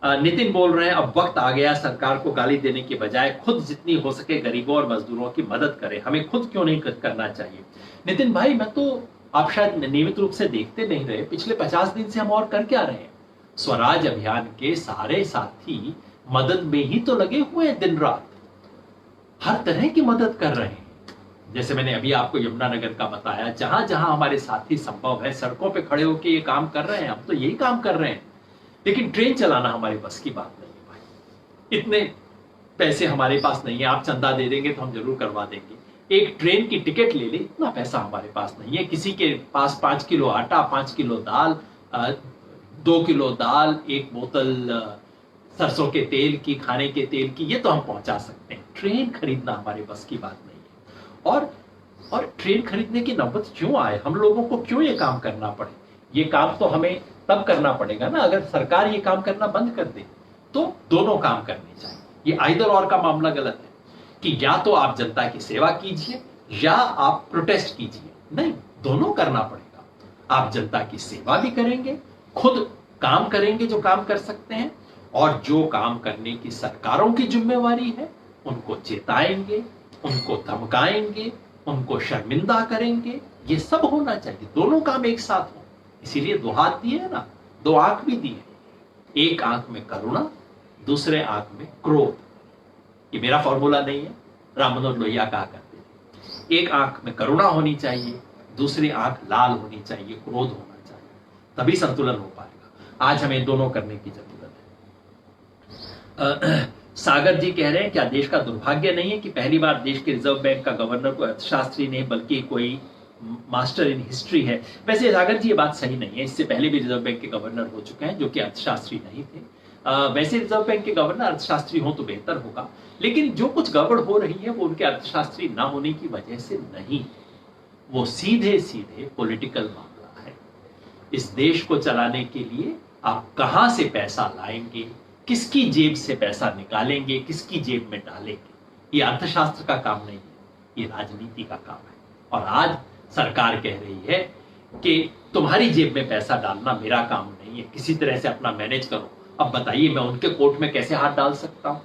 नितिन बोल रहे हैं अब वक्त आ गया सरकार को गाली देने के बजाय खुद जितनी हो सके गरीबों और मजदूरों की मदद करे, हमें खुद क्यों नहीं करना चाहिए। नितिन भाई, मैं तो आप शायद नियमित रूप से देखते नहीं रहे, पिछले 50 दिन से हम और कर क्या रहे हैं। स्वराज अभियान के सारे साथी मदद में ही तो लगे हुए हैं, दिन रात हर तरह की मदद कर रहे हैं। जैसे मैंने अभी आपको यमुनानगर का बताया, जहां जहां हमारे साथी संभव है सड़कों पे खड़े होकर ये काम कर रहे हैं, हम तो यही काम कर रहे हैं। लेकिन ट्रेन चलाना हमारे बस की बात नहीं है भाई, इतने पैसे हमारे पास नहीं है। आप चंदा दे देंगे तो हम जरूर करवा देंगे, एक ट्रेन की टिकट ले ले इतना पैसा हमारे पास नहीं है। किसी के पास 5 किलो आटा, 5 किलो दाल, 2 किलो दाल, 1 बोतल सरसों के तेल की, खाने के तेल की, ये तो हम पहुंचा सकते हैं। ट्रेन खरीदना हमारे बस की बात नहीं है। और ट्रेन खरीदने की नौबत क्यों आए, हम लोगों को क्यों ये काम करना पड़े। ये काम तो हमें तब करना पड़ेगा ना अगर सरकार ये काम करना बंद कर दे, तो दोनों काम करने चाहिए। ये आइदर और का मामला गलत है कि या तो आप जनता की सेवा कीजिए या आप प्रोटेस्ट कीजिए, नहीं, दोनों करना पड़ेगा। आप जनता की सेवा भी करेंगे, खुद काम करेंगे जो काम कर सकते हैं, और जो काम करने की सरकारों की जिम्मेवारी है उनको चेताएंगे, उनको धमकाएंगे, उनको शर्मिंदा करेंगे। ये सब होना चाहिए, दोनों काम एक साथ हो। इसीलिए 2 हाथ दिए है ना, 2 आंख भी दिए, एक आंख में करुणा, दूसरे आंख में क्रोध। ये मेरा फॉर्मूला नहीं है, राम मनोहर लोहिया कहा करते थे। एक आंख में करुणा होनी चाहिए, दूसरी आंख लाल होनी चाहिए, क्रोध होना चाहिए, तभी संतुलन हो पाएगा। आज हमें दोनों करने की जरूरत है। सागर जी कह रहे हैं क्या देश का दुर्भाग्य नहीं है कि पहली बार देश के रिजर्व बैंक का गवर्नर कोई अर्थशास्त्री नहीं बल्कि कोई मास्टर इन हिस्ट्री है। वैसे सागर जी ये बात सही नहीं है, इससे पहले भी रिजर्व बैंक के गवर्नर हो चुके हैं जो कि अर्थशास्त्री नहीं थे। वैसे रिजर्व बैंक के गवर्नर अर्थशास्त्री हो तो बेहतर होगा, लेकिन जो कुछ गड़बड़ हो रही है वो उनके अर्थशास्त्री ना होने की वजह से नहीं, वो सीधे सीधे पॉलिटिकल मामला है। इस देश को चलाने के लिए आप कहां से पैसा लाएंगे, किसकी जेब से पैसा निकालेंगे, किसकी जेब में डालेंगे, ये अर्थशास्त्र का काम नहीं है, ये राजनीति का काम है। और आज सरकार कह रही है कि तुम्हारी जेब में पैसा डालना मेरा काम नहीं है, किसी तरह से अपना मैनेज करो। अब बताइए मैं उनके कोर्ट में कैसे हाथ डाल सकता हूं,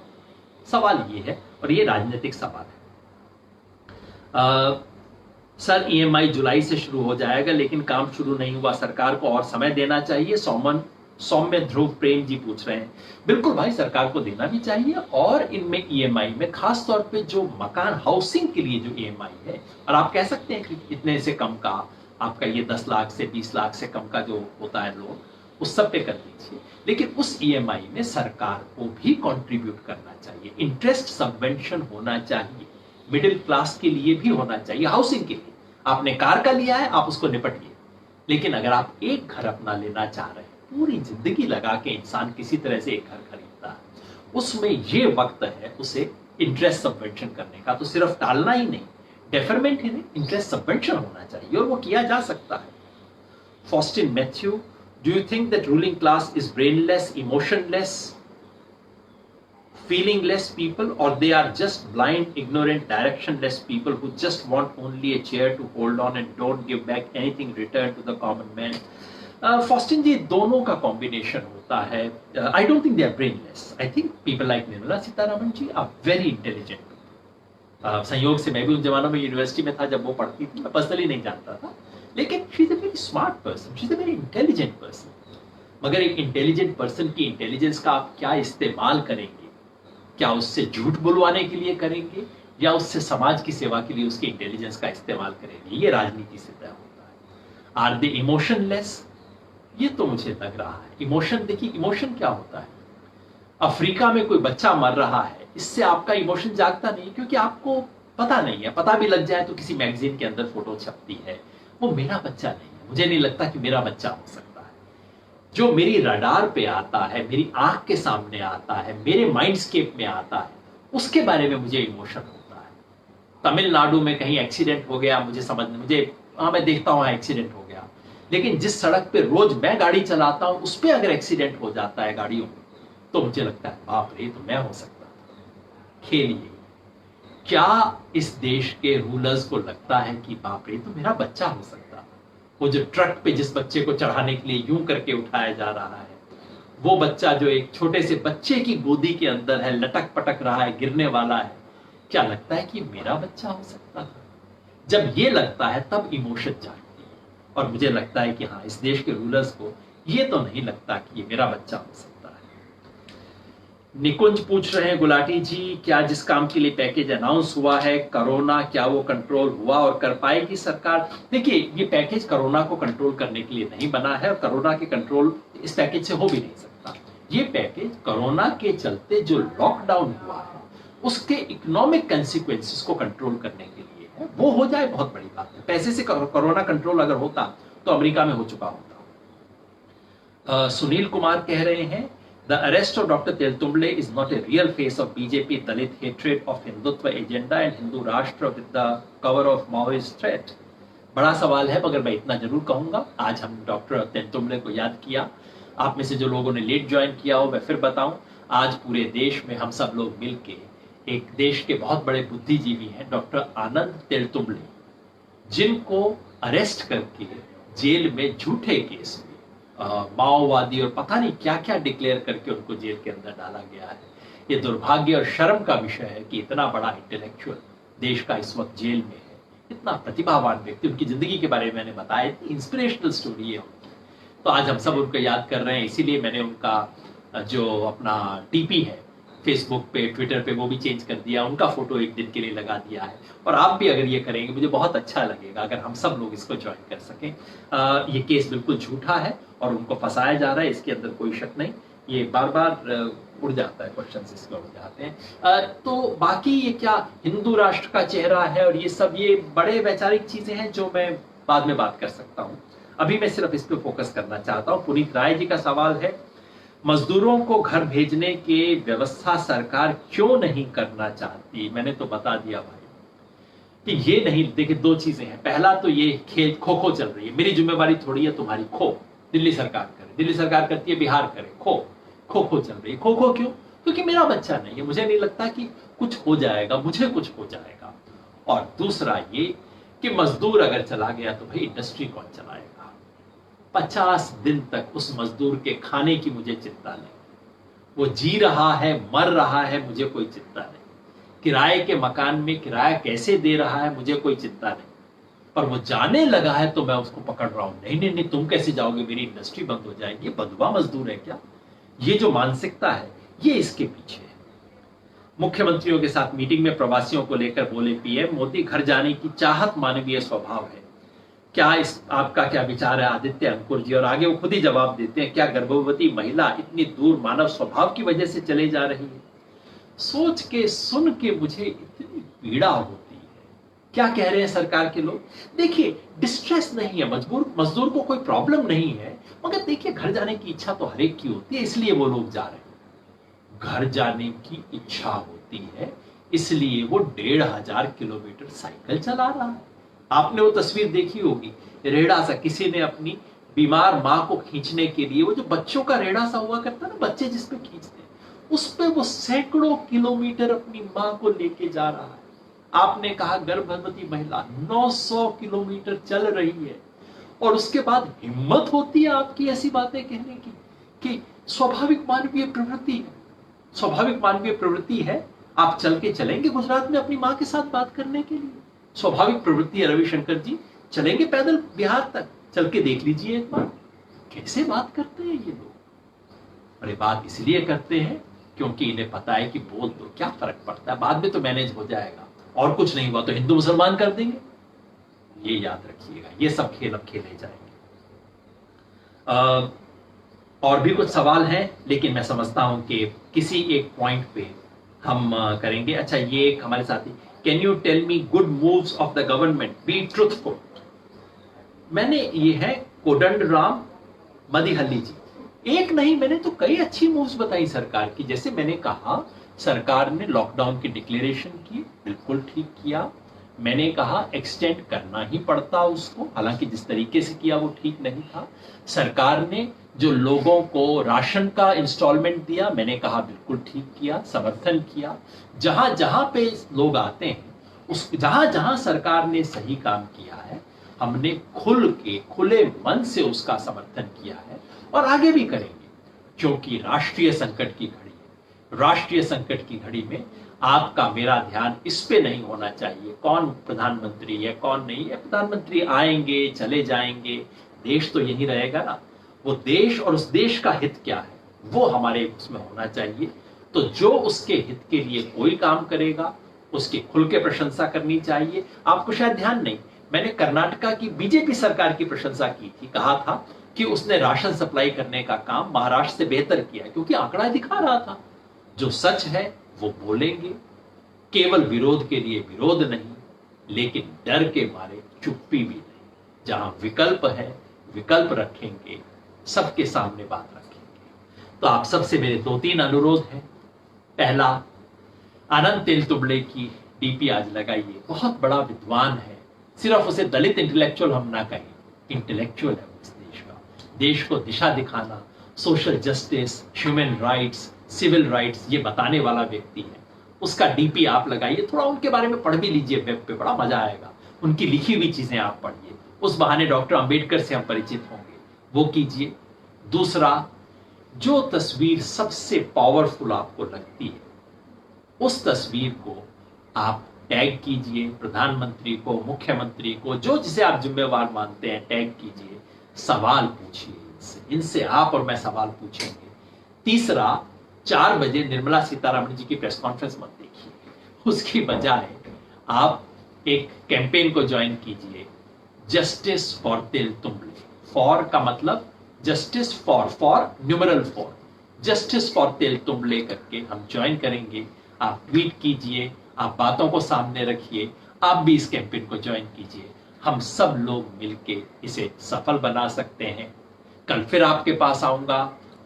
सवाल ये है, और ये राजनीतिक सवाल है। सर ईएमआई जुलाई से शुरू हो जाएगा लेकिन काम शुरू नहीं हुआ, सरकार को और समय देना चाहिए, सौम्य ध्रुव प्रेम जी पूछ रहे हैं। बिल्कुल भाई, सरकार को देना भी चाहिए, और इनमें ईएमआई में खास तौर पे जो मकान हाउसिंग के लिए जो ईएमआई है, और आप कह सकते हैं कि इतने से कम का आपका ये 10 लाख से 20 लाख से कम का जो होता है लोन, उस सब पे कर दीजिए, लेकिन उस ईएमआई में सरकार को भी कंट्रीब्यूट करना चाहिए, इंटरेस्ट सबवेंशन होना चाहिए, मिडिल क्लास के लिए भी होना चाहिए, हाउसिंग के लिए। आपने कार का लिया है, आप उसको निपटिए, लेकिन अगर आप एक घर अपना लेना चाह रहे हैं, पूरी जिंदगी लगा के इंसान किसी तरह से एक घर खरीदता है, उसमें ये वक्त है उसे इंटरेस्ट सबवेंशन करने का। तो सिर्फ टालना ही नहीं, डेफरमेंट ही नहीं, इंटरेस्ट सबवेंशन होना चाहिए, और वो किया जा सकता है। Faustin Matthew, do you think that ruling class is brainless, emotionless, feelingless people, or they are just blind, ignorant, directionless people who just want only a chair to hold on and don't give back anything return to the common man? Faustin ji, दोनों का कॉम्बिनेशन होता है। I don't think they are brainless, I think people like Nirmala Sitharaman ji are very intelligent. संयोग से मैं भी उन जमानों में यूनिवर्सिटी में था जब वो पढ़ती थी, मैं पर्सनली नहीं जानता था, लेकिन she is a very smart person, she is a very intelligent person. मगर एक इंटेलिजेंट पर्सन की इंटेलिजेंस का आप क्या इस्तेमाल करेंगे, क्या उससे झूठ बुलवाने के लिए करेंगे या उससे समाज की सेवा के लिए उसके इंटेलिजेंस का इस्तेमाल करेंगे, ये राजनीति से तय होता है। आर दे इमोशनलेस, ये तो मुझे लग रहा है। इमोशन, देखिए इमोशन क्या होता है, अफ्रीका में कोई बच्चा मर रहा है, इससे आपका इमोशन जागता नहीं, क्योंकि आपको पता नहीं है, पता भी लग जाए तो किसी मैगजीन के अंदर फोटो छपती है, वो मेरा बच्चा नहीं है, मुझे नहीं लगता कि मेरा बच्चा हो सकता है। जो मेरी रडार पे आता है, मेरी आंख के सामने आता है, मेरे माइंडस्केप में आता है, उसके बारे में मुझे इमोशन होता है। तमिलनाडु में कहीं एक्सीडेंट हो गया, मैं देखता हूं एक्सीडेंट हो गया, लेकिन जिस सड़क पे रोज मैं गाड़ी चलाता हूं उस पे अगर एक्सीडेंट हो जाता है गाड़ियों में, तो मुझे लगता है बाप रे, तो मैं हो सकता था। खेलिए, क्या इस देश के रूलर्स को लगता है कि बाप रे, तो मेरा बच्चा हो सकता था? वो जो ट्रक पे जिस बच्चे को चढ़ाने के लिए यूं करके उठाया जा रहा है, वो बच्चा जो एक छोटे से बच्चे की गोदी के अंदर है, लटक पटक रहा है, गिरने वाला है, क्या लगता है कि मेरा बच्चा हो सकता था? जब ये लगता है तब इमोशन जागती है। और मुझे लगता है कि हाँ, इस देश के रूलर्स को ये तो नहीं लगता कि ये मेरा बच्चा हो सकता है। निकुंज पूछ रहे हैं, गुलाटी जी, क्या जिस काम के लिए पैकेज अनाउंस हुआ है कोरोना, क्या वो कंट्रोल हुआ और कर पाएगी सरकार? देखिए, ये पैकेज कोरोना को कंट्रोल करने के लिए नहीं बना है और कोरोना के कंट्रोल इस पैकेज से हो भी नहीं सकता। ये पैकेज कोरोना के चलते जो लॉकडाउन हुआ है उसके इकोनॉमिक कंसिक्वेंसेस को कंट्रोल करने के लिए है। वो हो जाए बहुत बड़ी बात है। पैसे से कोरोना कंट्रोल अगर होता तो अमेरिका में हो चुका होता। सुनील कुमार कह रहे हैं, The arrest of Dr. Teltumbde is not a real face of BJP Dalit hatred of Hindutva agenda and Hindu Rashtra with the cover of Maoist threat. बड़ा सवाल है, मगर मैं इतना जरूर कहूंगा, आज हम डॉक्टर तेलतुम्बडे को याद किया। आप में से जो लोगों ने लेट ज्वाइन किया हो, मैं फिर बताऊं, आज पूरे देश में हम सब लोग मिलके एक देश के बहुत बड़े बुद्धिजीवी हैं डॉक्टर आनंद तेलतुम्बडे, जिनको अरेस्ट करके जेल में झूठे केस में माओवादी और पता नहीं क्या क्या डिक्लेयर करके उनको जेल के अंदर डाला गया है। ये दुर्भाग्य और शर्म का विषय है कि इतना बड़ा इंटेलेक्चुअल देश का इस वक्त जेल में है, इतना प्रतिभावान व्यक्ति। उनकी जिंदगी के बारे में मैंने बताया, इंस्पिरेशनल स्टोरी है उनकी। तो आज हम सब उनको याद कर रहे हैं, इसीलिए मैंने उनका जो अपना टीपी है फेसबुक पे, ट्विटर पे, वो भी चेंज कर दिया, उनका फोटो एक दिन के लिए लगा दिया है। और आप भी अगर ये करेंगे, मुझे बहुत अच्छा लगेगा अगर हम सब लोग इसको ज्वाइन कर सकें। ये केस बिल्कुल झूठा है और उनको फंसाया जा रहा है, इसके अंदर कोई शक नहीं। ये बार बार उड़ जाता है, क्वेश्चन इसके उड़ जाते हैं। तो बाकी ये क्या हिंदू राष्ट्र का चेहरा है और ये सब, ये बड़े वैचारिक चीजें हैं जो मैं बाद में बात कर सकता हूँ। अभी मैं सिर्फ इस पे फोकस करना चाहता हूँ। पुनीत राय जी का सवाल है, मजदूरों को घर भेजने की व्यवस्था सरकार क्यों नहीं करना चाहती? मैंने तो बता दिया भाई कि ये नहीं। देखिए, दो चीजें हैं। पहला तो ये खेल खो खो चल रही है, मेरी जिम्मेवारी थोड़ी है तुम्हारी खो। दिल्ली सरकार करे, दिल्ली सरकार करती है, बिहार करे, खो खो चल रही है। खो खो क्यों? क्योंकि मेरा बच्चा नहीं है, मुझे नहीं लगता कि कुछ हो जाएगा, मुझे कुछ हो जाएगा। और दूसरा ये कि मजदूर अगर चला गया तो भाई इंडस्ट्री कौन चलाएगा? 50 दिन तक उस मजदूर के खाने की मुझे चिंता नहीं। वो जी रहा है, मर रहा है, मुझे कोई चिंता नहीं। किराए के मकान में किराया कैसे दे रहा है, मुझे कोई चिंता नहीं। पर वो जाने लगा है तो मैं उसको पकड़ रहा हूं। नहीं नहीं नहीं, तुम कैसे जाओगे, मेरी इंडस्ट्री बंद हो जाएगी। बंधुआ मजदूर है क्या? ये जो मानसिकता है, ये इसके पीछे है। मुख्यमंत्रियों के साथ मीटिंग में प्रवासियों को लेकर बोले पीएम मोदी, घर जाने की चाहत मानवीय स्वभाव है। क्या इस आपका क्या विचार है आदित्य अंकुर जी? और आगे वो खुद ही जवाब देते हैं, क्या गर्भवती महिला इतनी दूर मानव स्वभाव की वजह से चले जा रही है? सोच के सुन के मुझे इतनी पीड़ा होती है। क्या कह रहे हैं सरकार के लोग? देखिए, डिस्ट्रेस नहीं है, मजदूर को कोई प्रॉब्लम नहीं है, मगर देखिए, घर जाने की इच्छा तो हर एक की होती है, इसलिए वो लोग जा रहे हैं। घर जाने की इच्छा होती है, इसलिए वो 1500 किलोमीटर साइकिल चला रहा है। आपने वो तस्वीर देखी होगी, रेड़ा सा किसी ने अपनी बीमार माँ को खींचने के लिए, वो जो बच्चों का रेड़ा सा हुआ करता है ना, बच्चे जिसपे खींचते हैं, उस पे वो सैकड़ों किलोमीटर अपनी माँ को लेके जा रहा है। आपने कहा गर्भवती महिला 900 किलोमीटर चल रही है, और उसके बाद हिम्मत होती है आपकी ऐसी बातें कहने की कि स्वाभाविक मानवीय प्रवृत्ति है। स्वाभाविक मानवीय प्रवृत्ति है, आप चल के चलेंगे गुजरात में अपनी माँ के साथ बात करने के लिए? स्वाभाविक प्रवृत्ति है रविशंकर जी, चलेंगे पैदल बिहार तक, चल के देख लीजिए एक बार। कैसे बात करते हैं ये लोग? और ये बात इसलिए करते हैं क्योंकि इन्हें पता है कि बोल दो क्या फर्क पड़ता है, बाद में तो मैनेज हो जाएगा, और कुछ नहीं हुआ तो हिंदू मुसलमान कर देंगे। ये याद रखिएगा, ये सब खेल अब खेले जाएंगे। और भी कुछ सवाल हैं, लेकिन मैं समझता हूं कि किसी एक पॉइंट पे हम करेंगे। अच्छा, ये एक हमारे साथी, can you tell me good moves of the government, be truthful. मैंने, ये है कोदंड राम मदिहल्ली जी, एक नहीं, मैंने तो कई अच्छी मूव्स बताई सरकार की। जैसे मैंने कहा, सरकार ने लॉकडाउन की डिक्लेरेशन की, बिल्कुल ठीक किया। मैंने कहा एक्सटेंड करना ही पड़ता उसको, हालांकि जिस तरीके से किया वो ठीक नहीं था। सरकार ने जो लोगों को राशन का इंस्टॉलमेंट दिया, मैंने कहा बिल्कुल ठीक किया, समर्थन किया। जहां जहां पे लोग आते हैं, उस जहां जहां सरकार ने सही काम किया है, हमने खुले मन से उसका समर्थन किया है और आगे भी करेंगे। क्योंकि राष्ट्रीय संकट की घड़ी है। राष्ट्रीय संकट की घड़ी में आपका मेरा ध्यान इस पे नहीं होना चाहिए कौन प्रधानमंत्री है कौन नहीं है। प्रधानमंत्री आएंगे चले जाएंगे, देश तो यही रहेगा ना। वो देश और उस देश का हित क्या है वो हमारे उसमें होना चाहिए। तो जो उसके हित के लिए कोई काम करेगा उसकी खुल के प्रशंसा करनी चाहिए। आपको शायद ध्यान नहीं, मैंने कर्नाटका की बीजेपी सरकार की प्रशंसा की थी, कहा था कि उसने राशन सप्लाई करने का काम महाराष्ट्र से बेहतर किया क्योंकि आंकड़ा दिखा रहा था। जो सच है वो बोलेंगे, केवल विरोध के लिए विरोध नहीं, लेकिन डर के मारे चुप्पी भी नहीं। जहां विकल्प है विकल्प रखेंगे, सबके सामने बात रखेंगे। तो आप सबसे मेरे 2-3 अनुरोध हैं। पहला, आनंद तेलतुंबड़े की डीपी आज लगाइए। बहुत बड़ा विद्वान है, सिर्फ उसे दलित इंटेलेक्चुअल हम ना कहें, इंटेलेक्चुअल है इस देश का। देश को दिशा दिखाना, social justice, human rights, civil rights ये बताने वाला व्यक्ति है। उसका डीपी आप लगाइए, थोड़ा उनके बारे में पढ़ भी लीजिए, वेब पे बड़ा मजा आएगा। उनकी लिखी हुई चीजें आप पढ़िए, उस बहाने डॉक्टर अंबेडकर से हम परिचित होंगे, वो कीजिए। दूसरा, जो तस्वीर सबसे पावरफुल आपको लगती है उस तस्वीर को आप टैग कीजिए, प्रधानमंत्री को, मुख्यमंत्री को, जो जिसे आप जिम्मेवार मानते हैं टैग कीजिए, सवाल पूछिए इनसे आप और मैं सवाल पूछेंगे। तीसरा, 4 बजे निर्मला सीतारमण जी की प्रेस कॉन्फ्रेंस मत देखिए, उसकी बजाय आप एक कैंपेन को ज्वाइन कीजिए, जस्टिस फॉर तेलतुंबड़े। फॉर का मतलब justice for numeral 4, justice for Teltumbde करके हम ज्वाइन करेंगे। आप ट्वीट कीजिए, आप बातों को सामने रखिए, आप भी इस कैंपेन को ज्वाइन कीजिए। हम सब लोग मिलके इसे सफल बना सकते हैं। कल फिर आपके पास आऊंगा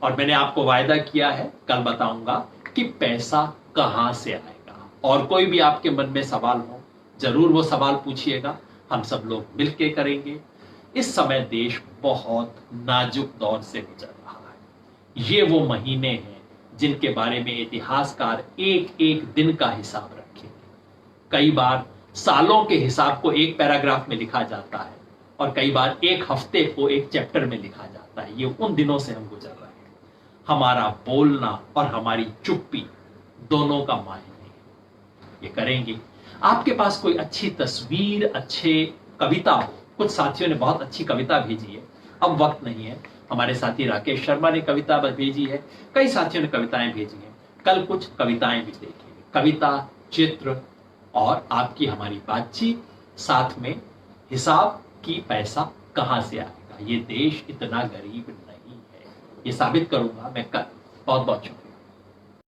और मैंने आपको वायदा किया है, कल बताऊंगा कि पैसा कहां से आएगा। और कोई भी आपके मन में सवाल हो जरूर वो सवाल पूछिएगा, हम सब लोग मिलके करेंगे। इस समय देश बहुत नाजुक दौर से गुजर रहा है। ये वो महीने हैं जिनके बारे में इतिहासकार एक एक दिन का हिसाब रखेंगे। कई बार सालों के हिसाब को एक पैराग्राफ में लिखा जाता है और कई बार एक हफ्ते को एक चैप्टर में लिखा जाता है। ये उन दिनों से हम गुजर रहे हैं। हमारा बोलना और हमारी चुप्पी दोनों का मायने है, ये करेंगे। आपके पास कोई अच्छी तस्वीर, अच्छे कविता हो, कुछ साथियों ने बहुत अच्छी कविता भेजी है, अब वक्त नहीं है। हमारे साथी राकेश शर्मा ने कविता भेजी है, कई साथियों ने कविताएं भेजी हैं। कल कुछ कविताएं भी देखेंगे, कविता, चित्र और आपकी हमारी बातचीत, साथ में हिसाब कि पैसा कहां से आएगा। ये देश इतना गरीब नहीं है, ये साबित करूंगा मैं कल। बहुत बहुत शुक्रिया।